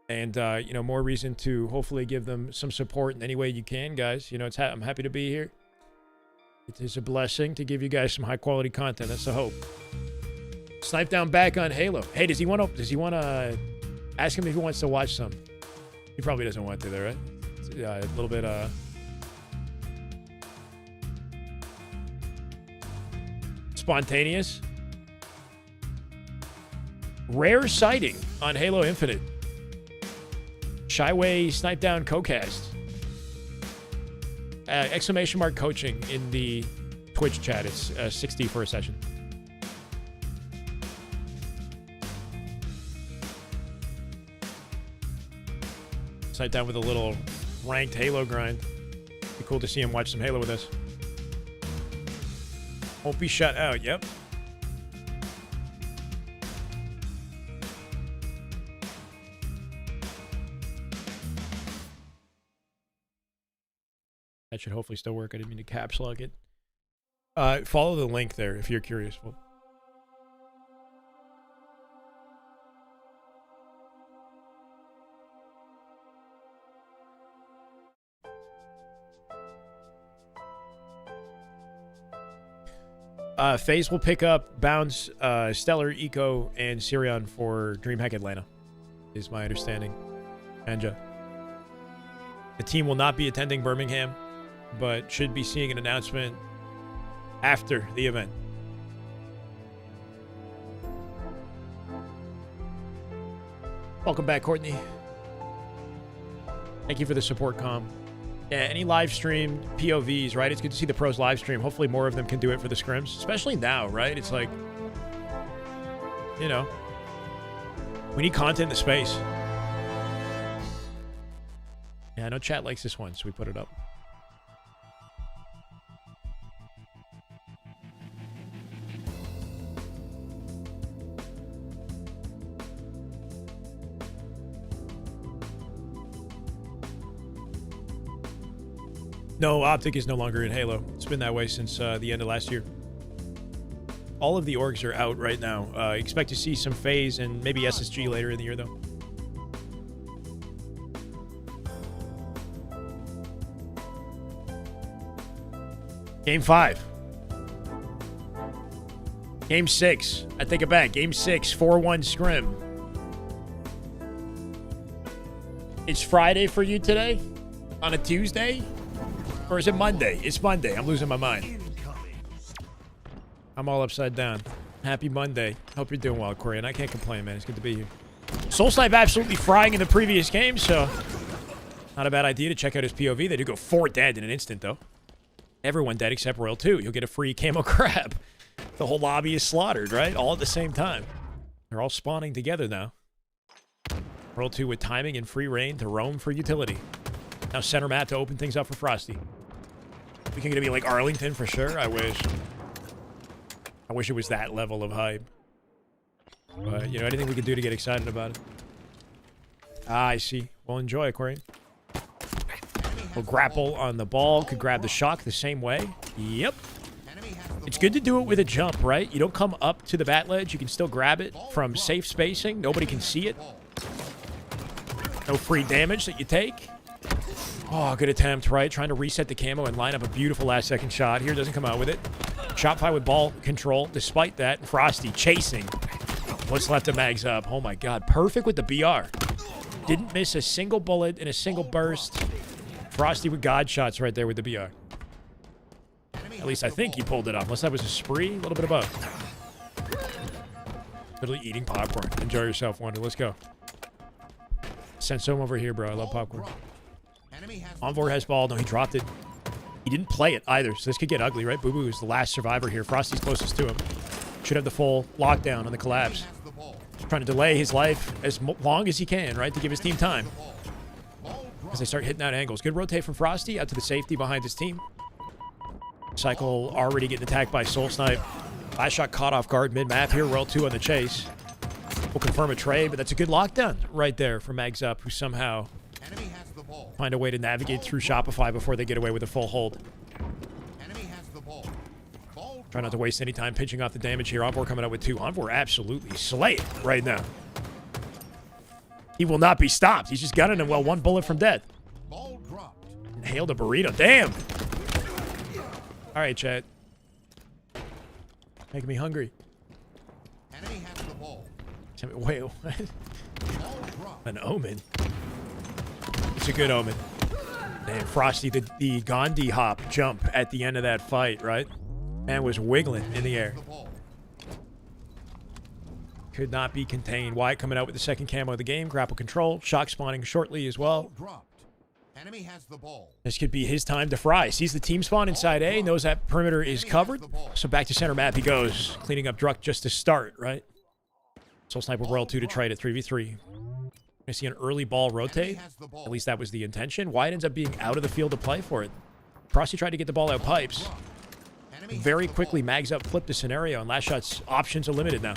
And, you know, more reason to hopefully give them some support in any way you can, guys. You know, I'm happy to be here. It is a blessing to give you guys some high-quality content. That's the hope. Snipe down back on Halo. Hey, does he want to ask him if he wants to watch some? He probably doesn't want to, though, right? A little bit, spontaneous. Rare sighting on Halo Infinite. Shyway snipe down co-cast. Exclamation mark coaching in the Twitch chat. It's 60 for a session. Snipe down with a little ranked Halo grind. Be cool to see him watch some Halo with us. Won't be shut out. Yep. That should hopefully still work. I didn't mean to caps lock it. Follow the link there if you're curious. FaZe will pick up Bounds, Stellar, Eco, and Sirion for Dreamhack Atlanta, is my understanding. Anja. The team will not be attending Birmingham, but should be seeing an announcement after the event. Welcome back, Courtney. Thank you for the support, Com. Yeah, any live stream POVs, right? It's good to see the pros live stream. Hopefully more of them can do it for the scrims, especially now, right? It's like, you know, we need content in the space. Yeah, I know chat likes this one, so we put it up. No, Optic is no longer in Halo. It's been that way since the end of last year. All of the orgs are out right now. Expect to see some FaZe and maybe SSG later in the year, though. Game 5. Game 6. I take it back. Game 6, 4-1 scrim. It's Friday for you today? On a Tuesday? Or is it Monday? It's Monday. I'm losing my mind. I'm all upside down. Happy Monday. Hope you're doing well, Corey. And I can't complain, man. It's good to be here. Soul Snipe absolutely frying in the previous game, so not a bad idea to check out his POV. They do go 4 dead in an instant, though. Everyone dead except Royal 2. You'll get a free camo crab. The whole lobby is slaughtered, right? All at the same time. They're all spawning together now. Royal 2 with timing and free reign to roam for utility. Now center mat to open things up for Frosty. We can get to be like Arlington for sure. I wish. I wish it was that level of hype. But, you know, anything we could do to get excited about it. Ah, I see. Well, enjoy, Corey. We'll grapple on the ball. Could grab the shock the same way. Yep. It's good to do it with a jump, right? You don't come up to the bat ledge. You can still grab it from safe spacing. Nobody can see it. No free damage that you take. Oh, good attempt, right? Trying to reset the camo and line up a beautiful last-second shot. Here, doesn't come out with it. Shopify with ball control. Despite that, Frosty chasing. What's left of Magsup? Oh, my God. Perfect with the BR. Didn't miss a single bullet in a single burst. Frosty with God shots right there with the BR. At least I think he pulled it off. Unless that was a spree. A little bit of both. Literally eating popcorn. Enjoy yourself, Wonder. Let's go. Send some over here, bro. I love popcorn. Envor has ball. No, he dropped it. He didn't play it either, so this could get ugly, right? Boo Boo is the last survivor here. Frosty's closest to him. Should have the full lockdown on the collapse. Trying to delay his life as long as he can, right, to give his team time. As they start hitting out angles. Good rotate from Frosty out to the safety behind his team. Cycle already getting attacked by Soul Snipe. Last shot caught off guard mid-map here. Roll 2 on the chase. We'll confirm a trade, but that's a good lockdown right there for Magsup, who somehow find a way to navigate through Shopify before they get away with a full hold. Try not to waste any time pinching off the damage here. Envor coming out with 2. Envor absolutely slaying right now. He will not be stopped. He's just gunning him well. 1 bullet from death. Hailed a burrito. Damn. All right, chat. Making me hungry. Wait, what? An omen. It's a good omen. Man, Frosty, the Gandhi hop jump at the end of that fight, right? Man was wiggling in the air. Could not be contained. Wyatt coming out with the second camo of the game. Grapple control. Shock spawning shortly as well. Enemy has the ball. This could be his time to fry. Sees the team spawn inside A. Knows that perimeter is covered. So back to center map he goes. Cleaning up Druck just to start, right? Soul Sniper World 2 to trade at 3v3. I see an early ball rotate. At least that was the intention. Wyatt ends up being out of the field to play for it. Frosty tried to get the ball out pipes. Very quickly, Magsup flipped the scenario, and last shot's options are limited now.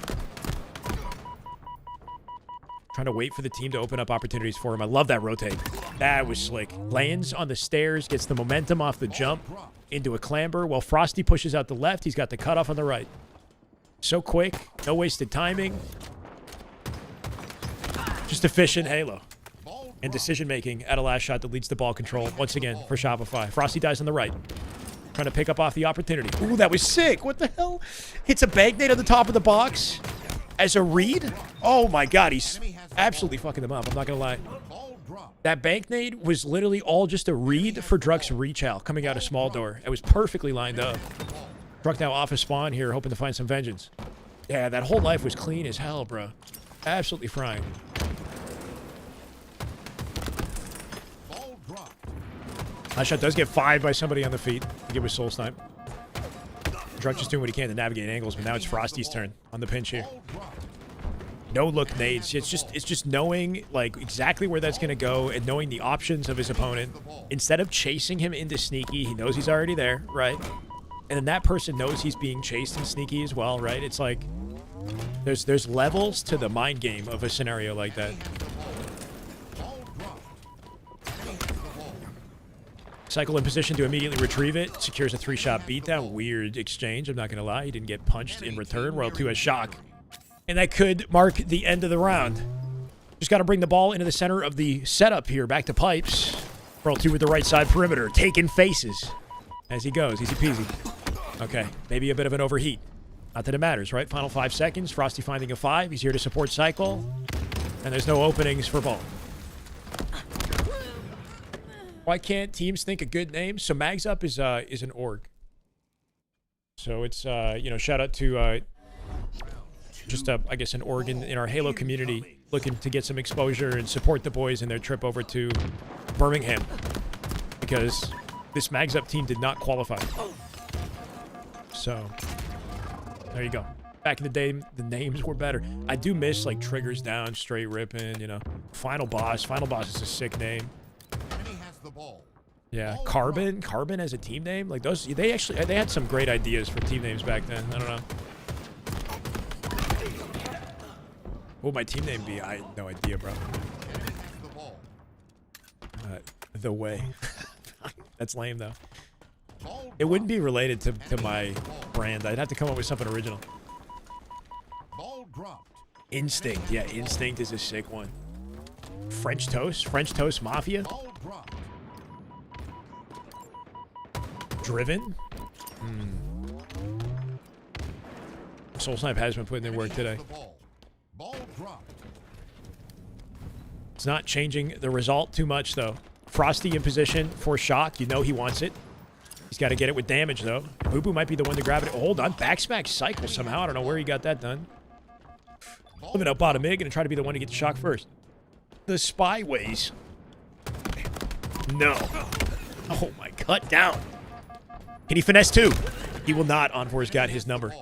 Trying to wait for the team to open up opportunities for him. I love that rotate. That was slick. Lands on the stairs, gets the momentum off the jump into a clamber. While Frosty pushes out the left, he's got the cutoff on the right. So quick, no wasted timing. Just efficient Halo. And decision-making at a last shot that leads to ball control once again for Shopify. Frosty dies on the right. Trying to pick up off the opportunity. Ooh, that was sick. What the hell? Hits a bank nade on the top of the box as a read. Oh my god, he's absolutely fucking them up. I'm not gonna lie. That bank nade was literally all just a read for Druck's reach out coming out a small door. It was perfectly lined up. Druck now off his spawn here, hoping to find some vengeance. Yeah, that whole life was clean as hell, bro. Absolutely frying. Last shot does get 5 by somebody on the feet. I think it was Soul Snipe. Druck just doing what he can to navigate angles, but now it's Frosty's turn on the pinch here. No look nades. It's just knowing like exactly where that's gonna go and knowing the options of his opponent. Instead of chasing him into sneaky, he knows he's already there, right? And then that person knows he's being chased in sneaky as well, right? It's like there's levels to the mind game of a scenario like that. Cycle in position to immediately retrieve it. Secures a 3-shot beatdown. Weird exchange, I'm not going to lie. He didn't get punched in return. Royal 2 has shock. And that could mark the end of the round. Just got to bring the ball into the center of the setup here. Back to pipes. Royal 2 with the right side perimeter. Taking faces as he goes. Easy peasy. Okay, maybe a bit of an overheat. Not that it matters, right? Final 5 seconds. Frosty finding a 5. He's here to support Cycle. And there's no openings for ball. Why can't teams think of good names? So Magsup is an org. So it's you know, shout out to I guess an org in our Halo community looking to get some exposure and support the boys in their trip over to Birmingham, because this Magsup team did not qualify. So there you go. Back in the day, the names were better. I do miss like Triggers Down, Straight Rippin', you know. Final Boss. Final Boss is a sick name. Yeah, Carbon as a team name, like those, they had some great ideas for team names back then. I don't know. What would my team name be? I had no idea, bro. The Way. That's lame though. It wouldn't be related to my brand. I'd have to come up with something original. Instinct. Yeah, Instinct is a sick one. French Toast Mafia. Driven? Soul Snipe has been putting in work today. It's not changing the result too much, though. Frosty in position for shock. You know he wants it. He's got to get it with damage, though. Boo Boo might be the one to grab it. Oh, hold on. Backsmack Cycle somehow. I don't know where he got that done. Living up bottom mid. Going to try to be the one to get the shock first. The Spyways. No. Oh my, cut down. Can he finesse too? He will not. Envor's got his number.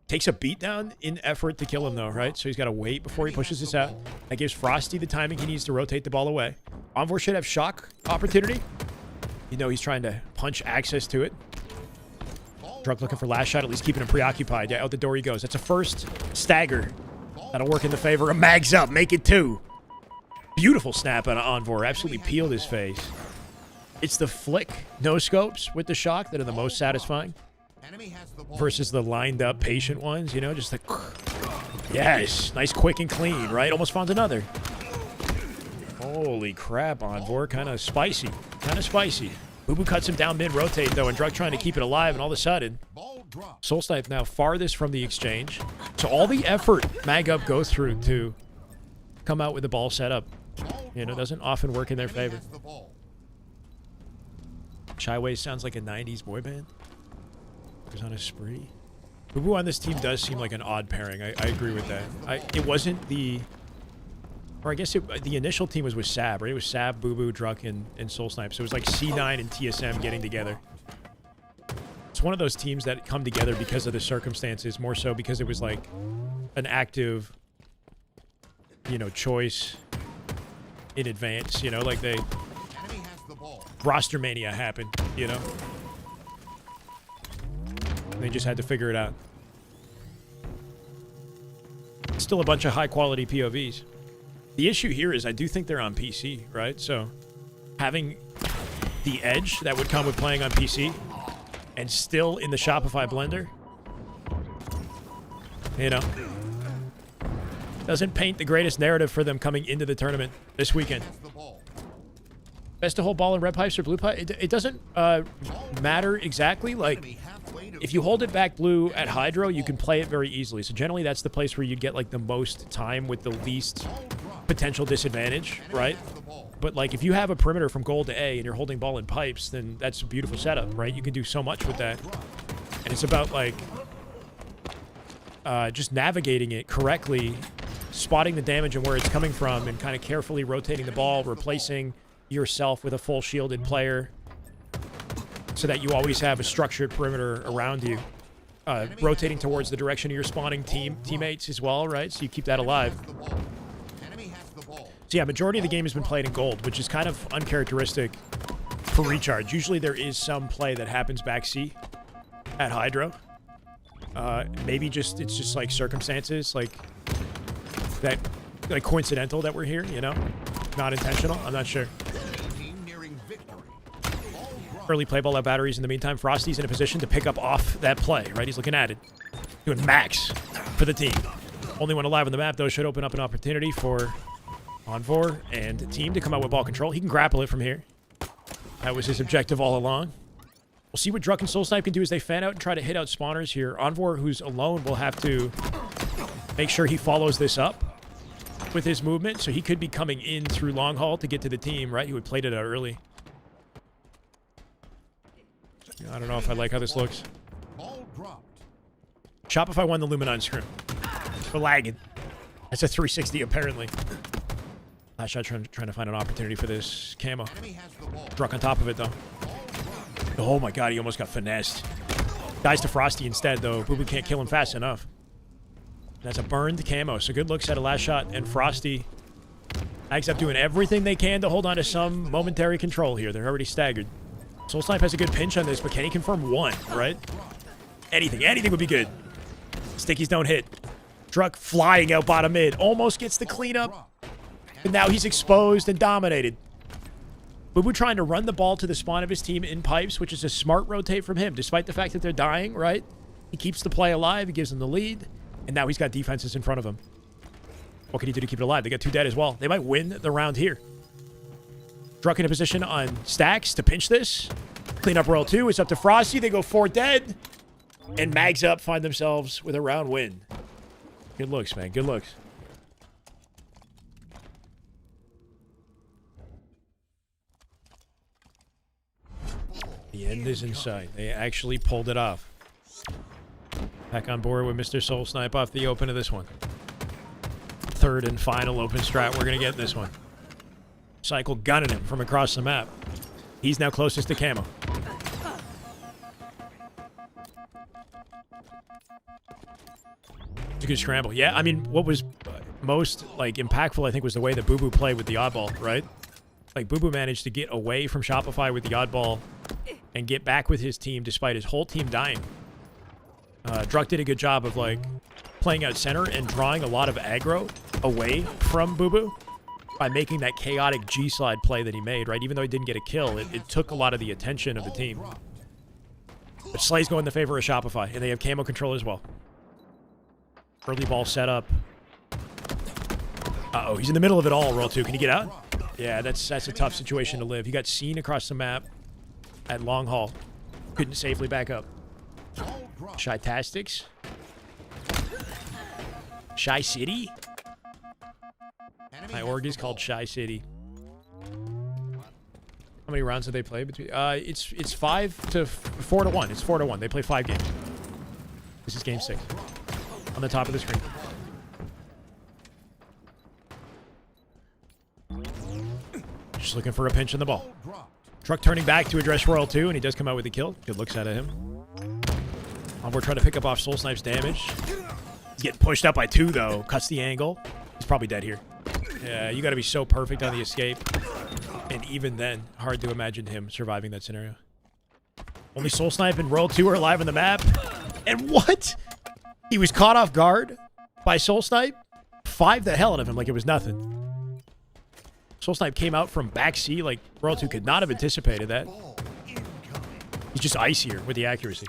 Takes a beatdown in effort to kill him though, right? So he's got to wait before he pushes this out. That gives Frosty the timing he needs to rotate the ball away. Envor should have shock opportunity. You know he's trying to punch access to it. Drunk looking for last shot, at least keeping him preoccupied. Yeah, out the door he goes. That's a first stagger. That'll work in the favor of Magsup. Make it 2. Beautiful snap out of Envor. Absolutely peeled his face. It's the flick no-scopes with the shock that are the most satisfying versus the lined-up patient ones, you know, just like, yes, nice, quick, and clean, right? Almost found another. Holy crap, Envor, kind of spicy. Kind of spicy. Boo Boo cuts him down mid-rotate, though, and Drug trying to keep it alive, and all of a sudden, Soul Snipe now farthest from the exchange. So all the effort Mag-Up go through to come out with the ball set up, you know, doesn't often work in their favor. Shyway sounds like a 90s boy band. Goes on a spree. Boo Boo on this team does seem like an odd pairing. I agree with that. It wasn't the... Or I guess the initial team was with Sab, right? It was Sab, Boo Boo, Druck, and Soul Snipe. So it was like C9 and TSM getting together. It's one of those teams that come together because of the circumstances, more so because it was like an active, you know, choice in advance, you know? Like they... Roster mania happened, you know? They just had to figure it out. Still a bunch of high-quality POVs. The issue here is I do think they're on PC, right? So having the edge that would come with playing on PC and still in the Shopify blender, you know, doesn't paint the greatest narrative for them coming into the tournament this weekend. Best to hold ball in red pipes or blue pipe? It doesn't matter exactly. Like, if you hold it back blue at Hydro, you can play it very easily. So generally, that's the place where you get like the most time with the least potential disadvantage, right? But like, if you have a perimeter from gold to A and you're holding ball in pipes, then that's a beautiful setup, right? You can do so much with that. And it's about like just navigating it correctly, spotting the damage and where it's coming from, and kind of carefully rotating the ball, replacing yourself with a full shielded player so that you always have a structured perimeter around you, rotating towards the direction of your spawning teammates as well, right? So you keep that alive. So yeah, majority of the game has been played in gold, which is kind of uncharacteristic for recharge. Usually there is some play that happens back C at Hydro. Maybe it's just like circumstances like that, like coincidental that we're here, you know? Not intentional, I'm not sure. Early play ball out batteries. In the meantime, Frosty's in a position to pick up off that play, right? He's looking at it. Doing max for the team. Only one alive on the map, though, should open up an opportunity for Envor and the team to come out with ball control. He can grapple it from here. That was his objective all along. We'll see what Druck and Soul Snipe can do as they fan out and try to hit out spawners here. Envor, who's alone, will have to make sure he follows this up with his movement, so he could be coming in through long haul to get to the team, right? He would play it out early. I don't know if I like how this looks. Shopify won the Luminon scrim. For lagging. That's a 360 apparently. Last shot trying to find an opportunity for this camo. Druck on top of it though. Oh my god, he almost got finessed. Dies to Frosty instead though. Boo Boo can't kill him fast enough. That's a burned camo, so good looks at a last shot, and Frosty acts up doing everything they can to hold on to some momentary control here. They're already staggered. Soul Snipe has a good pinch on this, but can he confirm one, right? Anything would be good. Stickies don't hit. Druck flying out bottom mid. Almost gets the cleanup. But now he's exposed and dominated. Boo Boo trying to run the ball to the spawn of his team in pipes, which is a smart rotate from him, despite the fact that they're dying, right? He keeps the play alive. He gives them the lead. And now he's got defenses in front of him. What can he do to keep it alive? They got 2 dead as well. They might win the round here. Druck in a position on stacks to pinch this. Clean up roll 2. It's up to Frosty. They go 4 dead. And Magsup find themselves with a round win. Good looks, man. Good looks. The end is in sight. They actually pulled it off. Back on board with Mr. Soul Snipe off the open of this one. Third and final open strat we're going to get in this one. Cycle gunning him from across the map. He's now closest to Camo. It's a good scramble. Yeah, I mean, what was most, like, impactful, I think, was the way that Boo Boo played with the Oddball, right? Like, Boo Boo managed to get away from Shopify with the Oddball and get back with his team despite his whole team dying. Druk did a good job of, like, playing out center and drawing a lot of aggro away from Boo Boo by making that chaotic G-slide play that he made, right? Even though he didn't get a kill, it took a lot of the attention of the team. But Slay's going in the favor of Shopify, and they have camo control as well. Early ball setup. Uh-oh, he's in the middle of it all, Roll 2. Can he get out? Yeah, that's a tough situation to live. He got seen across the map at Long Haul. Couldn't safely back up. Shy-tastics. Shy City? My org is called Shy City. How many rounds did they play between? It's 5 to 4 to 1. It's 4 to 1. They play 5 games. This is game 6. On the top of the screen. Just looking for a pinch in the ball. Druk turning back to address Royal 2, and he does come out with a kill. Good looks out of him. We're trying to pick up off Soul Snipe's damage. He's getting pushed up by 2, though. Cuts the angle. He's probably dead here. Yeah, you got to be so perfect on the escape. And even then, hard to imagine him surviving that scenario. Only Soul Snipe and Royal 2 are alive on the map. And what? He was caught off guard by Soul Snipe. 5 the hell out of him like it was nothing. Soul Snipe came out from back C like Royal 2 could not have anticipated that. He's just icier with the accuracy.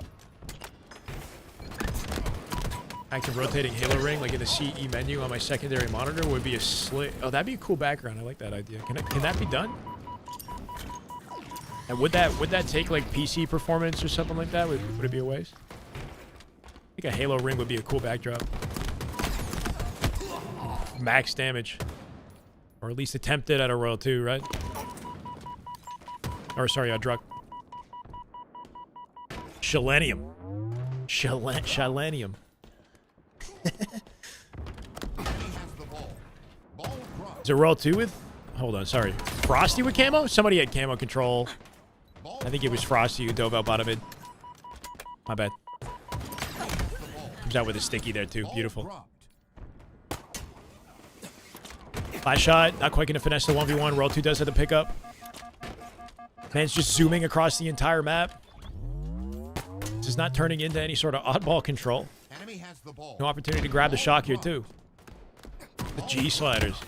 Active rotating Halo ring like in the CE menu on my secondary monitor would be a slick. Oh, that'd be a cool background. I like that idea. Can that be done? And would that take like PC performance or something like that? Would it be a waste? I think a Halo ring would be a cool backdrop. Max damage. Or at least attempted at a Royal 2, right? Or sorry, Druk. Shalenium. Shalenium. Is it Royal 2 with... Hold on, sorry. Frosty with camo? Somebody had camo control. I think it was Frosty who dove out bottom mid. My bad. Comes out with a sticky there too. Beautiful. Last shot. Not quite going to finesse the 1v1. Royal 2 does have the pickup. Man's just zooming across the entire map. This is not turning into any sort of oddball control. No opportunity to grab the shock here too. The G sliders.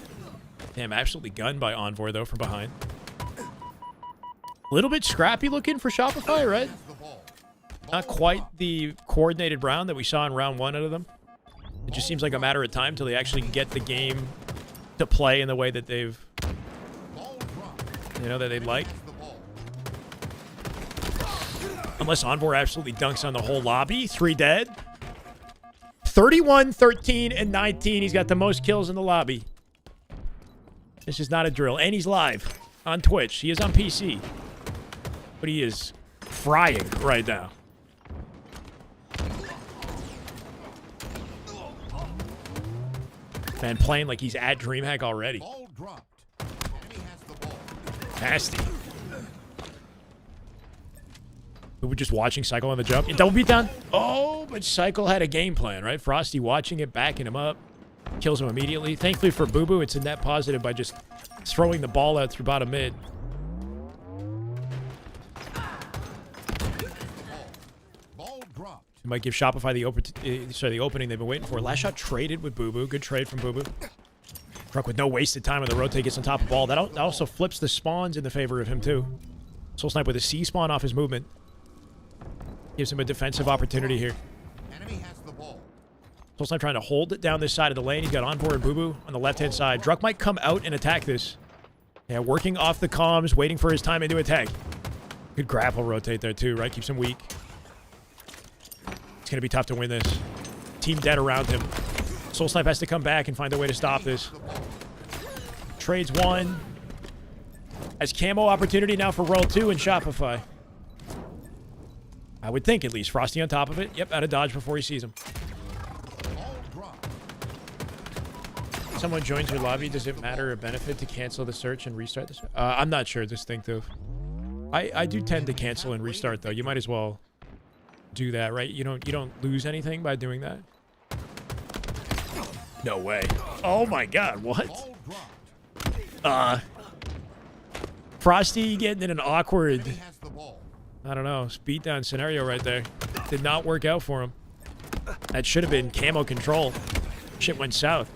Damn, absolutely gunned by Envoy though from behind. A little bit scrappy looking for Shopify, right? Not quite the coordinated round that we saw in round 1 out of them. It just seems like a matter of time till they actually get the game to play in the way that they've, you know, that they'd like. Unless Envoy absolutely dunks on the whole lobby. 3 dead. 31, 13, and 19. He's got the most kills in the lobby. This is not a drill. And he's live on Twitch. He is on PC. But he is frying right now. Man, playing like he's at Dreamhack already. Nasty. We were just watching Cycle on the jump. Double beatdown. Oh, but Cycle had a game plan, right? Frosty watching it, backing him up. Kills him immediately. Thankfully for Boo Boo, it's a net positive by just throwing the ball out through bottom mid. Might give Shopify the opening they've been waiting for. Last shot traded with Boo Boo. Good trade from Boo Boo. Druk with no wasted time on the rotate gets on top of ball. That also flips the spawns in the favor of him too. Soul Snipe with a C spawn off his movement. Gives him a defensive opportunity here. Soul Snipe trying to hold it down this side of the lane. He's got Envoy and Boo Boo on the left-hand side. Druk might come out and attack this. Yeah, working off the comms, waiting for his time into attack. Good grapple rotate there too, right? Keeps him weak. It's going to be tough to win this. Team dead around him. Soul Snipe has to come back and find a way to stop this. Trades 1. As camo opportunity now for Roll 2 and Shopify. I would think at least. Frosty on top of it. Yep, out of dodge before he sees him. Someone joins your lobby. Does it matter or benefit to cancel the search and restart the search? I'm not sure. Distinctive. I do tend to cancel and restart though. You might as well do that, right? You don't lose anything by doing that. No way. Oh my god, what? Frosty getting in an awkward, I don't know, speed down scenario right there. Did not work out for him. That should have been camo control. Shit went south.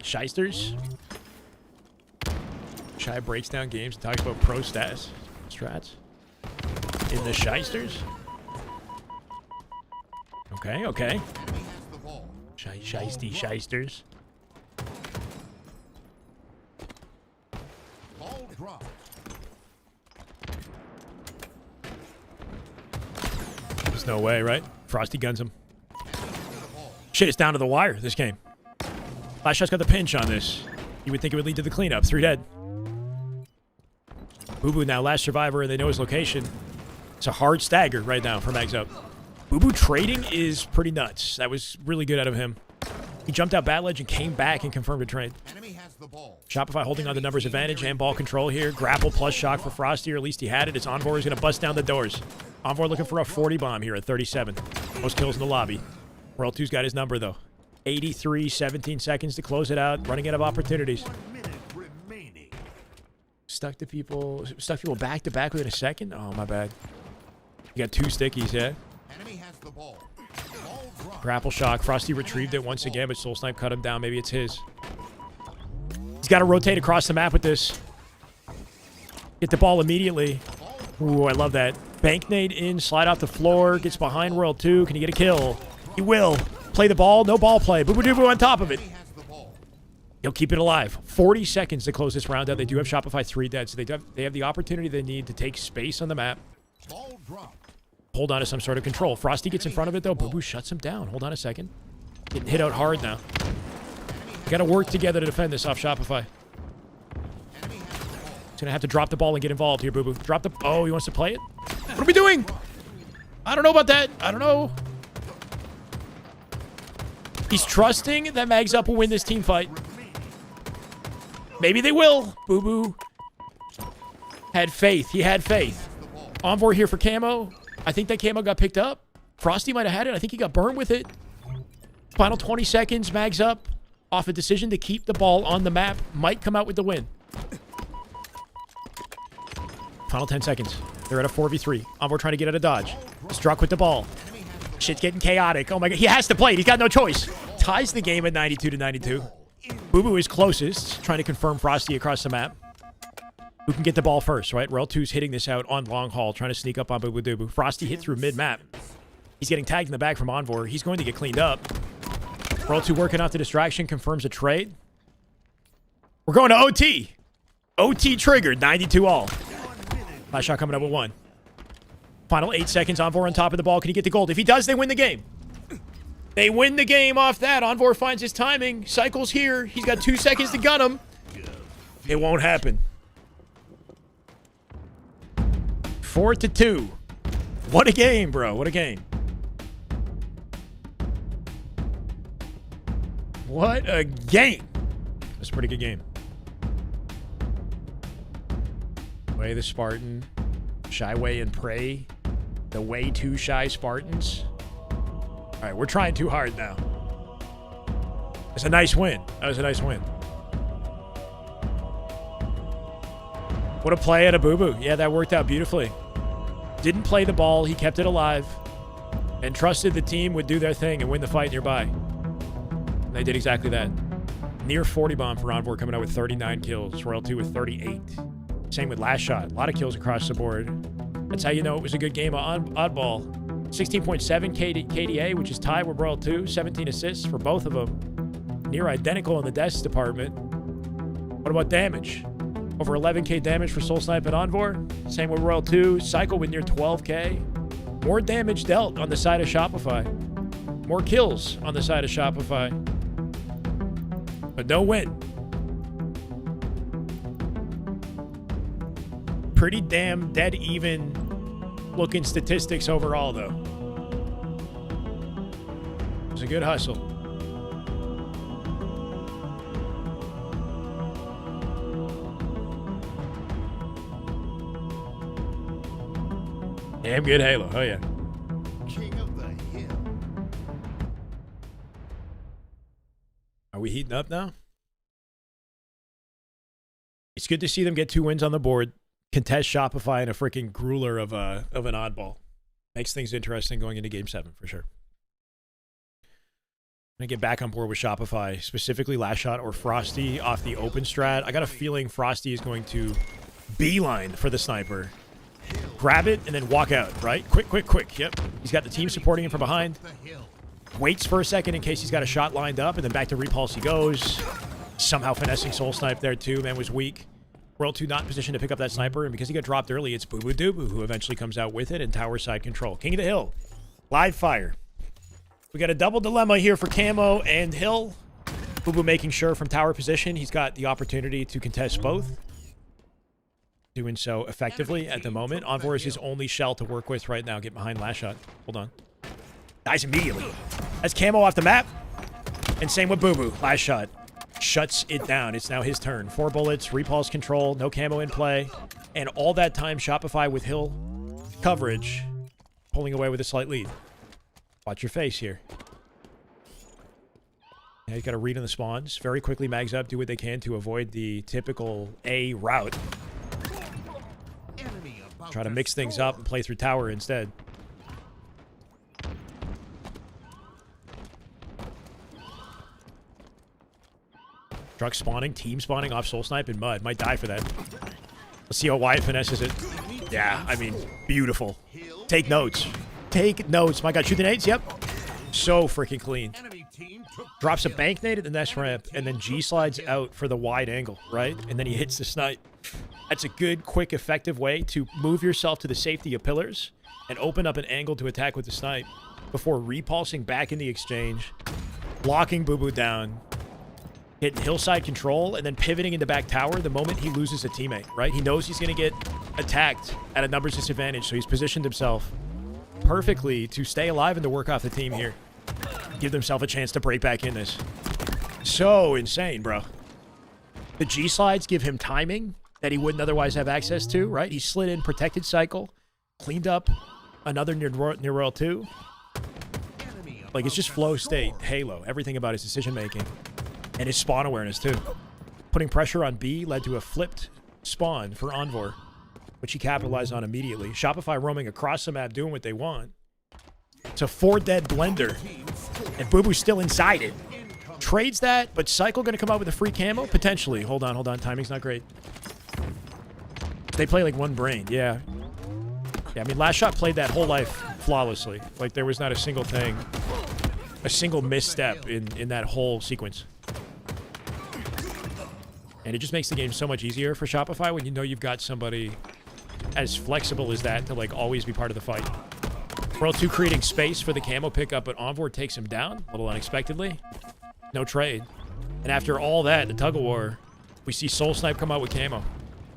Shysters. Shy breaks down games and talks about pro strats in the Shysters. Okay, okay. Shysty Shysters. There's no way, right? Frosty guns him. Shit, it's down to the wire, this game. Last shot's got the pinch on this. You would think it would lead to the cleanup. 3 dead. Boo Boo now last survivor, and they know his location. It's a hard stagger right now for Magsup. Boo Boo trading is pretty nuts. That was really good out of him. He jumped out bat ledge and came back and confirmed a trade. Shopify holding on the numbers advantage and ball control here. Grapple plus shock for Frosty, or at least he had it. It's Envor is going to bust down the doors. Envor looking for a 40 bomb here at 37. Most kills in the lobby. World 2's got his number, though. 83, 17 seconds to close it out. Running out of opportunities. Stuck people back to back within a second? Oh, my bad. You got 2 stickies, yeah? Grapple shock. Frosty retrieved it once again, but Soul Snipe cut him down. Maybe it's his. He's got to rotate across the map with this. Get the ball immediately. Ooh, I love that. Bank nade in, slide off the floor, gets behind World 2. Can he get a kill? He will. Play the ball, no ball play. Boo Boo Doo Boo on top of it. He'll keep it alive. 40 seconds to close this round out. They do have Shopify 3 dead, so they have the opportunity they need to take space on the map. Hold on to some sort of control. Frosty gets in front of it, though. Boo Boo shuts him down. Hold on a second. Getting hit out hard now. Got to work together to defend this off Shopify. He's going to have to drop the ball and get involved here, Boo Boo. Drop the... Oh, he wants to play it? What are we doing? I don't know about that. I don't know. He's trusting that Magsup will win this team fight. Maybe they will. Boo Boo had faith. He had faith. Envor here for camo. I think that camo got picked up. Frosty might have had it. I think he got burned with it. Final 20 seconds. Magsup off a decision to keep the ball on the map. Might come out with the win. Final 10 seconds. They're at a 4v3. Envor trying to get out of dodge. Struck with the ball. Shit's getting chaotic. Oh my god. He has to play it. He's got no choice. Ties the game at 92-92. Boo Boo is closest. Trying to confirm Frosty across the map. Who can get the ball first, right? Rel 2's hitting this out on long haul. Trying to sneak up on Boo Boo Doo Boo. Frosty hit through mid-map. He's getting tagged in the back from Envor. He's going to get cleaned up. Rel 2 working off the distraction. Confirms a trade. We're going to OT. OT triggered. 92 all. Last shot coming up with 1. Final 8 seconds. Envor on top of the ball. Can he get the gold? If he does, they win the game. They win the game off that. Envor finds his timing. Cycle's here. He's got 2 seconds to gun him. It won't happen. 4-2. What a game, bro. What a game. What a game. That's a pretty good game. Way the Spartan. Shyway and Prey. The way too shy Spartans. All right, we're trying too hard now. It's a nice win. That was a nice win. What a play at a Boo Boo. Yeah, that worked out beautifully. Didn't play the ball. He kept it alive. And trusted the team would do their thing and win the fight nearby. And they did exactly that. Near 40 bomb for Envor coming out with 39 kills. Royal 2 with 38. Same with last shot. A lot of kills across the board. That's how you know it was a good game on Oddball. 16.7 KDA, which is tied with Royal 2. 17 assists for both of them. Near identical in the deaths department. What about damage? Over 11k damage for Soul Snipe and Envor. Same with Royal 2. Cycle with near 12k. More damage dealt on the side of Shopify. More kills on the side of Shopify. But no win. Pretty damn dead even looking statistics overall, though. It was a good hustle. Damn good Halo. Oh, yeah. King of the hill. Are we heating up now? It's good to see them get 2 wins on the board. Contest Shopify and a freaking grueler of an oddball. Makes things interesting going into Game 7, for sure. I'm going to get back on board with Shopify, specifically Last Shot or Frosty off the open strat. I got a feeling Frosty is going to beeline for the sniper. Grab it and then walk out, right? Quick, quick, quick. Yep. He's got the team supporting him from behind. Waits for a second in case he's got a shot lined up, and then back to repulse he goes. Somehow finessing Soul Snipe there too. Man was weak. World 2 not in position to pick up that sniper, and because he got dropped early, it's Boo Boo Doo who eventually comes out with it, and tower side control. King of the Hill. Live fire. We got a double dilemma here for Camo and Hill. Boo Boo making sure from tower position he's got the opportunity to contest both. Doing so effectively at the moment. Envor is his only shell to work with right now. Get behind Last Shot. Hold on. Dies immediately. That's Camo off the map. And same with Boo Boo. Last Shot shuts it down. It's now his turn. 4 bullets, repulse control, no camo in play. And all that time, Shopify with Hill coverage, pulling away with a slight lead. Watch your face here. Now he's got a read on the spawns. Very quickly, Magsup do what they can to avoid the typical A route. Try to mix things up and play through tower instead. Truck spawning, team spawning off Soul Snipe and Mud. Might die for that. Let's see how Wyatt finesses it. Yeah, I mean, beautiful. Take notes. Take notes. My God, shoot the nades? Yep. So freaking clean. Drops a bank nade at the next ramp, and then G slides out for the wide angle, right? And then he hits the snipe. That's a good, quick, effective way to move yourself to the safety of pillars and open up an angle to attack with the snipe before repulsing back in the exchange, locking Boo Boo down, hitting hillside control, and then pivoting into back tower the moment he loses a teammate, right? He knows he's going to get attacked at a numbers disadvantage, so he's positioned himself perfectly to stay alive and to work off the team here. Give himself a chance to break back in this. So insane, bro. The G slides give him timing that he wouldn't otherwise have access to, right? He slid in protected cycle, cleaned up another near Royal 2. Like, it's just flow state, Halo, everything about his decision making. And his spawn awareness, too. Putting pressure on B led to a flipped spawn for Envor, which he capitalized on immediately. Shopify roaming across the map, doing what they want. It's a 4-dead blender, and Boo Boo's still inside it. Trades that, but Cycle going to come out with a free camo? Potentially. Hold on. Timing's not great. They play like one brain, yeah. Yeah, I mean, Last Shot played that whole life flawlessly. Like, there was not a single thing, a single misstep in that whole sequence. And it just makes the game so much easier for Shopify when you know you've got somebody as flexible as that to, like, always be part of the fight. World 2 creating space for the camo pickup, but Envor takes him down a little unexpectedly. No trade. And after all that, the tug-of-war, we see Soul Snipe come out with camo.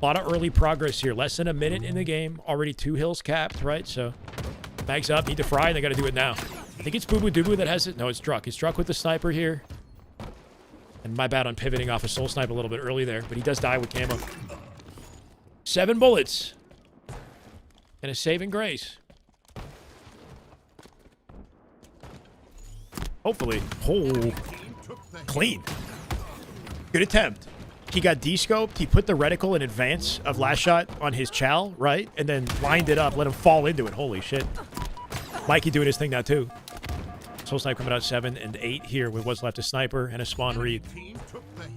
A lot of early progress here. Less than a minute in the game. Already 2 hills capped, right? So, Mags up, need to fry, and they got to do it now. I think it's Boo Boo Doo Boo that has it. No, it's Druck. It's Druck with the sniper here. And my bad on pivoting off a Soul Snipe a little bit early there, but he does die with camo. 7 bullets. And a saving grace. Hopefully. Oh, clean. Good attempt. He got de-scoped. He put the reticle in advance of Last Shot on his chow, right? And then lined it up, let him fall into it. Holy shit. Mikey doing his thing now, too. Soul Snipe coming out 7 and 8 here with what's left, a sniper and a spawn read.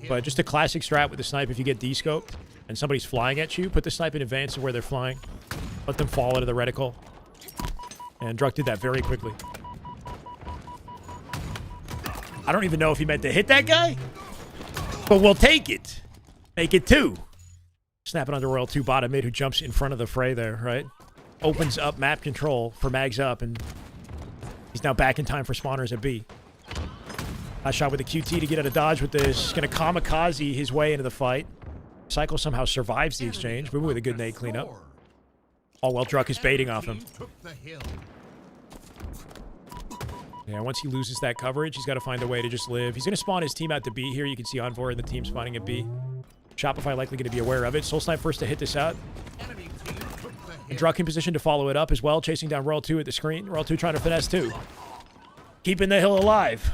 But just a classic strat with the snipe. If you get de-scoped and somebody's flying at you, put the snipe in advance of where they're flying. Let them fall into the reticle. And Druck did that very quickly. I don't even know if he meant to hit that guy, but we'll take it. Make it 2. Snapping onto Royal 2 bottom mid, who jumps in front of the fray there, right? Opens up map control for Mags up, and he's now back in time for spawners at B. Last shot with a QT to get out of dodge with this. Going to kamikaze his way into the fight. Cycle somehow survives the exchange. Boo Boo with a good nade cleanup. All while Druck is baiting off him. Yeah, once he loses that coverage, he's got to find a way to just live. He's going to spawn his team out to B here. You can see Envor and the team spawning at B. Shopify likely going to be aware of it. Soul Snipe first to hit this out. And Druck in position to follow it up as well, chasing down Royal 2 at the screen. Royal 2 trying to finesse too. Keeping the hill alive.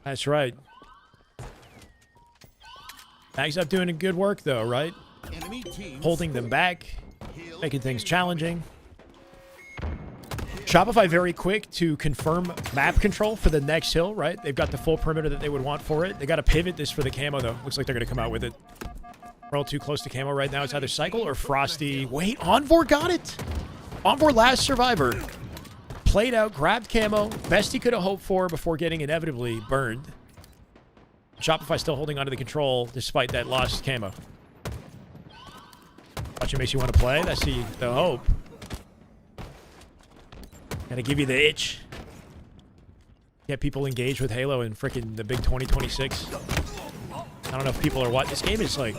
That's right. Magsup doing good work though, right? Enemy team Holding them back, hill making things challenging. Shopify very quick to confirm map control for the next hill, right? They've got the full perimeter that they would want for it. They got to pivot this for the camo, though. Looks like they're going to come out with it. Roll too close to camo right now. It's either Cycle or Frosty. Wait, Envor got it. Envor, last survivor. Played out, grabbed camo. Best he could have hoped for before getting inevitably burned. Shopify still holding onto the control despite that lost camo. Watch it makes you want to play. That's the hope. Gotta give you the itch. Get people engaged with Halo in frickin' the big 2026. I don't know if people are watching. This game is like,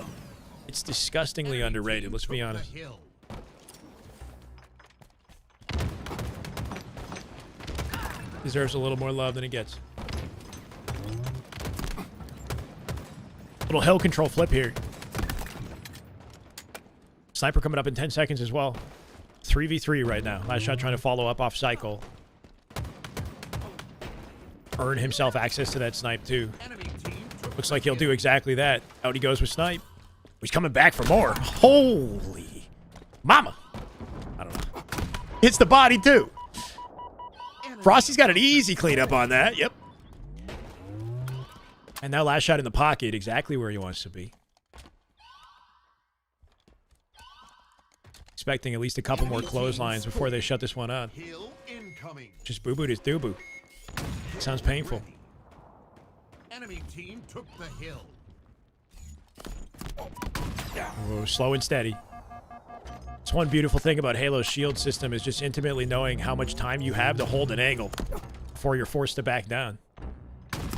it's disgustingly underrated, let's be honest. hill. Deserves a little more love than it gets. Little hill control flip here. Sniper coming up in 10 seconds as well. 3v3 right now. Last shot trying to follow up off Cycle. Earn himself access to that snipe too. Looks like he'll do exactly that. Out he goes with snipe. He's coming back for more. Holy mama. I don't know. Hits the body too. Frosty's got an easy cleanup on that. Yep. And now last shot in the pocket, exactly where he wants to be. Expecting at least a couple more clotheslines before they shut this one out. Hill incoming. Just boo-boo to doo-boo. Sounds painful. Enemy team took the hill. Oh, slow and steady. It's one beautiful thing about Halo's shield system is just intimately knowing how much time you have to hold an angle before you're forced to back down.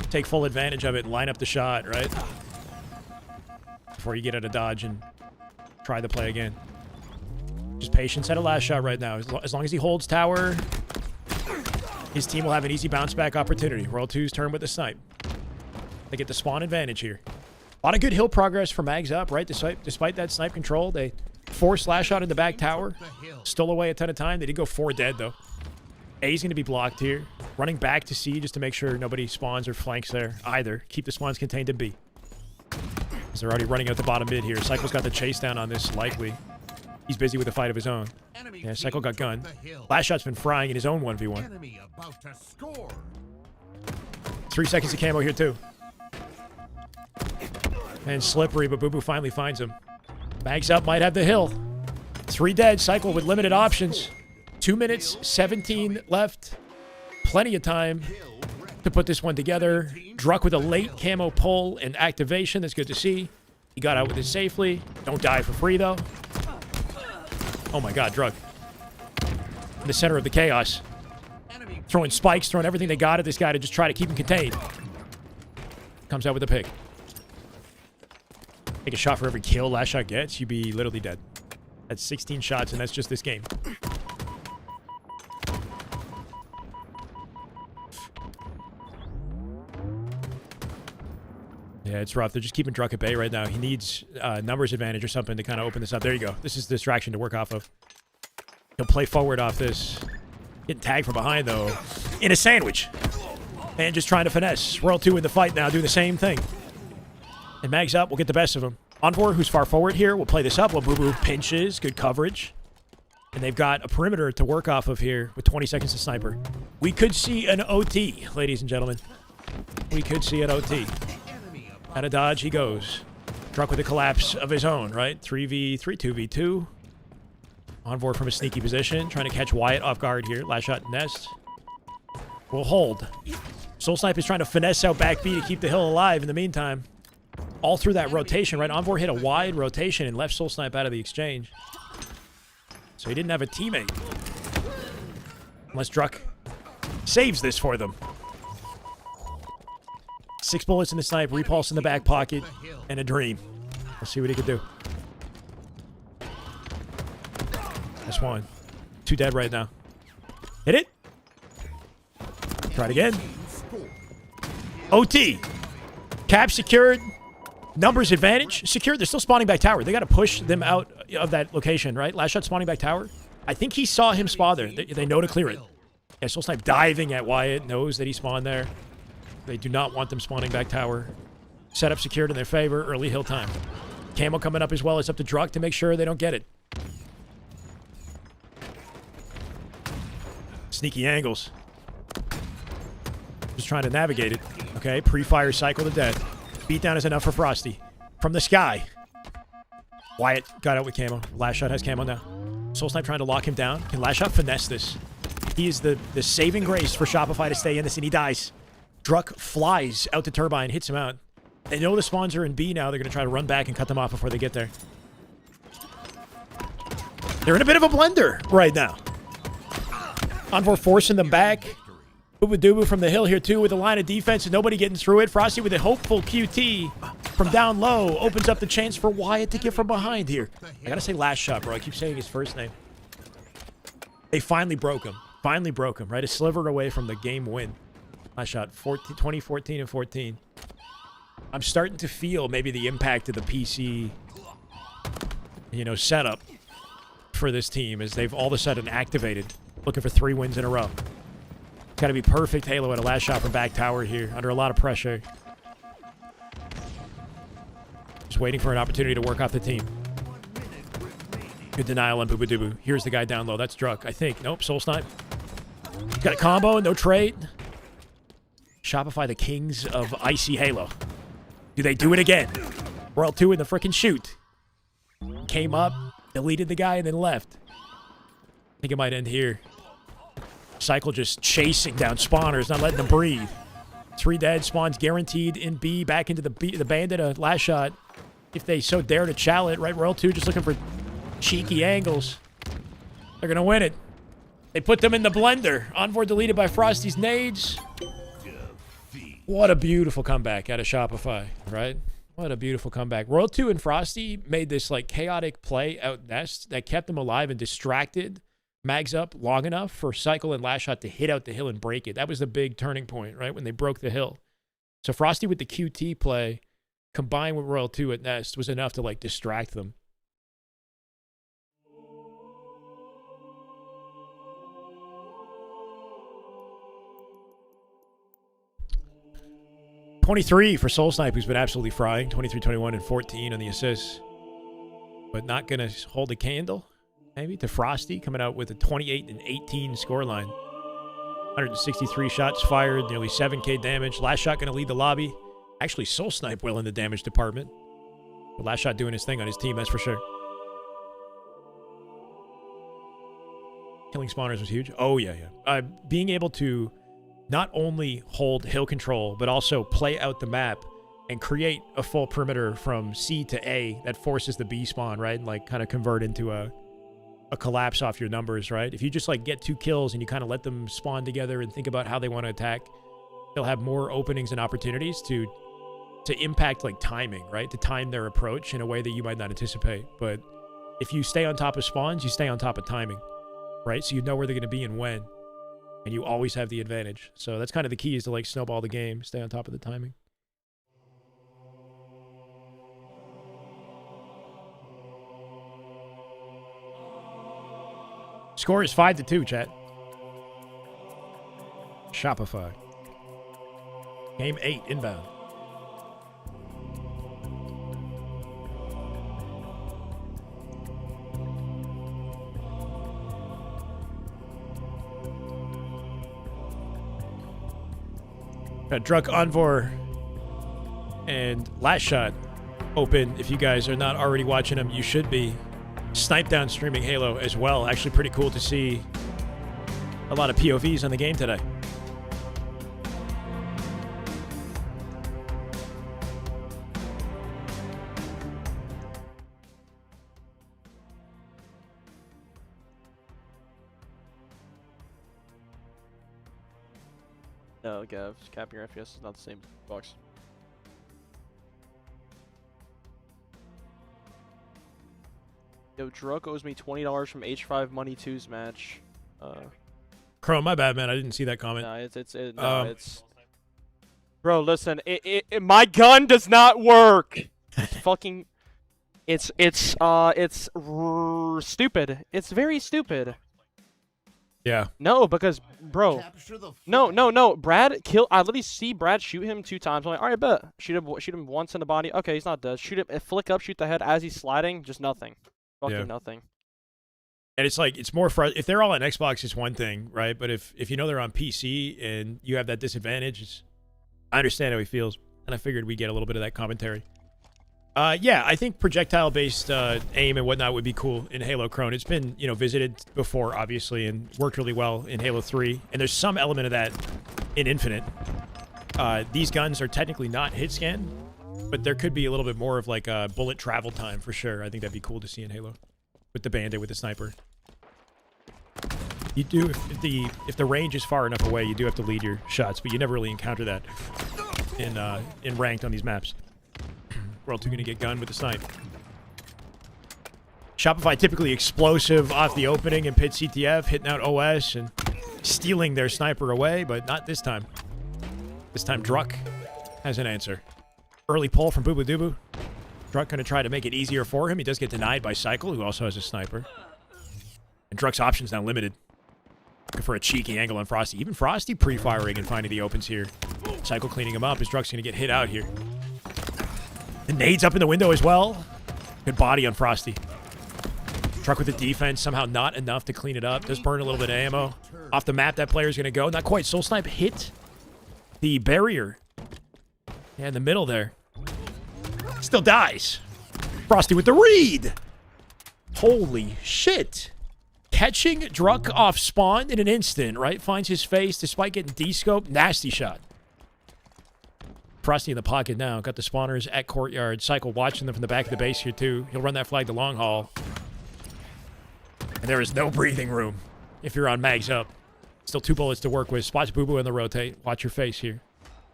Take full advantage of it and line up the shot, right? Before you get out of dodge and try the play again. Just patience at a last shot right now. As long as he holds tower, his team will have an easy bounce back opportunity. Royal 2's turn with the snipe. They get the spawn advantage here. A lot of good hill progress for Magsup, right? Despite that snipe control, they forced last shot in the back tower. Stole away a ton of time. They did go 4 dead, though. A's going to be blocked here. Running back to C just to make sure nobody spawns or flanks there either. Keep the spawns contained to B. As they're already running out the bottom mid here. Cycle's got the chase down on this, likely. He's busy with a fight of his own. Yeah, Cycle got gunned. Last shot's been frying in his own 1v1. Enemy about to score. 3 seconds of camo here, too. And slippery, but Boo Boo finally finds him. Magsup might have the hill. 3 dead. Cycle with limited options. 2 minutes, 17 left. Plenty of time to put this one together. Druck with a late camo pull and activation. That's good to see. He got out with it safely. Don't die for free, though. Oh my god, Druck. In the center of the chaos. Throwing spikes, throwing everything they got at this guy to just try to keep him contained. Comes out with a pick. Take a shot for every kill last shot gets, you'd be literally dead. That's 16 shots, and that's just this game. Yeah, it's rough. They're just keeping Druck at bay right now. He needs numbers advantage or something to kind of open this up. There you go. This is the distraction to work off of. He'll play forward off this. Getting tagged from behind, though. In a sandwich. And just trying to finesse. Royal 2 in the fight now, doing the same thing. And Magsup will get the best of him. Envor, who's far forward here, will play this up while Boo Boo pinches. Good coverage. And they've got a perimeter to work off of here with 20 seconds to sniper. We could see an OT, ladies and gentlemen. We could see an OT. Out of dodge he goes. Druck with a collapse of his own, right? 3v3, 2v2. Envor from a sneaky position, trying to catch Wyatt off guard here. Last shot nest. Will hold. Soul Snipe is trying to finesse out back B to keep the hill alive in the meantime. All through that rotation, right? Envor hit a wide rotation and left Soul Snipe out of the exchange. So he didn't have a teammate. Unless Druck saves this for them. 6 bullets in the snipe, repulse in the back pocket, and a dream. Let's see what he can do. That's 1. 2 dead right now. Hit it. Try it again. OT. Cap secured. Numbers advantage secured. They're still spawning back tower. They got to push them out of that location, right? Last shot spawning back tower. I think he saw him spawn there. They know to clear it. Yeah, Soul Snipe diving at Wyatt, knows that he spawned there. They do not want them spawning back tower. Setup secured in their favor, early hill time. Camo coming up as well. It's up to Druck to make sure they don't get it. Sneaky angles. Just trying to navigate it. Okay, pre-fire cycle to death. Beatdown is enough for Frosty. From the sky. Wyatt got out with camo. Last shot has camo now. Soul Snipe trying to lock him down. Can Last Shot finesse this? He is the saving grace for Shopify to stay in this, and he dies. Druck flies out to Turbine, hits him out. They know the spawns are in B now. They're going to try to run back and cut them off before they get there. They're in a bit of a blender right now. Envor forcing them back. Booba from the hill here, too, with a line of defense and nobody getting through it. Frosty with a hopeful QT from down low opens up the chance for Wyatt to get from behind here. I got to say Last Shot, bro. I keep saying his first name. They finally broke him. Finally broke him, right? A sliver away from the game win. Last Shot, 2014 and 14. I'm starting to feel maybe the impact of the PC, setup for this team as they've all of a sudden activated, looking for 3 wins in a row. Got to be perfect Halo at a Last Shot from back tower here, under a lot of pressure. Just waiting for an opportunity to work off the team. Good denial on Booba. Here's the guy down low. That's Druck, I think. Nope, Soul Snipe. Got a combo, no trade. Shopify, the kings of icy Halo. Do they do it again? Royal 2 in the frickin' shoot. Came up, deleted the guy, and then left. I think it might end here. Cycle just chasing down spawners, not letting them breathe. 3 dead, spawns guaranteed in B, back into the bandit, Last Shot. If they so dare to chow it, right? Royal 2 just looking for cheeky angles. They're going to win it. They put them in the blender. Envor deleted by Frosty's nades. What a beautiful comeback out of Shopify, right? What a beautiful comeback. Royal 2 and Frosty made this chaotic play out nest that kept them alive and distracted Magsup long enough for Cycle and Last Shot to hit out the hill and break it. That was the big turning point, right? When they broke the hill. So Frosty with the QT play combined with Royal 2 at nest was enough to distract them. .23 for Soul Snipe, who's been absolutely frying. 23, 21, and 14 on the assists. But not going to hold a candle, maybe, to Frosty, coming out with a 28 and 18 scoreline. 163 shots fired, nearly 7K damage. Last Shot going to lead the lobby. Actually, Soul Snipe well in the damage department. But Last Shot doing his thing on his team, that's for sure. Killing spawners was huge. Oh, yeah. Being able to not only hold hill control, but also play out the map and create a full perimeter from C to A that forces the B spawn, right? And kind of convert into a collapse off your numbers, right? If you just get 2 kills and you kind of let them spawn together and think about how they want to attack, they'll have more openings and opportunities to impact timing, right? To time their approach in a way that you might not anticipate. But if you stay on top of spawns, you stay on top of timing, right? So you know where they're going to be and when. And you always have the advantage. So that's kind of the key, is to snowball the game, stay on top of the timing. Score is 5-2, chat. Shopify. Game 8 inbound. Druck, Envor, and Last Shot open. If you guys are not already watching them, you should be. Snipe down streaming Halo as well. Actually pretty cool to see a lot of POVs on the game today. No, Gav, capping your FPS is not the same box. Yo, Druck owes me $20 from H5 Money 2's match. Chrome, my bad, man. I didn't see that comment. No, it's. Bro, listen, my gun does not work. It's stupid. It's very stupid. Yeah. No, because bro, no. Brad kill. I literally see Brad shoot him 2 times. I'm like, all right, bet. Shoot him once in the body. Okay, he's not dead. Shoot him. Flick up, shoot the head as he's sliding. Just nothing. Fucking nothing. And it's like, it's more if they're all on Xbox, it's one thing, right? But if you know they're on PC and you have that disadvantage, I understand how he feels, and I figured we'd get a little bit of that commentary. Yeah, I think projectile-based aim and whatnot would be cool in Halo Chrome. It's been, visited before, obviously, and worked really well in Halo 3. And there's some element of that in Infinite. These guns are technically not hit scan, but there could be a little bit more of like a bullet travel time for sure. I think that'd be cool to see in Halo with the Bandit, with the sniper. You do, if the range is far enough away, you do have to lead your shots, but you never really encounter that in ranked on these maps. World 2 going to get gunned with the snipe. Shopify typically explosive off the opening and pit CTF, hitting out OS and stealing their sniper away, but not this time. This time Druck has an answer. Early pull from Boo Boo Doo. Druck going to try to make it easier for him. He does get denied by Cycle, who also has a sniper. And Druck's options now limited. Looking for a cheeky angle on Frosty. Even Frosty pre-firing and finding the opens here. Cycle cleaning him up as Druck's going to get hit out here. The nades up in the window as well. Good body on Frosty. Druck with the defense. Somehow not enough to clean it up. Does burn a little bit of ammo. Off the map, that player's going to go. Not quite. Soul Snipe hit the barrier. Yeah, in the middle there. Still dies. Frosty with the read. Holy shit. Catching Druck off spawn in an instant, right? Finds his face despite getting D-scoped. Nasty shot. Frosty in the pocket now. Got the spawners at courtyard. Cycle watching them from the back of the base here too. He'll run that flag to long haul. And there is no breathing room if you're on Magsup. Still 2 bullets to work with. Spots Boo Boo in the rotate. Watch your face here.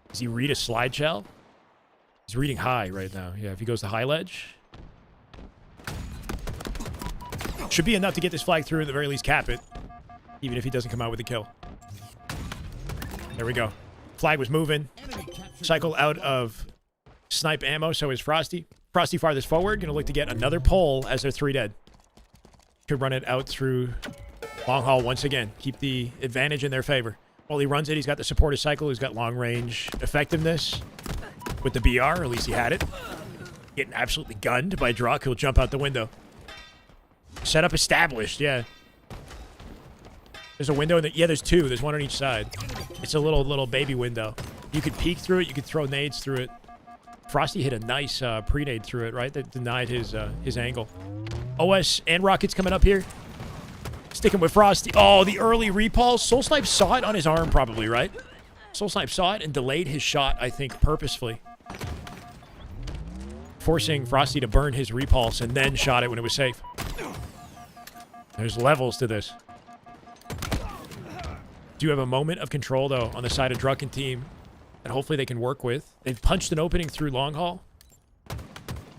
Does he read a slide shell? He's reading high right now. Yeah, if he goes to high ledge. Should be enough to get this flag through, at the very least cap it. Even if he doesn't come out with a kill. There we go. Flag was moving. Cycle out of snipe ammo, so is Frosty. Frosty farthest forward. Going to look to get another pull as they're 3 dead. Could run it out through long haul once again. Keep the advantage in their favor. While he runs it, he's got the supportive Cycle who's got long range effectiveness with the BR. Or at least he had it. Getting absolutely gunned by Druck. He'll jump out the window. Setup established, yeah. There's a window in the... Yeah, there's 2. There's 1 on each side. It's a little baby window. You could peek through it. You could throw nades through it. Frosty hit a nice pre-nade through it, right? That denied his angle. OS and Rockets coming up here. Sticking with Frosty. Oh, the early repulse. Soul Snipe saw it on his arm probably, right? Soul Snipe saw it and delayed his shot, I think, purposefully. Forcing Frosty to burn his repulse and then shot it when it was safe. There's levels to this. Do you have a moment of control, though, on the side of Druck and team that hopefully they can work with? They've punched an opening through long haul.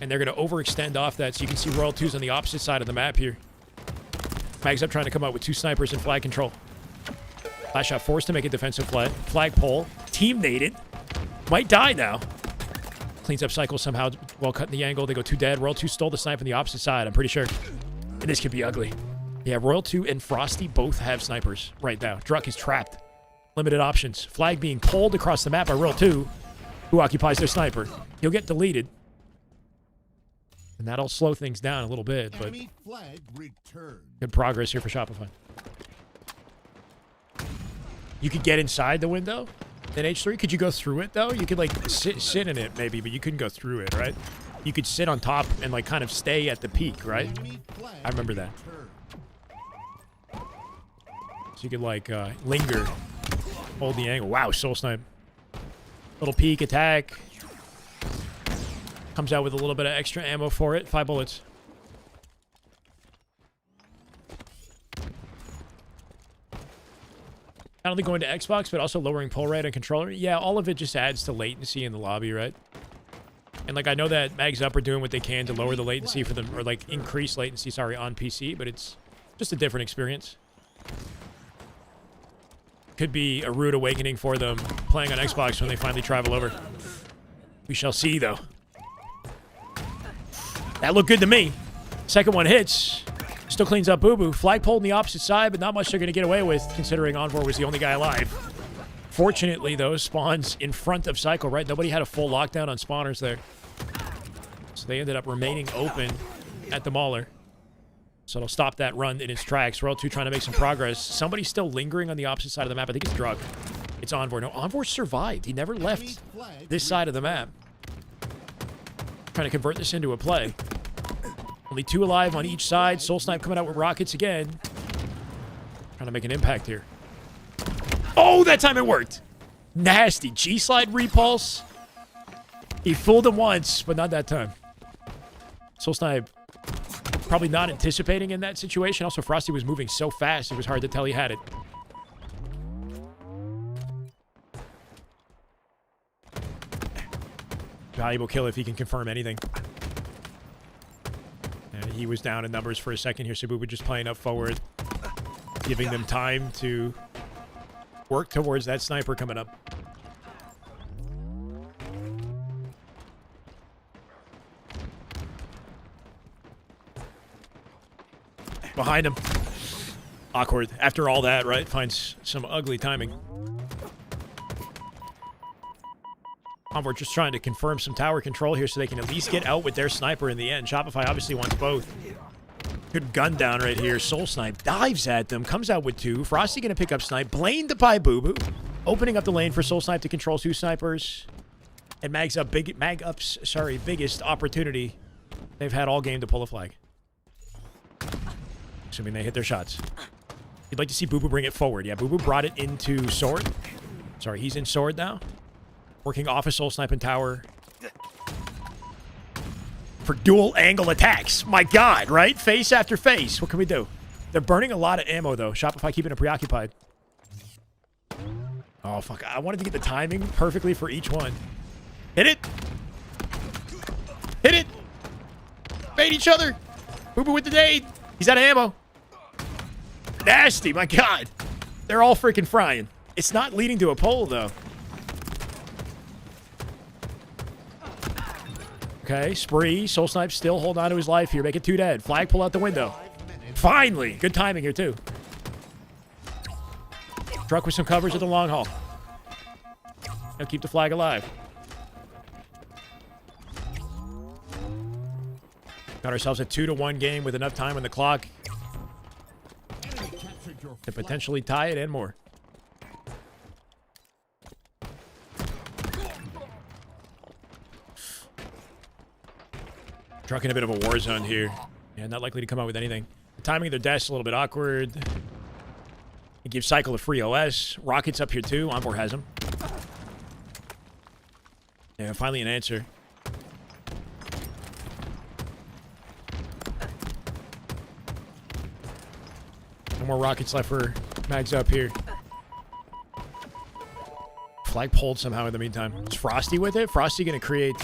And they're going to overextend off that, so you can see Royal 2's on the opposite side of the map here. Magsup trying to come out with 2 snipers in flag control. Flash shot forced to make a defensive flag. Flag pull. Team naded. Might die now. Cleans up Cycle somehow while cutting the angle. They go 2 dead. Royal 2 stole the snipe on the opposite side, I'm pretty sure. And this could be ugly. Yeah, Royal 2 and Frosty both have snipers right now. Druck is trapped. Limited options. Flag being pulled across the map by Royal 2, who occupies their sniper. He'll get deleted. And that'll slow things down a little bit, but good progress here for Shopify. You could get inside the window in H3. Could you go through it, though? You could, like, sit in it, maybe, but you couldn't go through it, right? You could sit on top and, like, kind of stay at the peak, right? I remember that. So you could, like, linger, hold the angle. Wow, Soul Snipe. Little peek attack. Comes out with a little bit of extra ammo for it. 5 bullets. Not only going to Xbox, but also lowering pull rate on controller. Yeah, all of it just adds to latency in the lobby, right? And, like, I know that Magsup are doing what they can to lower the latency for them, or, like, increase latency, sorry, on PC, but it's just a different experience. Could be a rude awakening for them playing on Xbox when they finally travel over. We shall see, though. That looked good to me. Second one hits. Still cleans up Boo Boo. Flagpole on the opposite side, but not much they're going to get away with, considering Envor was the only guy alive. Fortunately, though, spawns in front of Cycle, right? Nobody had a full lockdown on spawners there. So they ended up remaining open at the Mauler. So it'll stop that run in its tracks. Royal 2 trying to make some progress. Somebody's still lingering on the opposite side of the map. I think it's Drug. It's Envor. No, Envor survived. He never left this side of the map. Trying to convert this into a play. Only 2 alive on each side. Soul Snipe coming out with rockets again. Trying to make an impact here. Oh, that time it worked. Nasty. G-slide repulse. He fooled him once, but not that time. Soul Snipe probably not anticipating in that situation. Also, Frosty was moving so fast, it was hard to tell he had it. Valuable kill if he can confirm anything. And he was down in numbers for a second here. Sabubu just playing up forward, giving them time to work towards that sniper coming up. Behind him. Awkward. After all that, right? Finds some ugly timing. We're just trying to confirm some tower control here so they can at least get out with their sniper in the end. Shopify obviously wants both. Good gun down right here. Soul Snipe dives at them, comes out with 2. Frosty going to pick up Snipe. Blamed by Boo Boo. Opening up the lane for Soul Snipe to control 2 snipers. And Magup's biggest opportunity they've had all game to pull a flag. Assuming they hit their shots. You'd like to see Boo Boo bring it forward. Yeah, Boo Boo brought it into Sword. Sorry, he's in Sword now. Working off a Soul Snipe and Tower. For dual angle attacks. My God, right? Face after face. What can we do? They're burning a lot of ammo, though. Shopify keeping it preoccupied. Oh, fuck. I wanted to get the timing perfectly for each one. Hit it. Hit it. Bait each other. Boo Boo with the nade. He's out of ammo. Nasty, my God. They're all freaking frying. It's not leading to a pole, though. Okay, Spree. Soul Snipe still holding on to his life here. Make it 2 dead. Flag pull out the window. Finally. Good timing here, too. Truck with some coverage at the long haul. Now keep the flag alive. Got ourselves a 2-1 game with enough time on the clock to potentially tie it and more. Truck in a bit of a war zone here. Yeah, not likely to come out with anything. The timing of their death's a little bit awkward. It gives Cycle a free OS. Rockets up here too. Envor has him. Yeah, finally an answer. No more rockets left for Magsup here. Flag pulled somehow in the meantime. Is Frosty with it? Frosty gonna create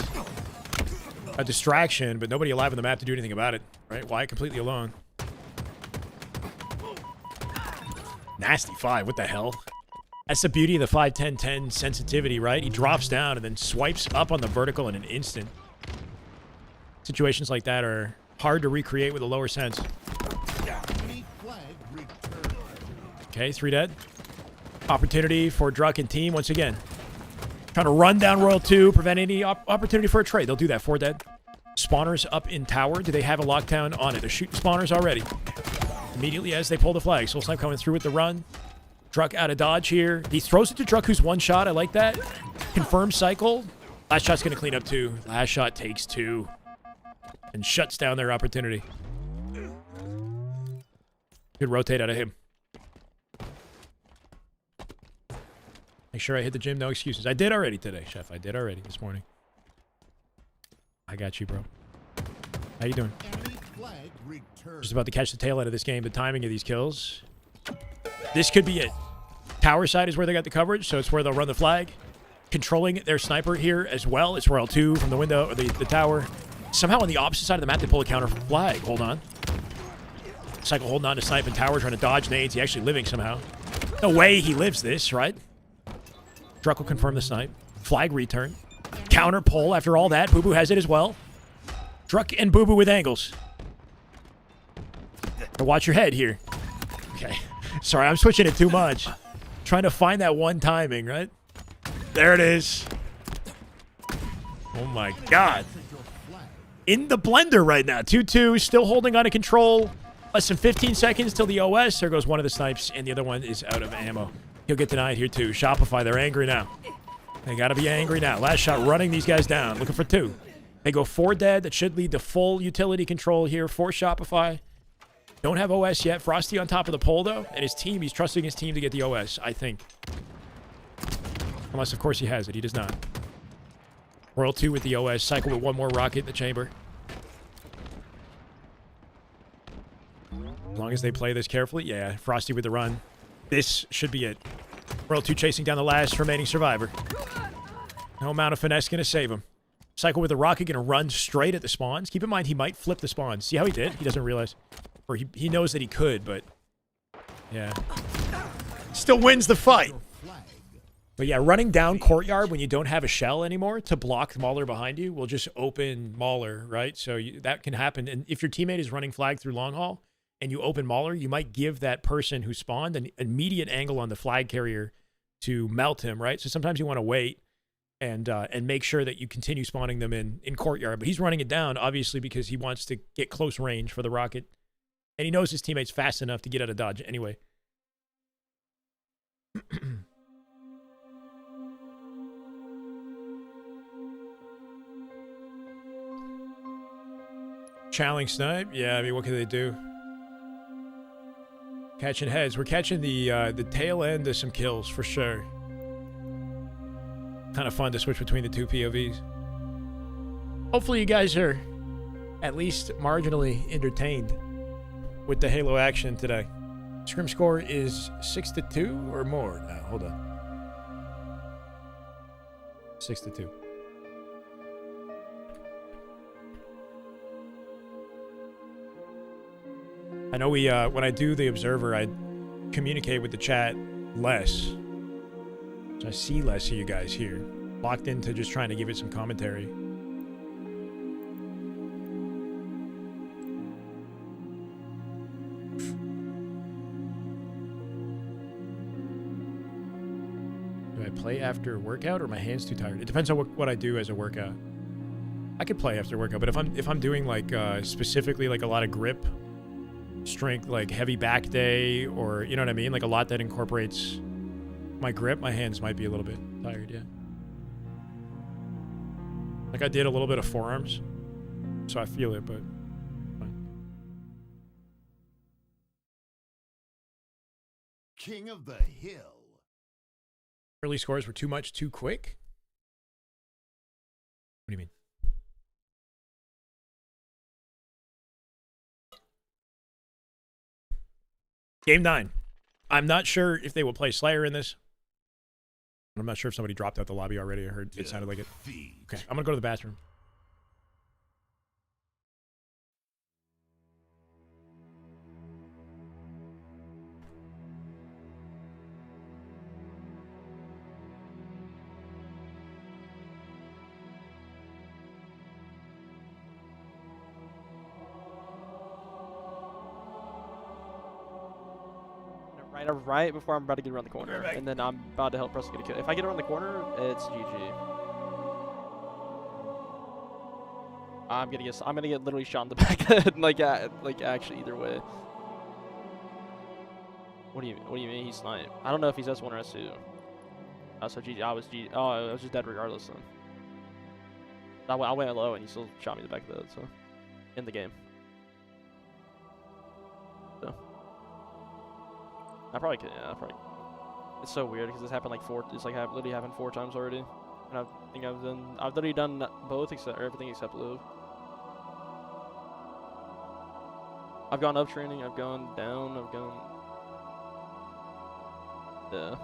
a distraction, but nobody alive on the map to do anything about it. Right? Wyatt completely alone. Nasty 5. What the hell? That's the beauty of the 5-10-10 sensitivity, right? He drops down and then swipes up on the vertical in an instant. Situations like that are hard to recreate with a lower sense. Okay, 3 dead. Opportunity for Druck and team once again. Trying to run down Royal 2, prevent any opportunity for a trade. They'll do that. 4 dead. Spawners up in tower. Do they have a lockdown on it? They're shooting spawners already. Immediately as they pull the flag. Soul Snipe coming through with the run. Druck out of dodge here. He throws it to Druck, who's 1 shot. I like that. Confirmed cycle. Last shot's going to clean up 2. Last shot takes 2. And shuts down their opportunity. Good rotate out of him. Make sure I hit the gym. No excuses. I did already today, Chef. I did already this morning. I got you, bro. How you doing? Just about to catch the tail end of this game. The timing of these kills. This could be it. Tower side is where they got the coverage, so it's where they'll run the flag. Controlling their sniper here as well. It's Royal 2 from the window, or the tower. Somehow on the opposite side of the map, they pull a counter flag. Hold on. Cycle holding on to Snipe and Tower, trying to dodge nades. He actually living somehow. No way he lives this, right? Druck will confirm the snipe. Flag return. Counter pull after all that. Boo Boo has it as well. Druck and Boo Boo with angles. Now watch your head here. Okay. Sorry, I'm switching it too much. Trying to find that one timing, right? There it is. Oh my God. In the blender right now. 2-2, still holding on to control. Less than 15 seconds till the OS. There goes one of the snipes, and the other one is out of ammo. He'll get denied here too. Shopify, they're angry now. They gotta be angry now. Last shot, running these guys down. Looking for 2. They go 4 dead. That should lead to full utility control here for Shopify. Don't have OS yet. Frosty on top of the pole, though. And his team, he's trusting his team to get the OS, I think. Unless, of course, he has it. He does not. Royal 2 with the OS. Cycle with one more rocket in the chamber. As long as they play this carefully. Yeah, Frosty with the run. This should be it. Royal 2 chasing down the last remaining survivor. No amount of finesse going to save him. Cycle with the rocket going to run straight at the spawns. Keep in mind, he might flip the spawns. See how he did? He doesn't realize. Or he knows that he could, but... Yeah. Still wins the fight. But yeah, running down courtyard when you don't have a shell anymore to block Mauler behind you will just open Mauler, right? So that can happen. And if your teammate is running flag through long haul and you open Mauler, you might give that person who spawned an immediate angle on the flag carrier to melt him, right? So sometimes you want to wait and make sure that you continue spawning them in courtyard. But he's running it down, obviously, because he wants to get close range for the rocket. And he knows his teammate's fast enough to get out of dodge anyway. Challenge snipe? Yeah, I mean, what can they do? Catching heads. We're catching the tail end of some kills, for sure. Kind of fun to switch between the two POVs. Hopefully you guys are at least marginally entertained with the Halo action today. Scrim score is 6-2 or more now. Hold on. 6-2. I know we when I do the observer, I communicate with the chat less. So I see less of you guys here. Locked into just trying to give it some commentary. Do I play after a workout or my hands too tired? It depends on what I do as a workout. I could play after workout, but if I'm doing like specifically like a lot of grip strength, like heavy back day, or you know what I mean, like a lot that incorporates my grip, my hands might be a little bit tired. Yeah, like I did a little bit of forearms, so I feel it, but fine. King of the Hill. Early scores were too much too quick. What do you mean? Game 9. I'm not sure if they will play Slayer in this. I'm not sure if somebody dropped out the lobby already. I heard it sounded like it. Okay, I'm going to go to the bathroom. Right before I'm about to get around the corner, and then I'm about to help Preston get a kill. If I get around the corner, it's GG. I'm gonna get literally shot in the back of the head, like actually either way. What do you mean he's sniped? I don't know if he's S1 or S2. Oh, so GG. I was just dead regardless then. I went low and he still shot me in the back of the head. So in the game. So. I probably could, yeah, It's so weird because this happened like literally happened 4 times already. And I think I've literally done both except, or everything except live. I've gone up training, I've gone down, I've gone, yeah.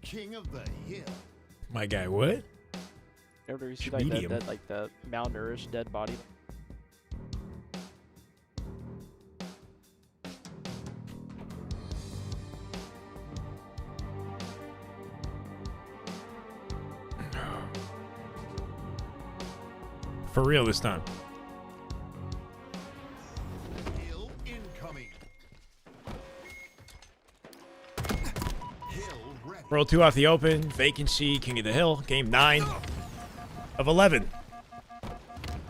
King of the hill. My guy, what? Ever you see like Medium. that, like the malnourished dead body? For real this time. Hill incoming. Hill ready. Roll 2 off the open. Vacancy. King of the Hill. Game 9 of 11.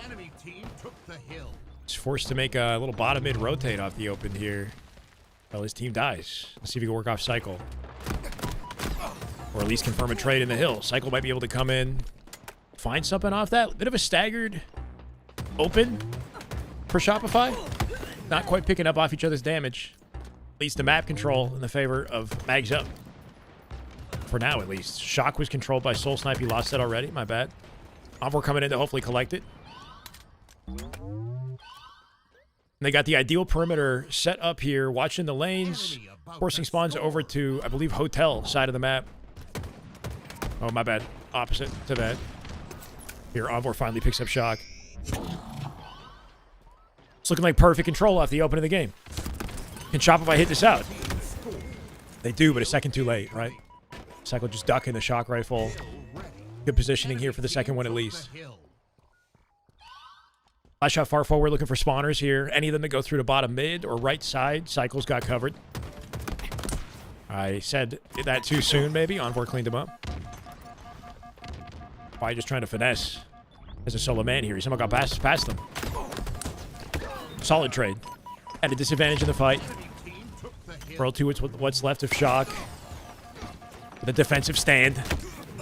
Enemy team took the hill. He's forced to make a little bottom mid rotate off the open here. Well, his team dies. Let's see if he can work off Cycle. Or at least confirm a trade in the hill. Cycle might be able to come in, find something off that. Bit of a staggered open for Shopify. Not quite picking up off each other's damage. Leads to map control in the favor of Magsup. For now, at least. Shock was controlled by Soul Snipe. He lost that already. My bad. Envoy coming in to hopefully collect it. And they got the ideal perimeter set up here, watching the lanes, forcing spawns over to, I believe, hotel side of the map. Oh, my bad. Opposite to that. Here, Envoy finally picks up Shock. It's looking like perfect control off the open of the game. Can Shopify hit this out? They do, but a second too late, right? Cycle just ducking the Shock rifle. Good positioning here for the second one at least. Last shot far forward, looking for spawners here. Any of them that go through to bottom mid or right side, Cycle's got covered. I said that too soon, maybe. Envoy cleaned him up. Probably just trying to finesse as a solo man here. He somehow got past them. Solid trade. At a disadvantage in the fight. Roll 2, it's what's left of Shock. With a defensive stand.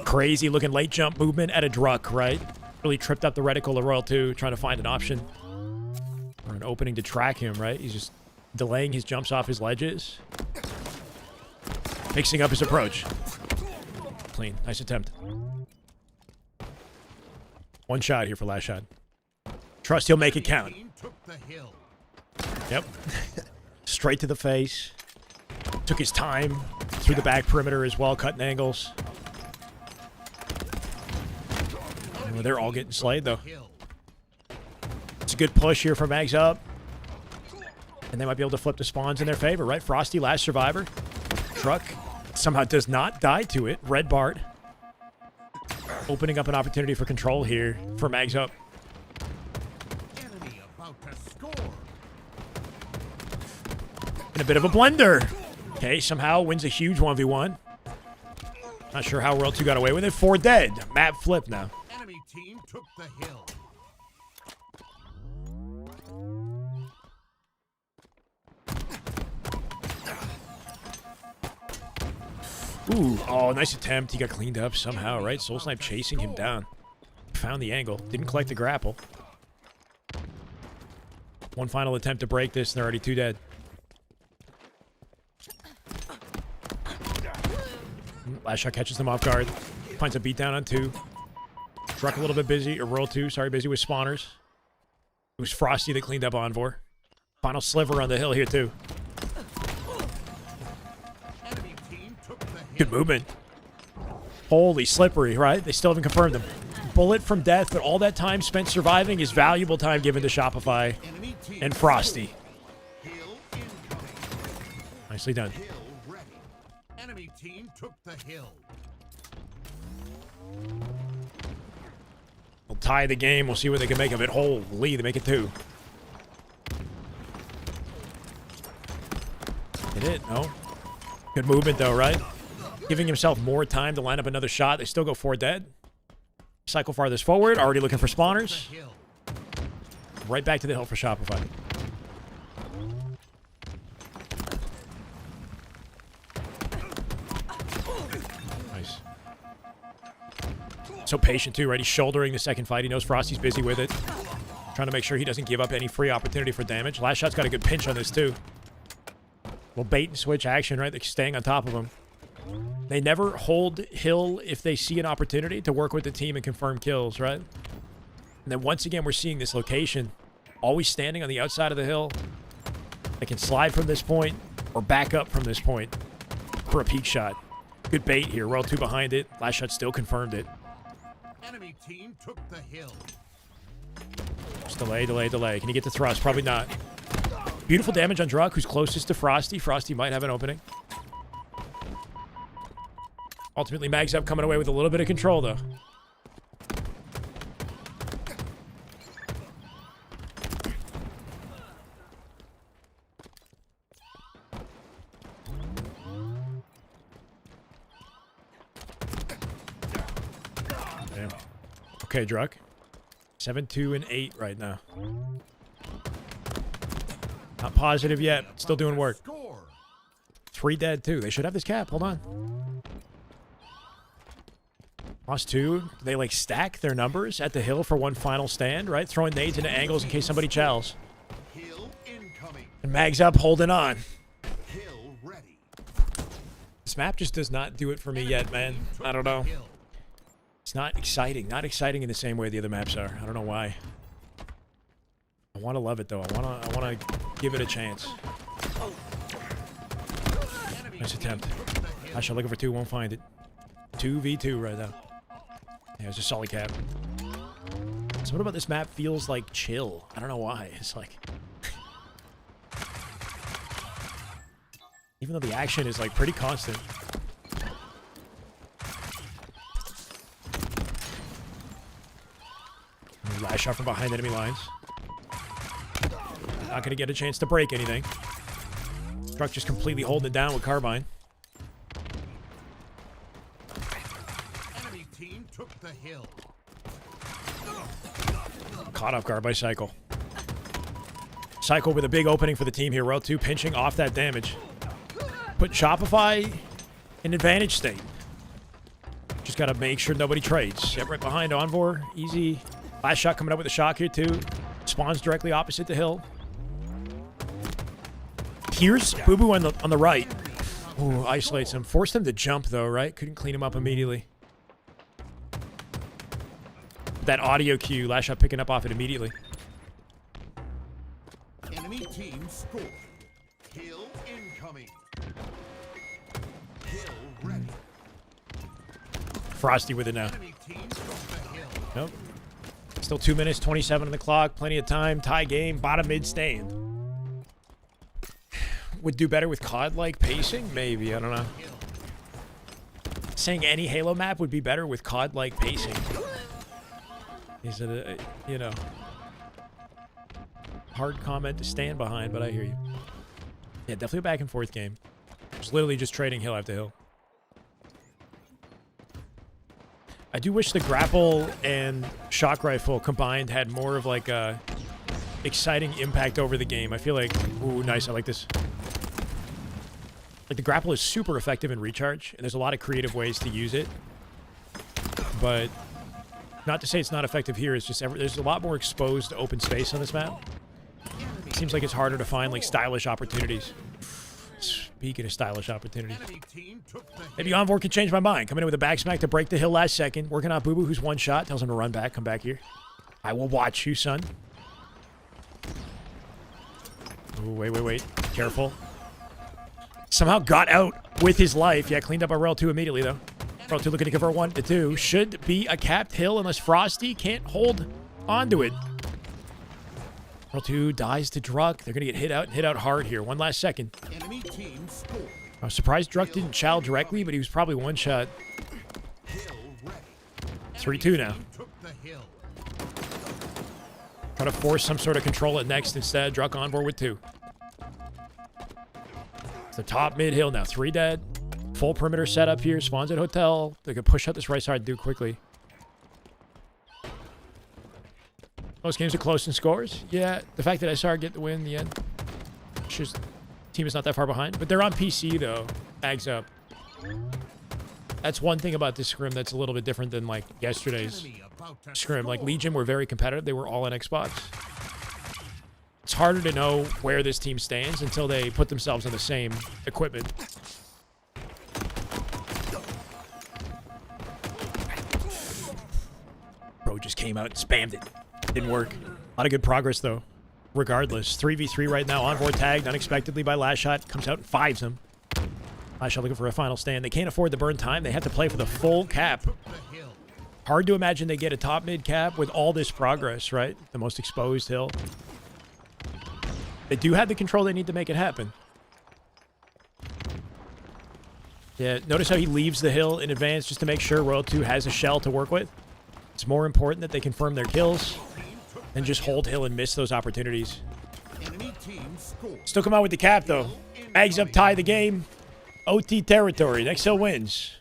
Crazy looking late jump movement at a druck, right? Really tripped up the reticle of Royal 2, trying to find an option. Or an opening to track him, right? He's just delaying his jumps off his ledges. Mixing up his approach. Clean. Nice attempt. One shot here for last shot. Trust he'll make it count. Yep. Straight to the face. Took his time. Through the back perimeter as well, cutting angles. Oh, they're all getting slayed, though. It's a good push here for Magsup. And they might be able to flip the spawns in their favor, right? Frosty, last survivor. Truck somehow does not die to it. Red Bart. Opening up an opportunity for control here for Magsup. In a bit of a blender. Okay, somehow wins a huge 1v1. Not sure how World 2 got away with it. 4 dead. Map flip now. Enemy team took the hill. Ooh, oh, nice attempt. He got cleaned up somehow, right? Soul Snipe chasing him down. Found the angle. Didn't collect the grapple. One final attempt to break this, and they're already 2 dead. Last shot catches them off guard. Finds a beatdown on 2. Truck a little bit busy, or Royal 2, sorry, busy with spawners. It was Frosty that cleaned up Envoy. Final sliver on the hill here, too. Good movement. Holy slippery, right? They still haven't confirmed him. Bullet from death, but all that time spent surviving is valuable time given to Shopify and Frosty. Nicely done. Enemy team took the hill. We'll tie the game. We'll see what they can make of it. Holy, they make it 2. Hit it? No. Good movement, though, right? Giving himself more time to line up another shot. They still go 4 dead. Cycle farthest forward. Already looking for spawners. Right back to the hill for Shopify. Nice. So patient, too, right? He's shouldering the second fight. He knows Frosty's busy with it. Trying to make sure he doesn't give up any free opportunity for damage. Last shot's got a good pinch on this, too. Little bait and switch action, right? They're staying on top of him. They never hold hill if they see an opportunity to work with the team and confirm kills, right? And then once again, we're seeing this location. Always standing on the outside of the hill. They can slide from this point or back up from this point for a peek shot. Good bait here. Royal 2 behind it. Last shot still confirmed it. Enemy team took the hill. Just delay. Can he get the thrust? Probably not. Beautiful damage on Druck, who's closest to Frosty. Frosty might have an opening. Ultimately, Magsup coming away with a little bit of control, though. Damn. Okay, Druck. 7, 2, and 8 right now. Not positive yet. Still doing work. 3 dead, too. They should have this cap. Hold on. Lost 2. They, like, stack their numbers at the hill for one final stand, right? Throwing nades into angles in case somebody chows. And Magsup holding on. This map just does not do it for me yet, man. I don't know. It's not exciting. Not exciting in the same way the other maps are. I don't know why. I want to love it, though. I want to give it a chance. Nice attempt. I shall looking for 2, won't find it. 2v2 right now. Yeah, it's a solid cap. Something about this map feels like chill. I don't know why. It's like... Even though the action is like pretty constant. Last shot from behind enemy lines. Not going to get a chance to break anything. Druck just completely holding it down with Carbine. Enemy team took the hill. Caught off guard by Cycle. Cycle with a big opening for the team here. Row 2 pinching off that damage. Put Shopify in advantage state. Just got to make sure nobody trades. Get right behind Envor. Easy. Last shot coming up with a shock here, too. Spawns directly opposite the hill. Here's Boo Boo on the right. Ooh, isolates him. Forced him to jump, though, right? Couldn't clean him up immediately. That audio cue. Last shot picking up off it immediately. Enemy team scored. Hill incoming. Hill ready. Frosty with it now. Enemy team took the hill. Nope. Still 2 minutes, 27 on the clock. Plenty of time. Tie game. Bottom mid stand. Would do better with COD-like pacing? Maybe. I don't know. Saying any Halo map would be better with COD-like pacing. Is it a, you know, hard comment to stand behind, but I hear you. Yeah, definitely a back and forth game. It's literally just trading hill after hill. I do wish the grapple and shock rifle combined had more of like a exciting impact over the game. I feel like, ooh, nice. I like this. Like the grapple is super effective in recharge, and there's a lot of creative ways to use it. But not to say it's not effective here. It's just there's a lot more exposed open space on this map. It seems like it's harder to find like stylish opportunities. Speaking of stylish opportunities, maybe Envor can change my mind. Coming in with a back smack to break the hill last second. Working on Boo Boo, who's one shot. Tells him to run back. Come back here. I will watch you, son. Oh, wait. Careful. Somehow got out with his life. Yeah, cleaned up a Rel 2 immediately, though. Rel 2 looking to convert 1 to 2. Should be a capped hill unless Frosty can't hold onto it. Rel 2 dies to Druck. They're going to get hit out hard here. One last second. Enemy team scored. I was surprised Druck didn't chow directly, but he was probably one shot. 3-2 now. Try to force some sort of control at next instead. Druck on board with 2. It's the top mid hill now. 3 dead. Full perimeter setup here. Spawns at hotel. They can push out this right side and do quickly. Most games are close in scores. Yeah, the fact that I saw her get the win in the end. Just team is not that far behind. But they're on PC, though. Magsup. That's one thing about this scrim that's a little bit different than, like, yesterday's scrim. Like, Legion were very competitive. They were all on Xbox. It's harder to know where this team stands until they put themselves on the same equipment. Bro just came out and spammed it. Didn't work. A lot of good progress, though. Regardless. 3v3 right now. Envor tagged unexpectedly by last shot. Comes out and 5s him. Lashshot looking for a final stand. They can't afford to burn time. They have to play for the full cap. Hard to imagine they get a top mid cap with all this progress, right? The most exposed hill. They do have the control they need to make it happen. Yeah, notice how he leaves the hill in advance just to make sure Royal 2 has a shell to work with. It's more important that they confirm their kills than just hold hill and miss those opportunities. Still come out with the cap, though. Magsup tie the game. OT territory. Next hill wins.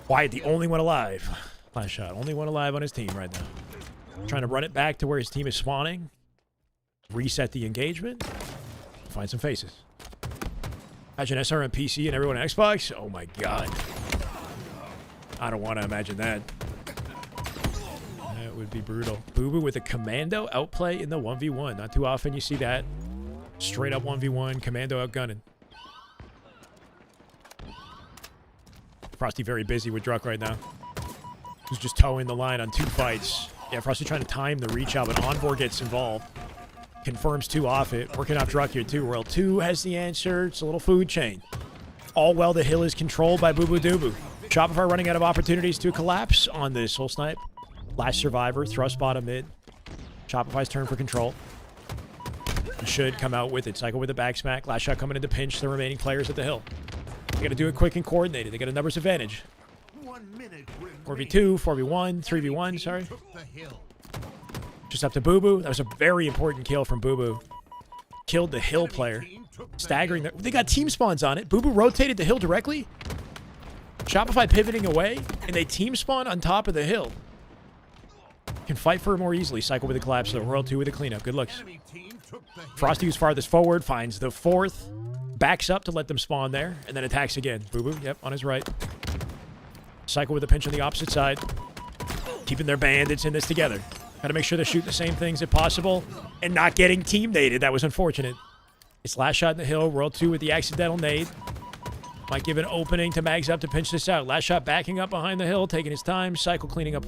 Wyatt, the only one alive. Last shot. Only one alive on his team right now. Trying to run it back to where his team is spawning. Reset the engagement. Find some faces. Imagine SR on PC and everyone on Xbox. Oh my god. I don't want to imagine that. That would be brutal. Boo Boo with a commando outplay in the 1v1. Not too often you see that. Straight up 1v1. Commando outgunning. Frosty very busy with Druck right now. Who's just towing the line on 2 fights. Yeah, Frosty trying to time the reach out, but Envor gets involved. Confirms 2 off it. Working out Druck here too. Royal 2 has the answer. It's a little food chain. All well, the hill is controlled by Boo Boo Doo Boo. Shopify running out of opportunities to collapse on this Soul Snipe. Last survivor. Thrust bottom mid. Shopify's turn for control. He should come out with it. Cycle with a back smack. Last shot coming in to pinch the remaining players at the hill. They got to do it quick and coordinated. They got a numbers advantage. 4v2, 4v1, 3v1, sorry. Just up to Boo Boo. That was a very important kill from Boo Boo. Killed the hill player. Staggering. They got team spawns on it. Boo Boo rotated the hill directly. Shopify pivoting away, and they team spawn on top of the hill. Can fight for it more easily. Cycle with a collapse, though. Royal 2 with a cleanup. Good looks. Frosty, who's farthest forward, finds the 4th. Backs up to let them spawn there, and then attacks again. Boo Boo, yep, on his right. Cycle with a pinch on the opposite side. Keeping their bandits in this together. Got to make sure they shoot the same things if possible, and not getting team naded. That was unfortunate. It's last shot in the hill. Royal 2 with the accidental nade. Might give an opening to Magsup to pinch this out. Last shot backing up behind the hill, taking his time. Cycle cleaning up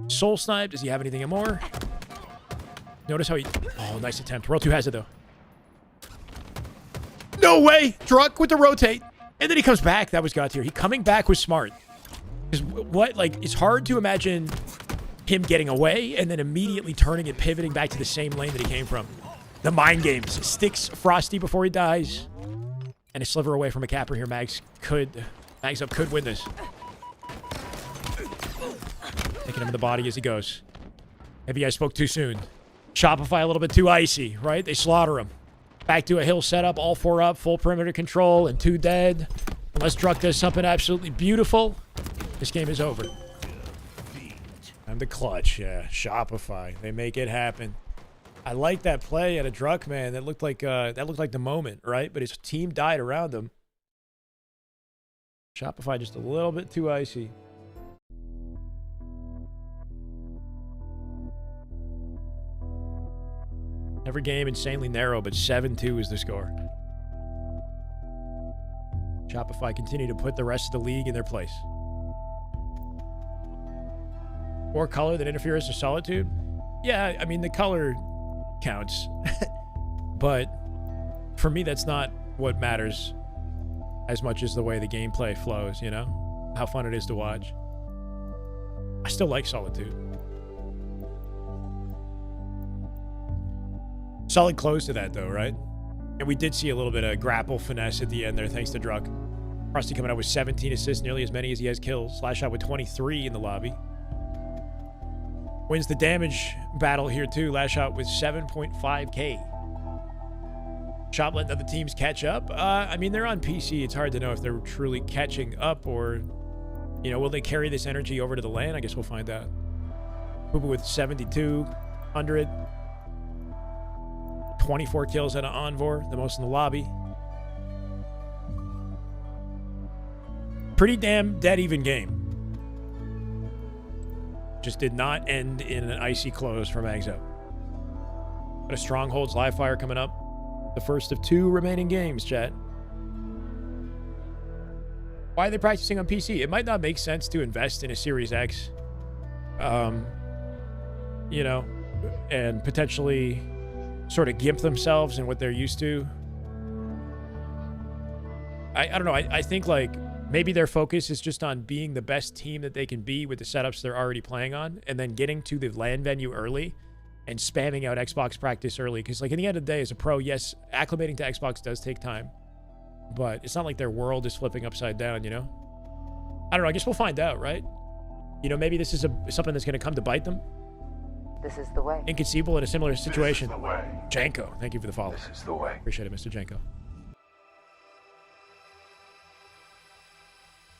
Soul Snipe. Does he have anything more? Notice how he... Oh, nice attempt. Royal 2 has it, though. No way! Druck with the rotate. And then he comes back. That was God tier. He coming back was smart. Because what? Like, it's hard to imagine him getting away and then immediately turning and pivoting back to the same lane that he came from. The mind games. Sticks Frosty before he dies. And a sliver away from a capper here. Magsup could win this. Taking him in the body as he goes. Maybe I spoke too soon. Shopify a little bit too icy, right? They slaughter him. Back to a hill setup, all 4 up, full perimeter control, and 2 dead. Unless Druck does something absolutely beautiful, this game is over. And the clutch, yeah. Shopify, they make it happen. I like that play at a Druck, man. That looked like the moment, right? But his team died around him. Shopify just a little bit too icy. Every game insanely narrow, but 7-2 is the score. Shopify continue to put the rest of the league in their place. More color than Interference or Solitude? Yeah, I mean, the color counts. But for me, that's not what matters as much as the way the gameplay flows, you know? How fun it is to watch. I still like Solitude. Solid close to that, though, right? And we did see a little bit of grapple finesse at the end there, thanks to Druck. Frosty coming out with 17 assists, nearly as many as he has kills. Last shot with 23 in the lobby. Wins the damage battle here, too. Last shot with 7.5k. Shop letting other teams catch up. I mean, they're on PC. It's hard to know if they're truly catching up or, you know, will they carry this energy over to the LAN? I guess we'll find out. Boo Boo with 7,200. 24 kills out of Envor, the most in the lobby. Pretty damn dead even game. Just did not end in an icy close for Magsup. But a Strongholds live fire coming up. The first of 2 remaining games, chat. Why are they practicing on PC? It might not make sense to invest in a Series X. You know, and potentially sort of gimp themselves in what they're used to. I don't know. I think, like, maybe their focus is just on being the best team that they can be with the setups they're already playing on, and then getting to the LAN venue early and spamming out Xbox practice early. Because, like, in the end of the day, as a pro, yes, acclimating to Xbox does take time. But it's not like their world is flipping upside down, you know? I don't know. I guess we'll find out, right? You know, maybe this is something that's going to come to bite them. This is the way. Inconceivable in a similar situation. This is the way. Janko, thank you for the follow. This is the way. Appreciate it, Mr. Janko.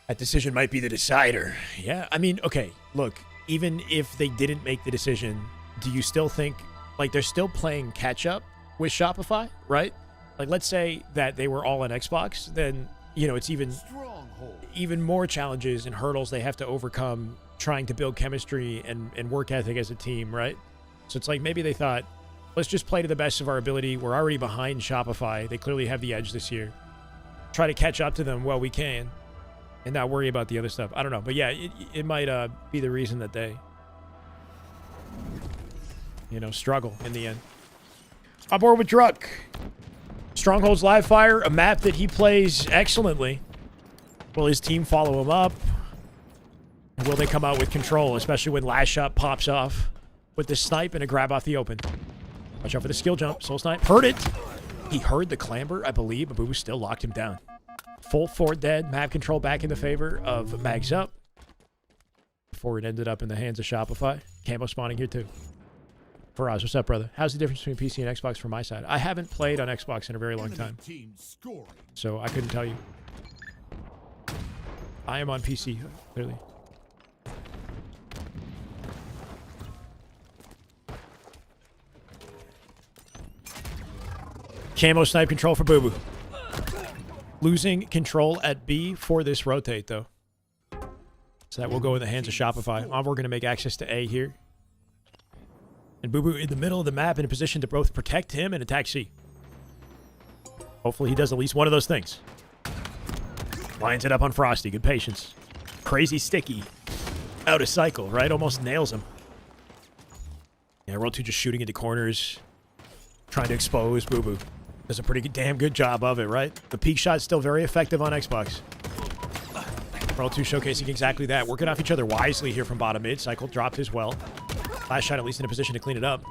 That decision might be the decider. Yeah, I mean, okay, look, even if they didn't make the decision, do you still think, like, they're still playing catch-up with Shopify, right? Like, let's say that they were all on Xbox, then, you know, it's even more challenges and hurdles they have to overcome trying to build chemistry and work ethic as a team, right? So it's like maybe they thought, let's just play to the best of our ability. We're already behind Shopify. They clearly have the edge this year. Try to catch up to them while we can and not worry about the other stuff. I don't know. But yeah, it might be the reason that they, you know, struggle in the end. On board with Druck. Strongholds live fire, a map that he plays excellently. Will his team follow him up? Will they come out with control, especially when last shot pops off with this snipe and a grab off the open? Watch out for the skill jump. Soul snipe. Heard it. He heard the clamber, I believe, but Boo still locked him down. Full fort dead. Map control back in the favor of Magsup before it ended up in the hands of Shopify. Camo spawning here too. Faraz, what's up, brother? How's the difference between PC and Xbox from my side? I haven't played on Xbox in a very long time, so I couldn't tell you. I am on PC, clearly. Camo snipe control for Boo Boo. Losing control at B for this rotate, though. So that will go in the hands of Shopify. We're going to make access to A here. And Boo Boo in the middle of the map in a position to both protect him and attack C. Hopefully he does at least one of those things. Lines it up on Frosty. Good patience. Crazy sticky. Out of cycle, right? Almost nails him. Yeah, Roll 2 just shooting into corners. Trying to expose Boo Boo. Does a pretty damn good job of it, right? The peak shot's still very effective on Xbox. Roll 2 showcasing exactly that. Working off each other wisely here from bottom mid. Cycle dropped as well. Last shot at least in a position to clean it up.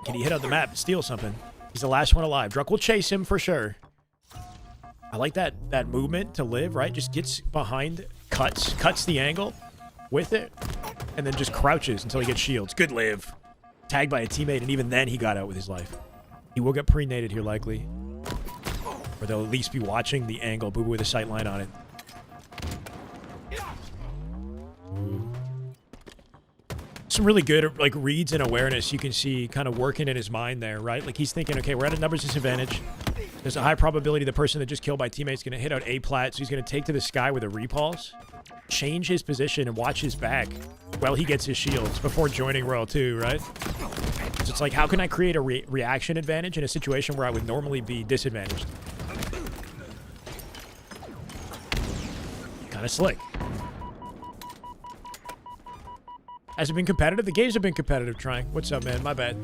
Can he hit on the map and steal something? He's the last one alive. Druck will chase him for sure. I like that movement to live, right? Just gets behind, cuts the angle with it, and then just crouches until he gets shields. Good live. Tagged by a teammate, and even then he got out with his life. He will get pre-nated here likely. Or they'll at least be watching the angle. Boo Boo with a sight line on it. Some really good like reads and awareness you can see kind of working in his mind there, right? Like he's thinking, okay, we're at a numbers disadvantage. There's a high probability the person that just killed my teammate is going to hit out A plat, so he's going to take to the sky with a repulse, change his position, and watch his back while he gets his shields before joining Royal 2, right? So it's like, how can I create a reaction advantage in a situation where I would normally be disadvantaged? Kind of slick. Has it been competitive? The games have been competitive, trying. What's up, man? My bad.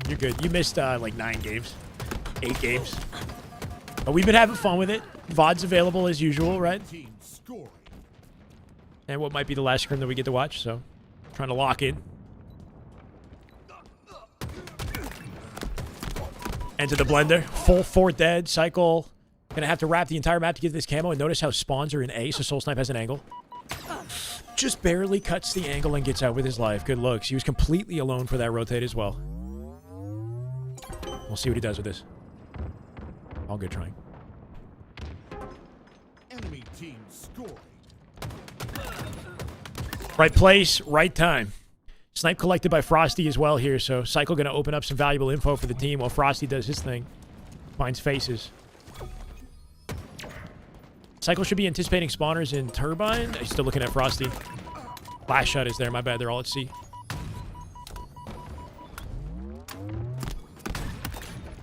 You're good. You missed, like, 9 games. 8 games. But we've been having fun with it. VOD's available as usual, right? And what might be the last scrim that we get to watch, so trying to lock in. Enter the blender. Full fort dead. Cycle. Gonna have to wrap the entire map to get this camo, and notice how spawns are in A, so Soul Snipe has an angle. Just barely cuts the angle and gets out with his life. Good looks. He was completely alone for that rotate as well. We'll see what he does with this. All good trying. Enemy team scoring. Right place, right time. Snipe collected by Frosty as well here, so Cycle going to open up some valuable info for the team while Frosty does his thing. Finds faces. Cycle should be anticipating spawners in Turbine. He's still looking at Frosty. Last shot is there. My bad. They're all at C.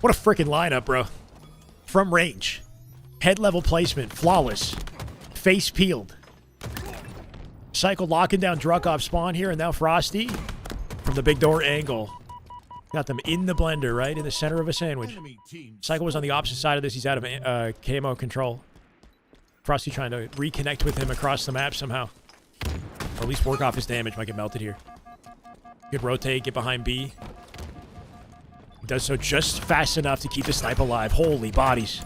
What a freaking lineup, bro. From range. Head level placement. Flawless. Face peeled. Cycle locking down Druck off spawn here, and now Frosty from the big door angle. Got them in the blender, right? In the center of a sandwich. Cycle was on the opposite side of this. He's out of camo control. Frosty trying to reconnect with him across the map somehow. Or at least work off his damage. Might get melted here. Good rotate, get behind B. Does so just fast enough to keep the snipe alive. Holy bodies.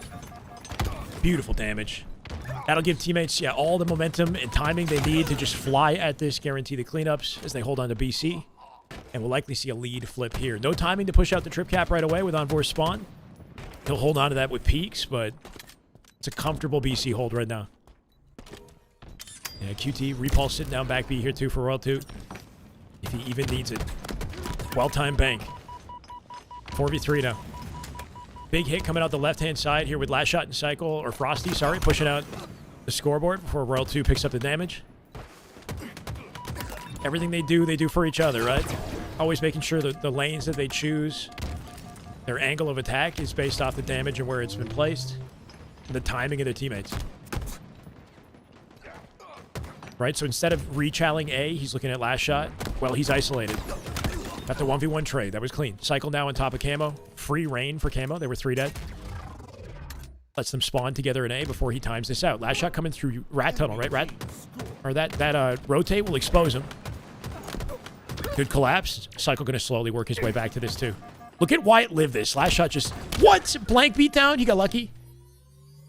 Beautiful damage. That'll give teammates, yeah, all the momentum and timing they need to just fly at this, guarantee the cleanups as they hold on to BC. And we'll likely see a lead flip here. No timing to push out the trip cap right away with Envor's spawn. He'll hold on to that with peaks, but it's a comfortable BC hold right now. Yeah, QT, Repulse sitting down back B here too for Royal 2. If he even needs it. Well-timed bank. 4v3 now. Big hit coming out the left-hand side here with Last Shot and Cycle, or Frosty, sorry, pushing out the scoreboard before Royal 2 picks up the damage. Everything they do for each other, right? Always making sure that the lanes that they choose, their angle of attack is based off the damage and where it's been placed, and the timing of their teammates. Right, so instead of re-challing A, he's looking at Last Shot. Well, he's isolated. Got the 1v1 trade. That was clean. Cycle now on top of camo. Free reign for camo. They were 3 dead. Lets them spawn together in A before he times this out. Last Shot coming through Rat Tunnel, right? That rotate will expose him. Good collapse. Cycle going to slowly work his way back to this too. Look at Wyatt live this. Last Shot just... What? Blank beatdown? He got lucky.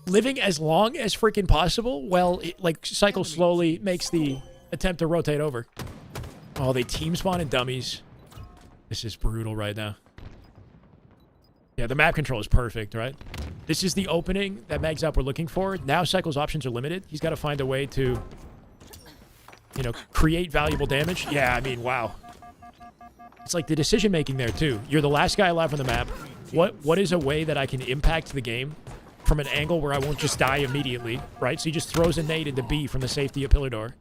Living as long as freaking possible? Well, Cycle slowly makes the attempt to rotate over. Oh, they team spawn in dummies. This is brutal right now. Yeah, the map control is perfect, right? This is the opening that Magsup were looking for. Now Cycle's options are limited. He's got to find a way to, you know, create valuable damage. Yeah, I mean, wow. It's like the decision-making there, too. You're the last guy alive on the map. What is a way that I can impact the game from an angle where I won't just die immediately, right? So he just throws a nade into B from the safety of Pillar Door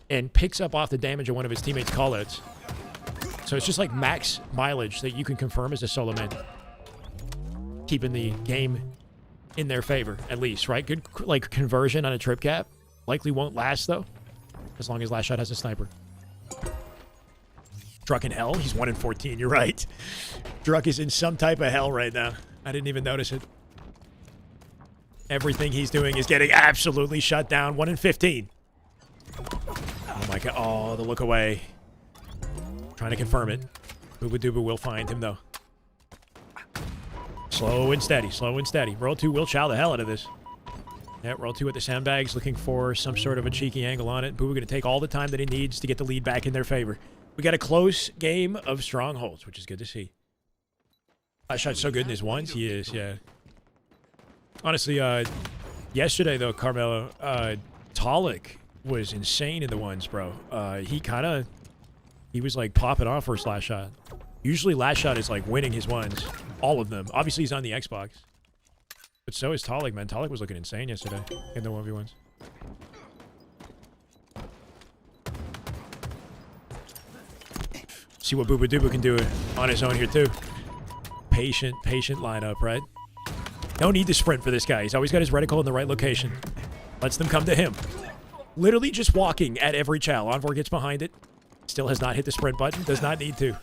and picks up off the damage of one of his teammates' callouts. So it's just like max mileage that you can confirm as a solo man. Keeping the game in their favor, at least, right? Good, like, conversion on a trip cap. Likely won't last, though, as long as Last Shot has a sniper. Druck in hell? He's 1 in 14. You're right. Druck is in some type of hell right now. I didn't even notice it. Everything he's doing is getting absolutely shut down. 1 in 15. Oh, my God. Oh, the look away. Trying to confirm it. Booba Dooba will find him, though. Slow and steady. Slow and steady. Roll 2 will chow the hell out of this. Yeah, Roll 2 with the sandbags, looking for some sort of a cheeky angle on it. Booba going to take all the time that he needs to get the lead back in their favor. We got a close game of Strongholds, which is good to see. Last Shot's so good in his ones. He is, yeah. Honestly, yesterday, though, Carmelo, Talik was insane in the ones, bro. He was, like, popping off first Last Shot. Usually Last Shot is, like, winning his ones. All of them. Obviously, he's on the Xbox. But so is Talik, man. Talik was looking insane yesterday in the 1v1s. See what Booba Dooba can do on his own here, too. Patient lineup, right? No need to sprint for this guy. He's always got his reticle in the right location. Lets them come to him. Literally just walking at every chow. Envor gets behind it. Still has not hit the sprint button. Does not need to.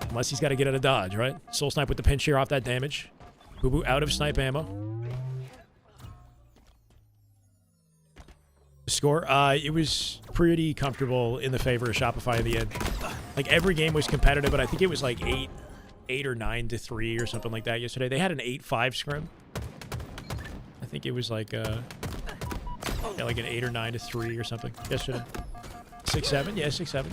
Unless he's got to get out of dodge, right? Soul Snipe with the pinch here off that damage. Boo-Boo out of snipe ammo. The score, it was pretty comfortable in the favor of Shopify at the end. Like, every game was competitive, but I think it was like 8 or 9-3 or something like that yesterday. They had an 8-5 scrim. I think it was like, yeah, like an 8 or 9-3 or something yesterday. 6-7? Yeah, 6-7.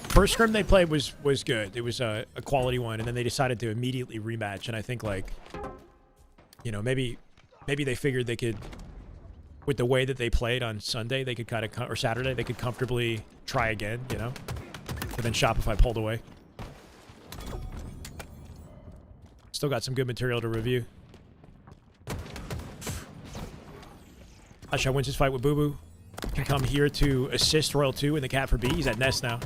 First scrim they played was good. It was a quality one, and then they decided to immediately rematch. And I think, like, you know, maybe they figured they could, with the way that they played on Sunday, they could kind of, or Saturday, they could comfortably try again, you know? But then Shopify pulled away. Still got some good material to review. Asha wins his fight with Boo Boo. Can come here to assist Royal 2 in the cap for B. He's at Nest now.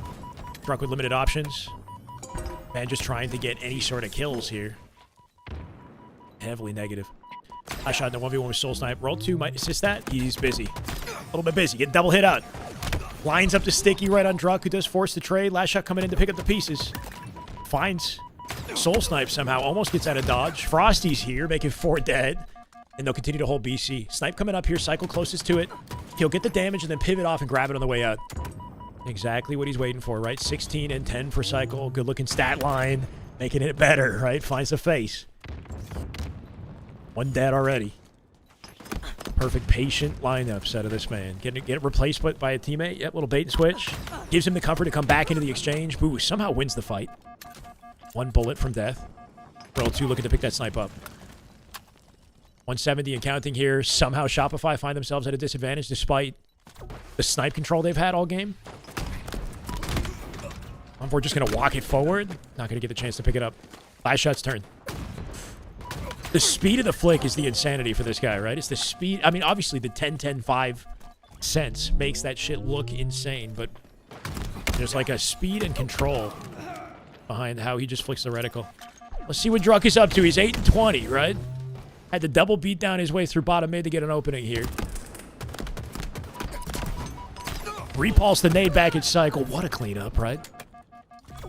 Druck with limited options. Man, just trying to get any sort of kills here. Heavily negative. I shot in the 1v1 with Soul Snipe. Roll 2 might assist that. He's busy. A little bit busy. Get double hit out. Lines up to Sticky right on Druck, who does force the trade. Last shot coming in to pick up the pieces. Finds Soul Snipe somehow. Almost gets out of dodge. Frosty's here, making 4 dead. And they'll continue to hold BC. Snipe coming up here. Cycle closest to it. He'll get the damage and then pivot off and grab it on the way out. Exactly what he's waiting for, right? 16 and 10 for Cycle. Good looking stat line. Making it better, right? Finds the face. 1 dead already. Perfect patient lineups out of this man. Get it replaced by a teammate. Yep, little bait and switch. Gives him the cover to come back into the exchange. Boo, somehow wins the fight. 1 bullet from death. Girl 2 looking to pick that snipe up. 170 and counting here. Somehow Shopify find themselves at a disadvantage despite the snipe control they've had all game. We're just going to walk it forward. Not going to get the chance to pick it up. Last shot's turn. The speed of the flick is the insanity for this guy, right? It's the speed. I mean, obviously the 10-10-5 sense makes that shit look insane, but there's like a speed and control behind how he just flicks the reticle. Let's see what Druck is up to. He's 8 and 20, right? Had to double beat down his way through bottom mid to get an opening here. Repulse the nade back at Cycle. What a cleanup, right?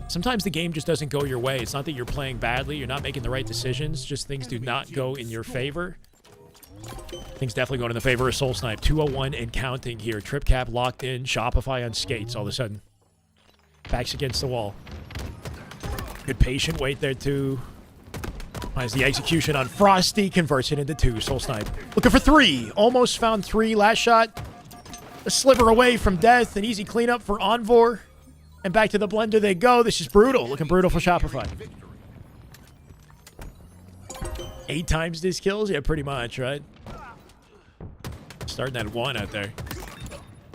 Sometimes the game just doesn't go your way. It's not that you're playing badly. You're not making the right decisions. Just things do not go in your favor. Things definitely going in the favor of Soul Snipe. 201 and counting here. Trip cap locked in. Shopify on skates all of a sudden. Backs against the wall. Good patient wait there too. Finds the execution on Frosty. Converts it into 2. Soul Snipe. Looking for 3. Almost found 3. Last shot. A sliver away from death. An easy cleanup for Envor. And back to the blender they go. This is brutal. Looking brutal for Shopify. 8 times this kills? Yeah, pretty much, right? Starting at 1 out there.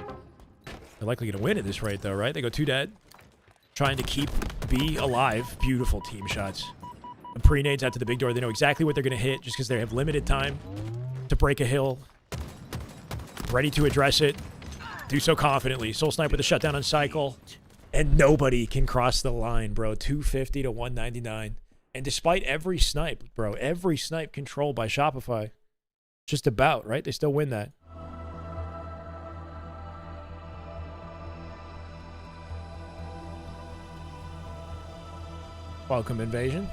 They're likely going to win at this rate, though, right? They go 2 dead. Trying to keep B alive. Beautiful team shots. And pre-nades out to the big door. They know exactly what they're going to hit just because they have limited time to break a hill. Ready to address it. Do so confidently. Soul Snipe with a shutdown on Cycle. And nobody can cross the line, bro. 250 to 199. And despite every snipe, bro, every snipe controlled by Shopify, just about, right? They still win that. Welcome, Invasion.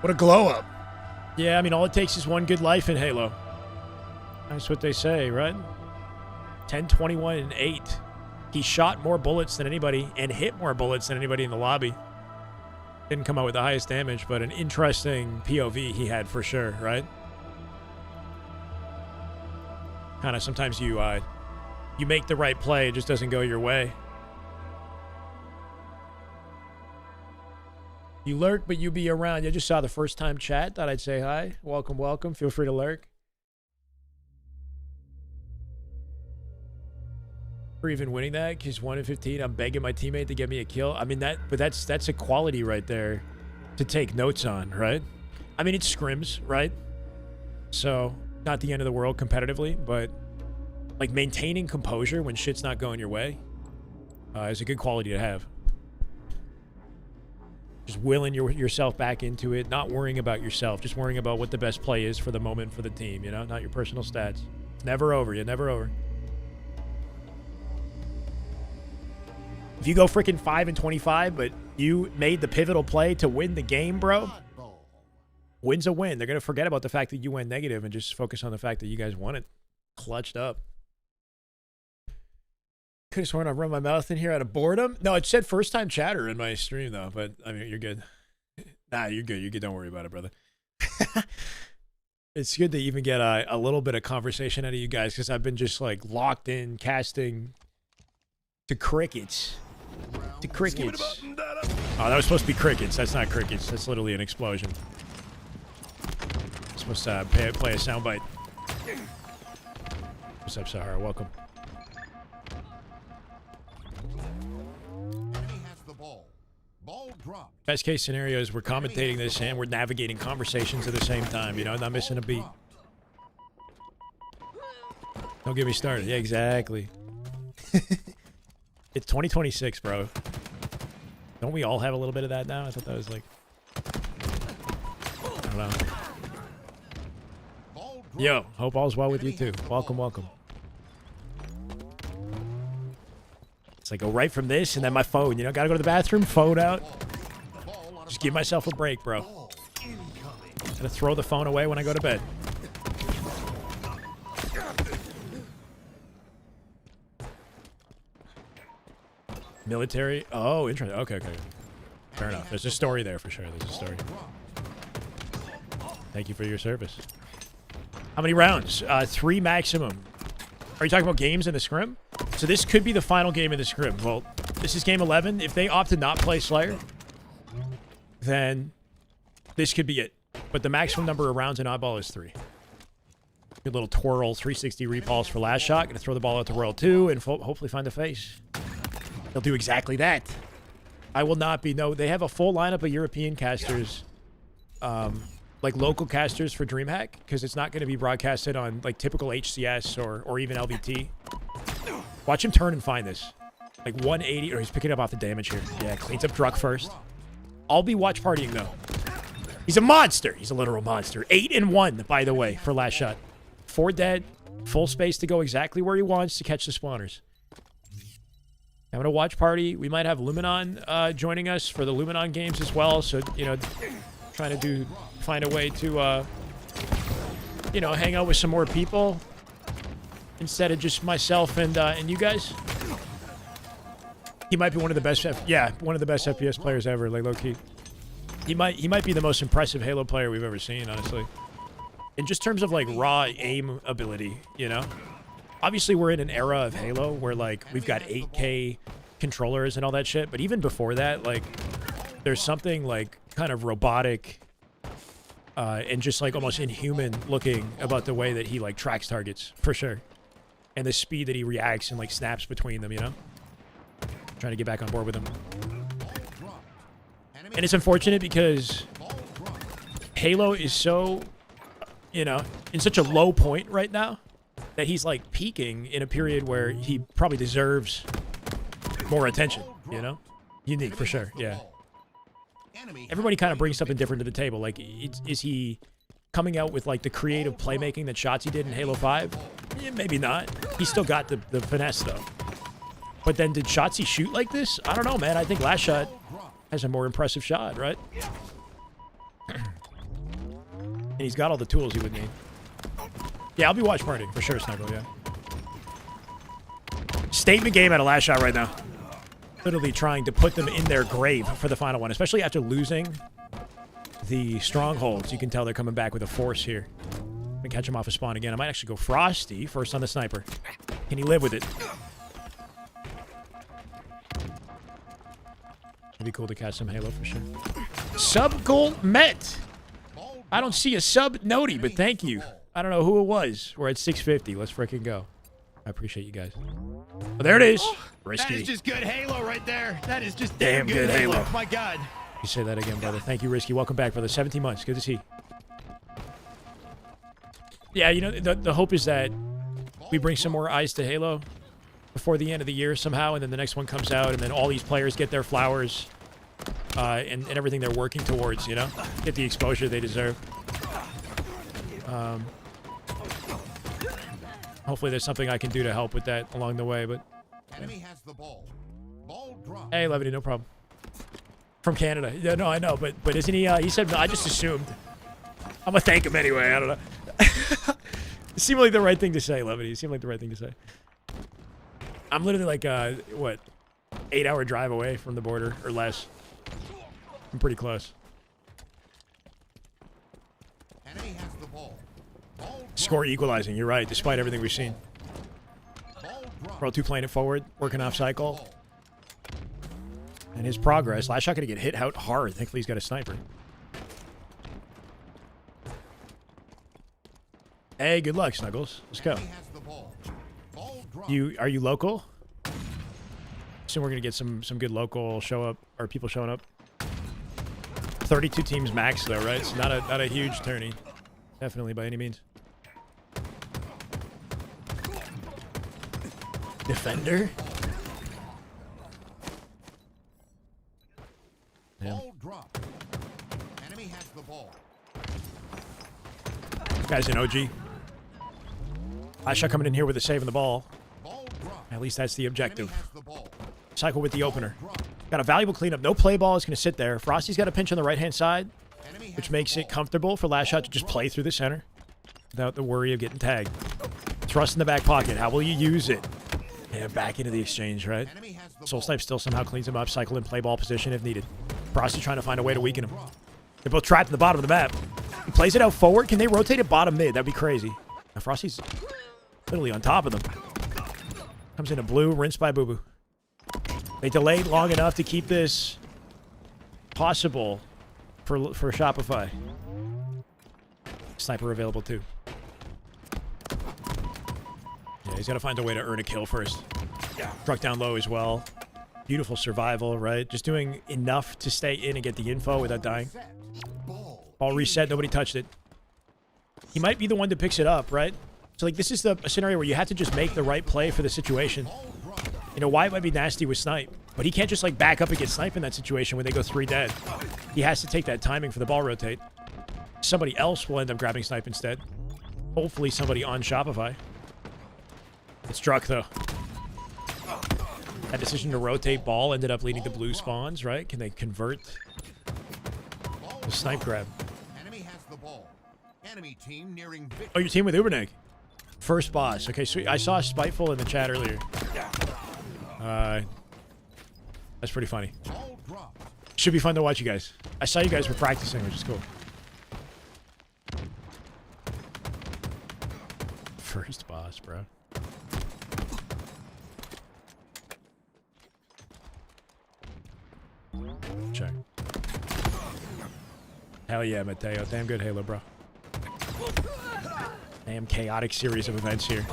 What a glow up. Yeah, I mean, all it takes is 1 good life in Halo. That's what they say, right? 10, 21, and 8. He shot more bullets than anybody and hit more bullets than anybody in the lobby. Didn't come out with the highest damage, but an interesting POV he had for sure, right? Kind of sometimes you make the right play, it just doesn't go your way. You lurk, but you be around. I just saw the first time chat. Thought I'd say hi. Welcome, welcome. Feel free to lurk. For even winning that, because 1 in 15, I'm begging my teammate to get me a kill. I mean, that's a quality right there to take notes on, right? I mean, it's scrims, right? So, not the end of the world competitively, but like maintaining composure when shit's not going your way is a good quality to have. Just willing yourself back into it, not worrying about yourself, just worrying about what the best play is for the moment for the team, you know? Not your personal stats. It's never over. You're never over. If you go freaking 5 and 25, but you made the pivotal play to win the game, bro, win's a win. They're going to forget about the fact that you went negative and just focus on the fact that you guys won it. Clutched up. Could have sworn I run my mouth in here out of boredom. No, it said first time chatter in my stream, though, but I mean, you're good. Nah, you're good. You're good. Don't worry about it, brother. It's good to even get a little bit of conversation out of you guys because I've been just like locked in casting to crickets. To crickets. Oh, that was supposed to be crickets. That's not crickets. That's literally an explosion. Supposed to play a soundbite. What's up, Sahara? Welcome. Best case scenario is we're commentating this and we're navigating conversations at the same time, you know, not missing a beat. Don't get me started. Yeah, exactly. It's 2026, bro. Don't we all have a little bit of that now? I thought that was like... I don't know. Yo, hope all's well with you too. Welcome, welcome. It's like go right from this and then my phone. You know, gotta go to the bathroom, phone out. Just give myself a break, bro. Gotta throw the phone away when I go to bed. Military? Oh, interesting. Okay, okay. Fair enough. There's a story there for sure. There's a story. Thank you for your service. How many rounds? 3 maximum. Are you talking about games in the scrim? So this could be the final game in the scrim. Well, this is game 11. If they opt to not play Slayer, then this could be it. But the maximum number of rounds in Oddball is 3. Good little twirl, 360 repulse for last shot. Gonna throw the ball out to Royal 2 and hopefully find a face. They'll do exactly that. I will not be. No, they have a full lineup of European casters, like local casters for Dreamhack, because it's not going to be broadcasted on like typical HCS or even LVT. Watch him turn and find this. Like 180, or he's picking up off the damage here. Yeah, cleans up Druck first. I'll be watch partying though. He's a monster. He's a literal monster. 8 and 1, by the way, for last shot. 4 dead, full space to go exactly where he wants to catch the spawners. Having a watch party. We might have Luminon joining us for the Luminon games as well. So, you know, trying to find a way to, you know, hang out with some more people instead of just myself and you guys. He might be one of the best, one of the best FPS players ever, like low key. He might be the most impressive Halo player we've ever seen, honestly. In just terms of like raw aim ability, you know. Obviously, we're in an era of Halo where, like, we've got 8K controllers and all that shit. But even before that, like, there's something, like, kind of robotic and just, like, almost inhuman looking about the way that he, like, tracks targets, for sure. And the speed that he reacts and, like, snaps between them, you know? Trying to get back on board with him. And it's unfortunate because Halo is so, you know, in such a low point right now, that he's like peaking in a period where he probably deserves more attention, you know? Unique for sure, yeah. Everybody kind of brings something different to the table. Like, is he coming out with like the creative playmaking that Shotzzy did in Halo 5? Yeah, maybe not. He still got the finesse though. But then did Shotzzy shoot like this? I don't know, man. I think last shot has a more impressive shot, right? And he's got all the tools he would need. Yeah, I'll be watch partying for sure, Snuggle, yeah. Statement game at a last shot right now. Literally trying to put them in their grave for the final one, especially after losing the Strongholds. You can tell they're coming back with a force here. I'm gonna catch him off a spawn again. I might actually go Frosty first on the sniper. Can he live with it? It'd be cool to catch some Halo for sure. Sub goal met. I don't see a sub noti, but thank you. I don't know who it was. We're at 650. Let's freaking go. I appreciate you guys. Oh, there it is. Risky. That is just good Halo right there. That is just damn good Halo. My God. You say that again, brother. Thank you, Risky. Welcome back, brother. 17 months. Good to see you. Yeah, you know, the hope is that we bring some more eyes to Halo before the end of the year somehow, and then the next one comes out, and then all these players get their flowers and everything they're working towards, you know? Get the exposure they deserve. Hopefully there's something I can do to help with that along the way, but... Enemy has the ball. Ball drop. Hey, Levity, no problem. From Canada. Yeah, no, I know, but isn't he... he said... I just assumed. I'm gonna thank him anyway. I don't know. It seemed like the right thing to say, Levity. It seemed like the right thing to say. I'm literally like, what? 8-hour drive away from the border, or less. I'm pretty close. Enemy has the ball. Score equalizing, you're right, despite everything we've seen. Roll 2 playing it forward, working off cycle. And his progress. Last shot gonna get hit out hard. Thankfully he's got a sniper. Hey, good luck, Snuggles. Let's go. Are you local? Soon we're gonna get some good local show up, or people showing up. 32 teams max though, right? It's not a huge tourney. Definitely by any means. Defender? Ball drop. Enemy has the ball. This guy's an OG. Shot coming in here with a save on the ball. Ball dropped. At least that's the objective. Enemy has the ball. Cycle with the opener. Dropped. Got a valuable cleanup. No play ball is going to sit there. Frosty's got a pinch on the right-hand side, Enemy has which the makes ball. it comfortable for Last Shot to just play through the center without the worry of getting tagged. Thrust in the back pocket. How will you use it? Yeah, back into the exchange, right? Enemy has the Soul ball. Snipe still somehow cleans him up. Cycle in play ball position if needed. Frosty trying to find a way to weaken him. They're both trapped in the bottom of the map. He plays it out forward. Can they rotate it bottom mid? That'd be crazy. Now Frosty's literally on top of them. Comes into blue, rinsed by Boo Boo. They delayed long enough to keep this possible for Shopify. Sniper available too. Yeah, he's got to find a way to earn a kill first. Struck down low as well. Beautiful survival, right? Just doing enough to stay in and get the info without dying. Ball reset, nobody touched it. He might be the one that picks it up, right? So, like, this is a scenario where you have to just make the right play for the situation. You know, Wyatt might be nasty with snipe, but he can't just, like, back up and get snipe in that situation when they go 3 dead. He has to take that timing for the ball rotate. Somebody else will end up grabbing snipe instead. Hopefully somebody on Shopify. It's Druck, though. That decision to rotate ball ended up leading to blue spawns, right? Can they convert the snipe grab? Enemy has the ball. Enemy team nearing victory. Oh, your team with Uberneg. First boss. Okay, sweet. I saw Spiteful in the chat earlier. That's pretty funny. Ball dropped. Should be fun to watch you guys. I saw you guys were practicing, which is cool. First boss, bro. Check. Hell yeah, Mateo. Damn good Halo, bro. Damn chaotic series of events here.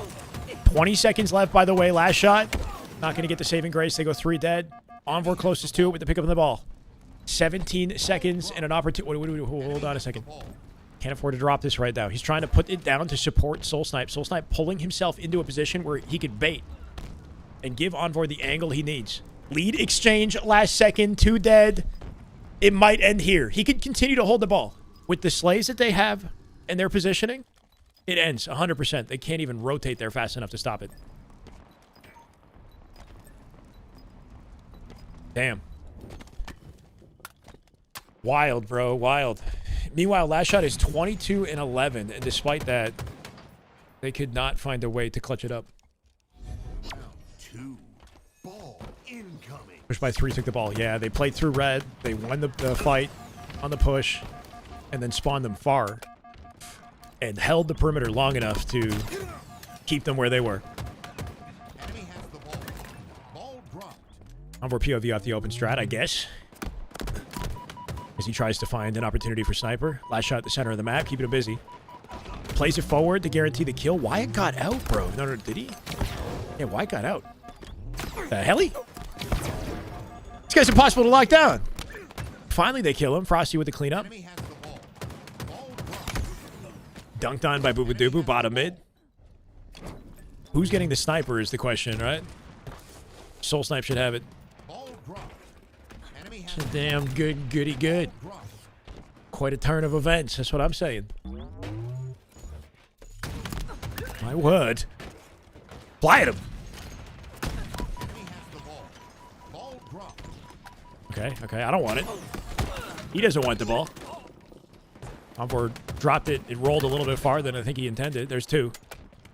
20 seconds left, by the way. Last shot. Not going to get the saving grace. They go 3 dead. Envor closest to it with the pickup of the ball. 17 seconds and an opportunity. What do we do? Hold on a second. Can't afford to drop this right now. He's trying to put it down to support Soul Snipe. Soul Snipe pulling himself into a position where he could bait and give Envor the angle he needs. Lead exchange, last second, 2 dead. It might end here. He could continue to hold the ball. With the slays that they have and their positioning, it ends 100%. They can't even rotate there fast enough to stop it. Damn. Wild, bro. Wild. Meanwhile, Last Shot is 22 and 11, and despite that, they could not find a way to clutch it up. Round 2. Ball incoming. Push by 3 took the ball. Yeah, they played through red. They won the fight on the push, and then spawned them far, and held the perimeter long enough to keep them where they were. Enemy has the ball. Ball dropped. Envor POV off the open strat, I guess. As he tries to find an opportunity for Sniper. Last shot at the center of the map, keeping him busy. Plays it forward to guarantee the kill. Wyatt got out, bro. No, did he? Yeah, Wyatt got out. The helly? This guy's impossible to lock down. Finally, they kill him. Frosty with the cleanup. Enemy has the ball. Ball dropped. Dunked on by Boo Boo Doo, bottom mid. Who's getting the sniper is the question, right? Soul Snipe should have it. Ball dropped. Enemy has It's a damn good, goody good. dropped. Quite a turn of events, that's what I'm saying. My word. Fly at him. Enemy has the ball. Ball dropped. Okay, I don't want it. He doesn't want the ball. Envor dropped it. It rolled a little bit farther than I think he intended. There's 2.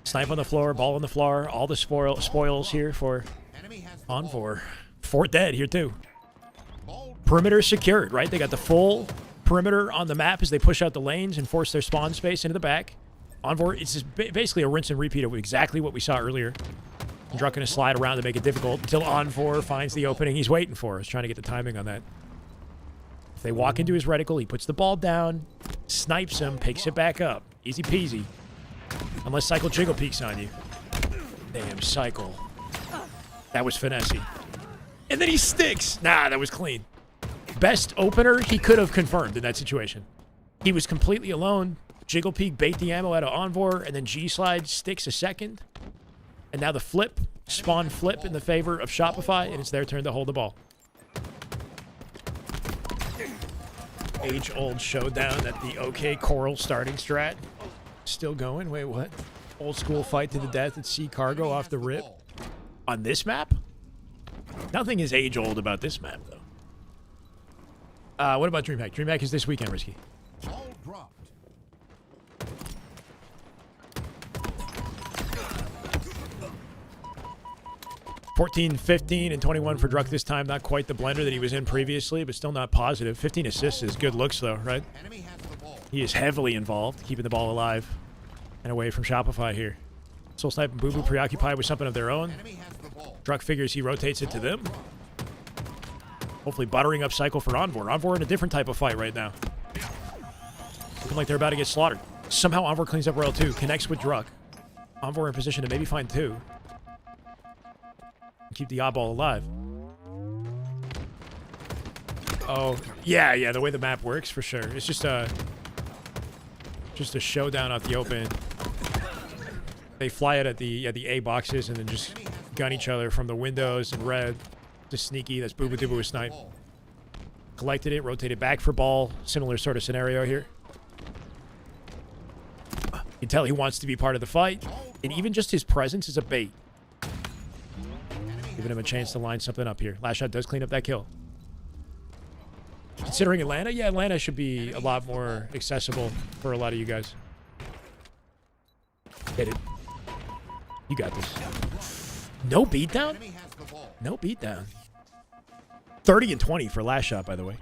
Snipe on the floor, ball on the floor. All the spoils here for Enemy has the ball. Envor. 4 dead here too. Ball Perimeter secured, right? They got the full perimeter on the map as they push out the lanes and force their spawn space into the back. Envor, it's just basically a rinse and repeat of exactly what we saw earlier. Druck going to slide around to make it difficult until Envor finds the opening he's waiting for. He's trying to get the timing on that. If they walk into his reticle, he puts the ball down, snipes him, picks it back up. Easy peasy. Unless Cycle Jiggle peeks on you. Damn, Cycle. That was finessey. And then he sticks. Nah, that was clean. Best opener he could have confirmed in that situation. He was completely alone. Jiggle peek, bait the ammo out of Envor, and then G-slide sticks a second. And now the flip, spawn flip in the favor of Shopify, and it's their turn to hold the ball. Age-old showdown at the OK Coral starting strat. Still going? Wait, what? Old school fight to the death at Sea Cargo off the rip. On this map? Nothing is age-old about this map, though. What about Dreamhack? Dreamhack is this weekend, Risky. Ball dropped. 14, 15, and 21 for Druck this time. Not quite the blender that he was in previously, but still not positive. 15 assists is good looks, though, right? Enemy has the ball. He is heavily involved, keeping the ball alive and away from Shopify here. Soul Snipe and Boo Boo preoccupied with something of their own. Enemy has the ball. Druck figures he rotates it to them. Hopefully buttering up cycle for Envor. Envor in a different type of fight right now. Looking like they're about to get slaughtered. Somehow Envor cleans up Royal 2, connects with Druck. Envor in position to maybe find 2. Keep the oddball alive. Oh, yeah, the way the map works, for sure. It's just a showdown out the open. They fly it at the A boxes and then just gun each other from the windows and red. Just sneaky. That's Boo Boo Doo Boo with snipe. Collected it, rotated back for ball. Similar sort of scenario here. You can tell he wants to be part of the fight, and even just his presence is a bait. Giving him a chance to line something up here. Last shot does clean up that kill. Considering Atlanta, yeah, Atlanta should be a lot more accessible for a lot of you guys. Hit it. You got this. No beatdown? No beatdown. 30 and 20 for last shot, by the way.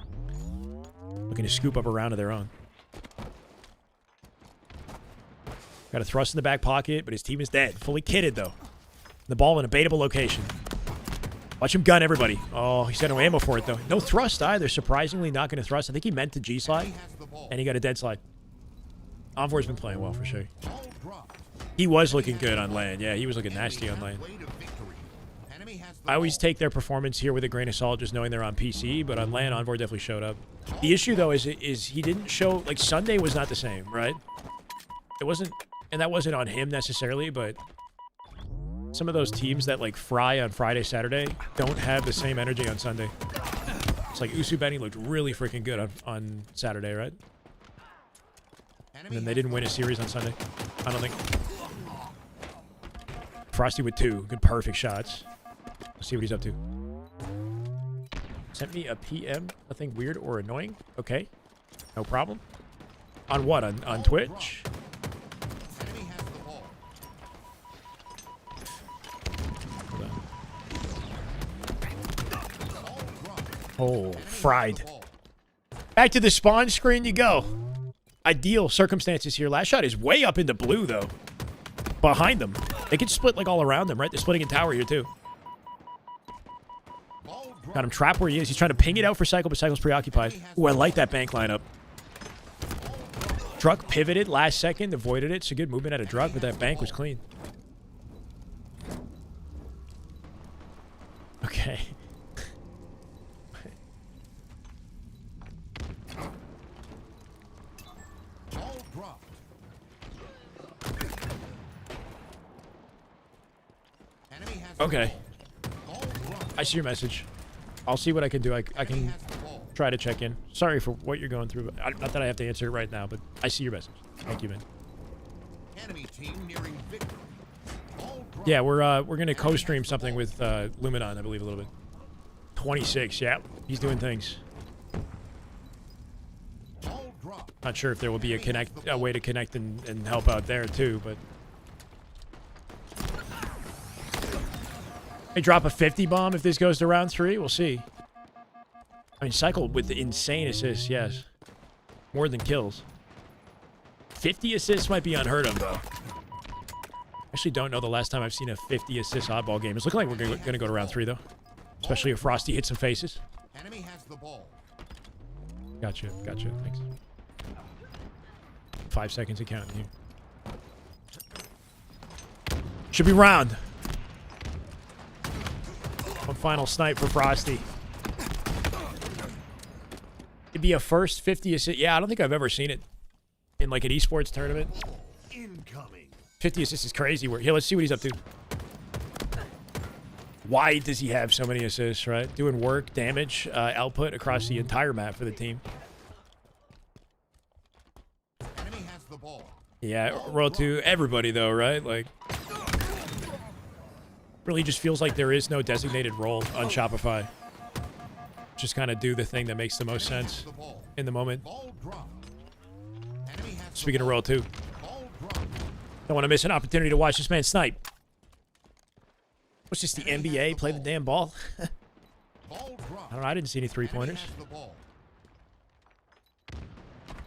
Looking to scoop up a round of their own. Got a thrust in the back pocket, but his team is dead. Fully kitted, though. The ball in a baitable location. Watch him gun everybody. Oh, he's got no ammo for it, though. No thrust either. Surprisingly not going to thrust. I think he meant to G-slide, and he got a dead slide. Envor's been playing well, for sure. He was looking good on land. Yeah, he was looking nasty on land. I always take their performance here with a grain of salt, just knowing they're on PC, but on land, Envor definitely showed up. The issue, though, is he didn't show... Like, Sunday was not the same, right? It wasn't... And that wasn't on him, necessarily, but... Some of those teams that, like, fry on Friday, Saturday don't have the same energy on Sunday. It's like Usu Benny looked really freaking good on Saturday, right? And then they didn't win a series on Sunday. I don't think. Frosty with 2. Good, perfect shots. Let's see what he's up to. Sent me a PM. Nothing weird or annoying. Okay. No problem. On what? On Twitch? Oh, fried. Back to the spawn screen you go. Ideal circumstances here. Last shot is way up into blue, though. Behind them. They can split, like, all around them, right? They're splitting in tower here, too. Got him trapped where he is. He's trying to ping it out for Cycle, but Cycle's preoccupied. Ooh, I like that bank lineup. Druck pivoted last second, avoided it. So good movement out of Druck, but that bank was clean. Okay. Okay. I see your message. I'll see what I can do. I can try to check in. Sorry for what you're going through. But not that I have to answer it right now, but I see your message. Thank you, man. Enemy team nearing victory. Yeah, we're gonna co-stream something with Luminon, I believe, a little bit. 26, yeah. He's doing things. Not sure if there will be a way to connect and help out there too, but they drop a 50 bomb if this goes to round 3. We'll see. I mean, Cycle with the insane assists, yes. More than kills. 50 assists might be unheard of, though. Actually don't know the last time I've seen a 50 assist oddball game. It's looking like we're going to go to round 3, though. Especially if Frosty hits some faces. Enemy has the ball. Gotcha. Thanks. 5 seconds of counting here. Should be round. One final snipe for Frosty. It'd be a first 50 assist. Yeah, I don't think I've ever seen it in like an esports tournament. Incoming. 50 assists is crazy. Here, let's see what he's up to. Why does he have so many assists, right? Doing work, damage, output across the entire map for the team. Enemy has the ball. Yeah, roll to everybody though, right? Like, really just feels like there is no designated role on Shopify. Just kind of do the thing that makes the most sense in the moment. Speaking of roll 2, don't want to miss an opportunity to watch this man snipe. What's this, the NBA? Play the damn ball? I don't know, I didn't see any three-pointers.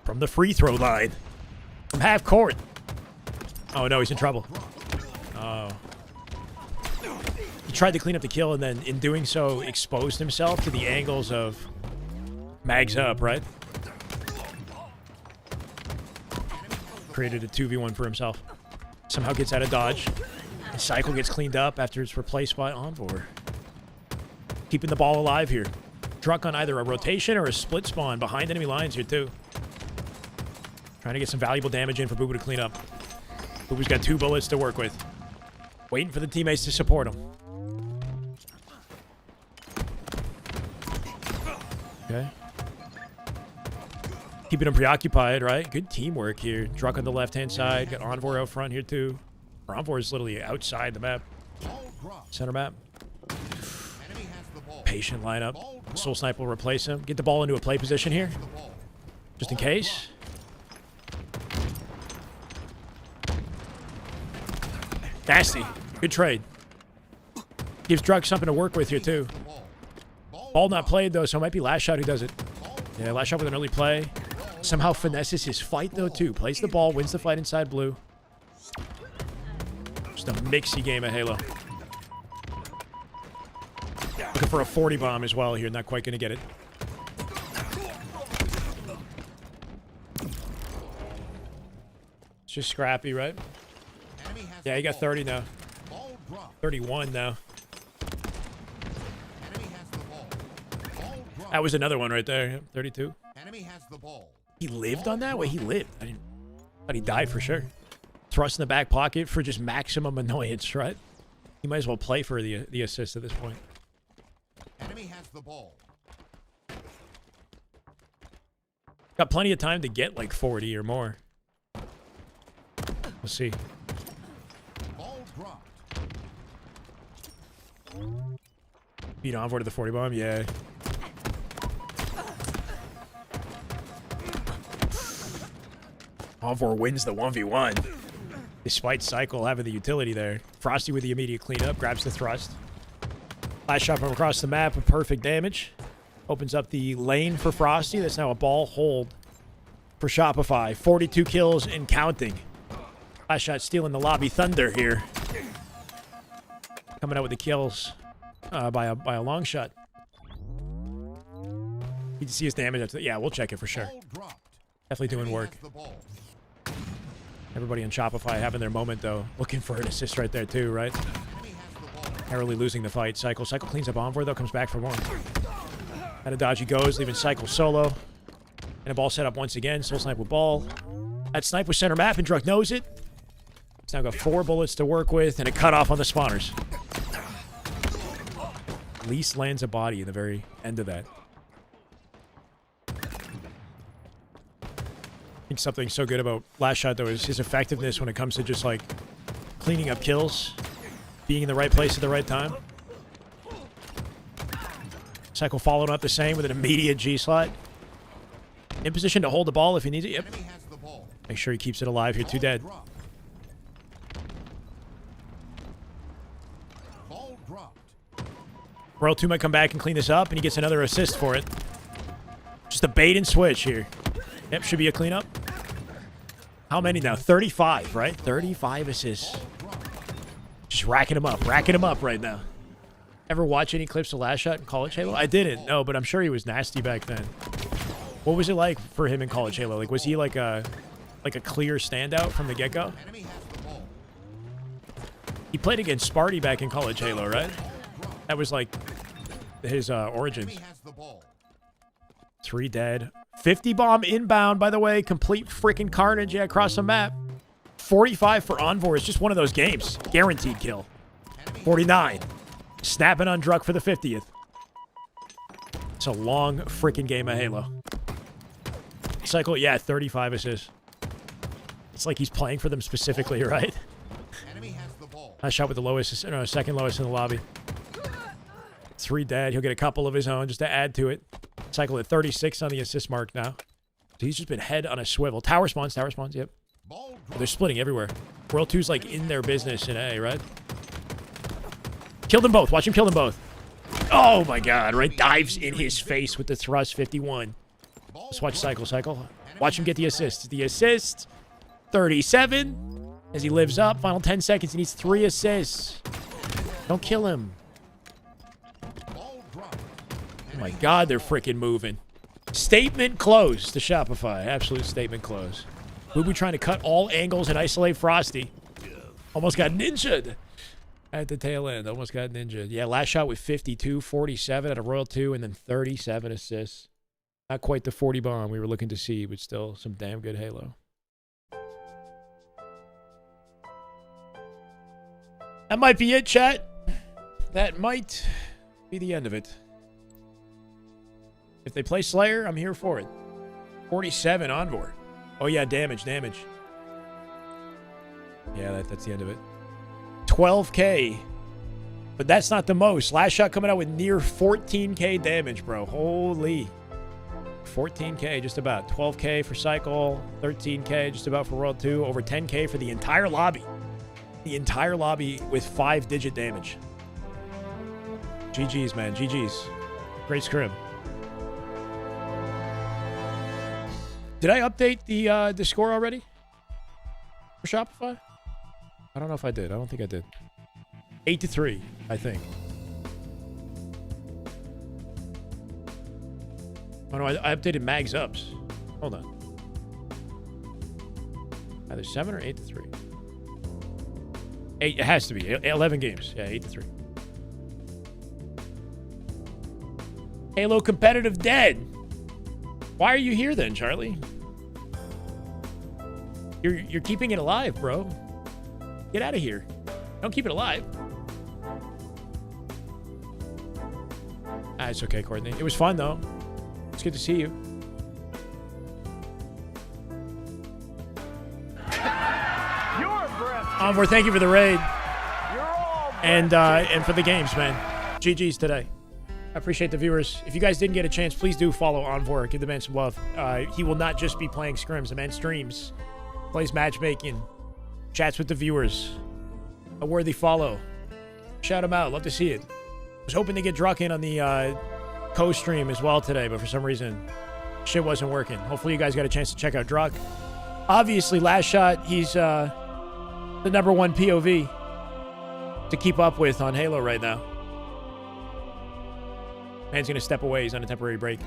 From the free throw line. From half court. Oh no, he's in trouble. Oh. He tried to clean up the kill and then in doing so exposed himself to the angles of Magsup, right? Created a 2v1 for himself. Somehow gets out of dodge. And Cycle gets cleaned up after it's replaced by Envor. Keeping the ball alive here. Druck on either a rotation or a split spawn behind enemy lines here too. Trying to get some valuable damage in for Boo Boo to clean up. Boo Boo's got 2 bullets to work with. Waiting for the teammates to support him. Okay. Keeping him preoccupied, right? Good teamwork here. Druck on the left-hand side. Got Envor out front here too. Envor is literally outside the map. Center map. Patient lineup. Soul Snipe will replace him. Get the ball into a play position here. Just in case. Nasty. Good trade. Gives Druck something to work with here too. Ball not played though, so it might be Last Shot who does it. Yeah, Last Shot with an early play. Somehow finesses his fight though too. Plays the ball, wins the fight inside blue. Just a mixy game of Halo. Looking for a 40 bomb as well here. Not quite going to get it. It's just scrappy, right? Yeah, he got 30 now. 31 now. That was another one right there. 32. He lived on that? Wait, he lived. I thought he died for sure. Thrust in the back pocket for just maximum annoyance, right? He might as well play for the assist at this point. Enemy has the ball. Got plenty of time to get like 40 or more. We'll see. Ball dropped. Beat Envor to the 40 bomb, yeah. Envor wins the 1v1. Despite Cycle having the utility there. Frosty with the immediate cleanup, grabs the thrust. Last shot from across the map, a perfect damage. Opens up the lane for Frosty. That's now a ball hold for Shopify. 42 kills and counting. Last shot stealing the lobby thunder here. Coming out with the kills by a long shot. You can see his damage. Yeah, we'll check it for sure. Definitely doing work. Everybody on Shopify having their moment, though. Looking for an assist right there, too, right? Narrowly losing the fight. Cycle cleans up Envor, though. Comes back for one. Out of dodge he goes, leaving Cycle solo. And a ball set up once again. Soul Snipe with ball. That snipe was center map, and Druck knows it. He's now got 4 bullets to work with, and a cutoff on the spawners. Least lands a body in the very end of that. I think something so good about Last Shot, though, is his effectiveness when it comes to just, like, cleaning up kills. Being in the right place at the right time. Cycle following up the same with an immediate G-slot. In position to hold the ball if he needs it. Yep. Make sure he keeps it alive here. 2 dead. Royal 2 might come back and clean this up, and he gets another assist for it. Just a bait and switch here. Yep, should be a cleanup. How many now? 35, right? 35 assists. Just racking him up right now. Ever watch any clips of Last Shot in College Halo? I didn't, no, but I'm sure he was nasty back then. What was it like for him in College Halo? Like, was he like a clear standout from the get-go? He played against Sparty back in College Halo, right? That was like his origins. 3 dead. 50 bomb inbound, by the way. Complete freaking carnage across the map. 45 for Envor is just one of those games. Guaranteed kill. 49. Snapping on Druck for the 50th. It's a long freaking game of Halo. Cycle, yeah, 35 assists. It's like he's playing for them specifically, right? Enemy has the ball. Nice shot with the lowest, no, second lowest in the lobby. 3 dead. He'll get a couple of his own just to add to it. Cycle at 36 on the assist mark now. So he's just been head on a swivel. Tower spawns, yep. Ball They're splitting everywhere. World 2's like in their business in A, right? Kill them both. Watch him kill them both. Oh my god, right? Dives in his face with the thrust 51. Let's watch cycle. Watch him get the assist. The assist, 37. As he lives up, final 10 seconds. He needs 3 assists. Don't kill him. Oh my god, they're freaking moving. Statement close to Shopify. Absolute statement close. Boo-Boo trying to cut all angles and isolate Frosty. Almost got ninja'd at the tail end. Almost got ninja'd. Yeah, last shot with 52, 47 at a Royal 2, and then 37 assists. Not quite the 40 bomb we were looking to see, but still some damn good Halo. That might be it, chat. That might be the end of it. If they play Slayer, I'm here for it. 47 on board. Oh, yeah, damage. Yeah, that's the end of it. 12K. But that's not the most. Last shot coming out with near 14K damage, bro. Holy. 14K, just about. 12K for Cycle. 13K, just about for World 2. Over 10K for the entire lobby. The entire lobby with 5-digit damage. GG's, man. GG's. Great scrim. Did I update the score already for Shopify? I don't know if I did. I don't think I did. 8-3, I think. Oh no, I updated Magsups. Hold on. Either 7 or 8-3. 8. It has to be 11 games. Yeah, 8-3. Halo competitive dead. Why are you here then, Charlie? You're keeping it alive, bro. Get out of here. Don't keep it alive. Ah, it's okay, Courtney. It was fun, though. It's good to see you. Onvor, thank you for the raid. And for the games, man. GG's today. I appreciate the viewers. If you guys didn't get a chance, please do follow Onvor. Give the man some love. He will not just be playing scrims. The man streams. Plays matchmaking. Chats with the viewers. A worthy follow. Shout him out. Love to see it. Was hoping to get Druck in on the co-stream as well today, but for some reason, shit wasn't working. Hopefully you guys got a chance to check out Druck. Obviously, last shot, he's the #1 POV to keep up with on Halo right now. Man's going to step away. He's on a temporary break.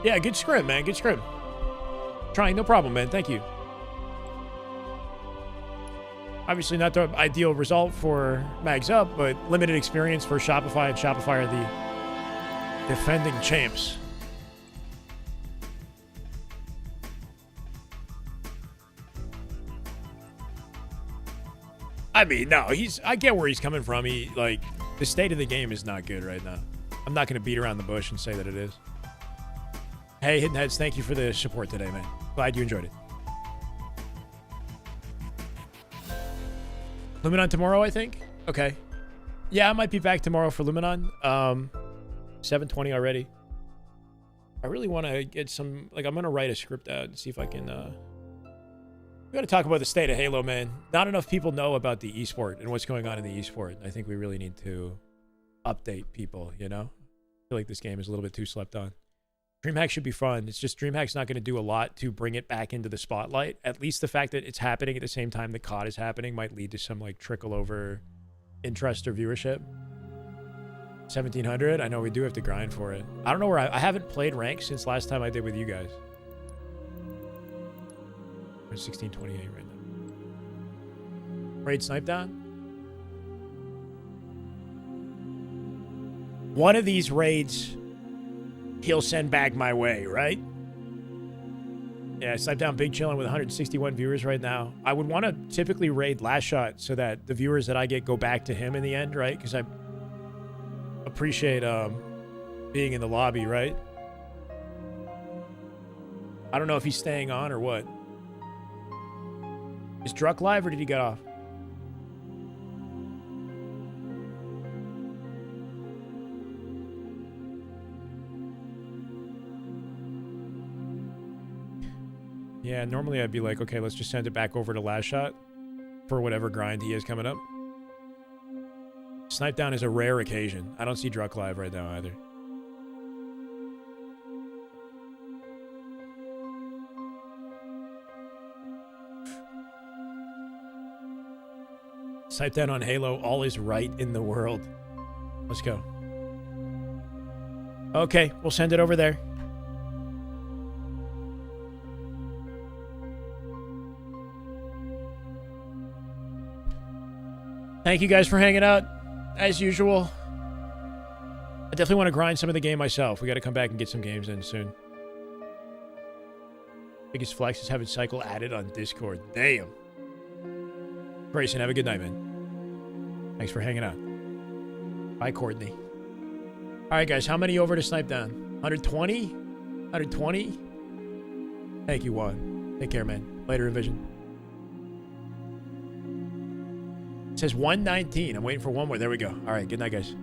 Yeah, good scrim, man. Good scrim. Trying, no problem, man. Thank you. Obviously not the ideal result for Magsup, but limited experience for Shopify, and Shopify are the defending champs. I mean, no, I get where he's coming from. The state of the game is not good right now. I'm not going to beat around the bush and say that it is. Hey, Hidden Heads, thank you for the support today, man. Glad you enjoyed it. Luminon tomorrow, I think? Okay. Yeah, I might be back tomorrow for Luminon. 7:20 already. I really want to get some... I'm going to write a script out and see if I can... We got to talk about the state of Halo, man. Not enough people know about the esport and what's going on in the esport. I think we really need to update people, you know? I feel like this game is a little bit too slept on. Dreamhack should be fun. It's just Dreamhack's not going to do a lot to bring it back into the spotlight. At least the fact that it's happening at the same time the COD is happening might lead to some trickle over interest or viewership. 1700. I know we do have to grind for it. I don't know where I haven't played ranked since last time I did with you guys. We're 1628 right now. Raid snipe down. One of these raids he'll send back my way, right? Yeah, snipe down Big Chillin' with 161 viewers right now. I would want to typically raid Last Shot so that the viewers that I get go back to him in the end, right? Because I appreciate being in the lobby, right? I don't know if he's staying on or what. Is Druck live or did he get off? Yeah, normally I'd be like, okay, let's just send it back over to Last Shot for whatever grind he has coming up. Snipe down is a rare occasion. I don't see Druck live right now either. Snipe down on Halo. All is right in the world. Let's go. Okay, we'll send it over there. Thank you guys for hanging out, as usual. I definitely want to grind some of the game myself. We got to come back and get some games in soon. Biggest flex is having Cycle added on Discord. Damn. Grayson, have a good night, man. Thanks for hanging out. Bye, Courtney. All right, guys, how many over to snipe down? 120? 120? Thank you, Juan. Take care, man. Later, Envision. It says 119. I'm waiting for one more. There we go. All right, good night, guys.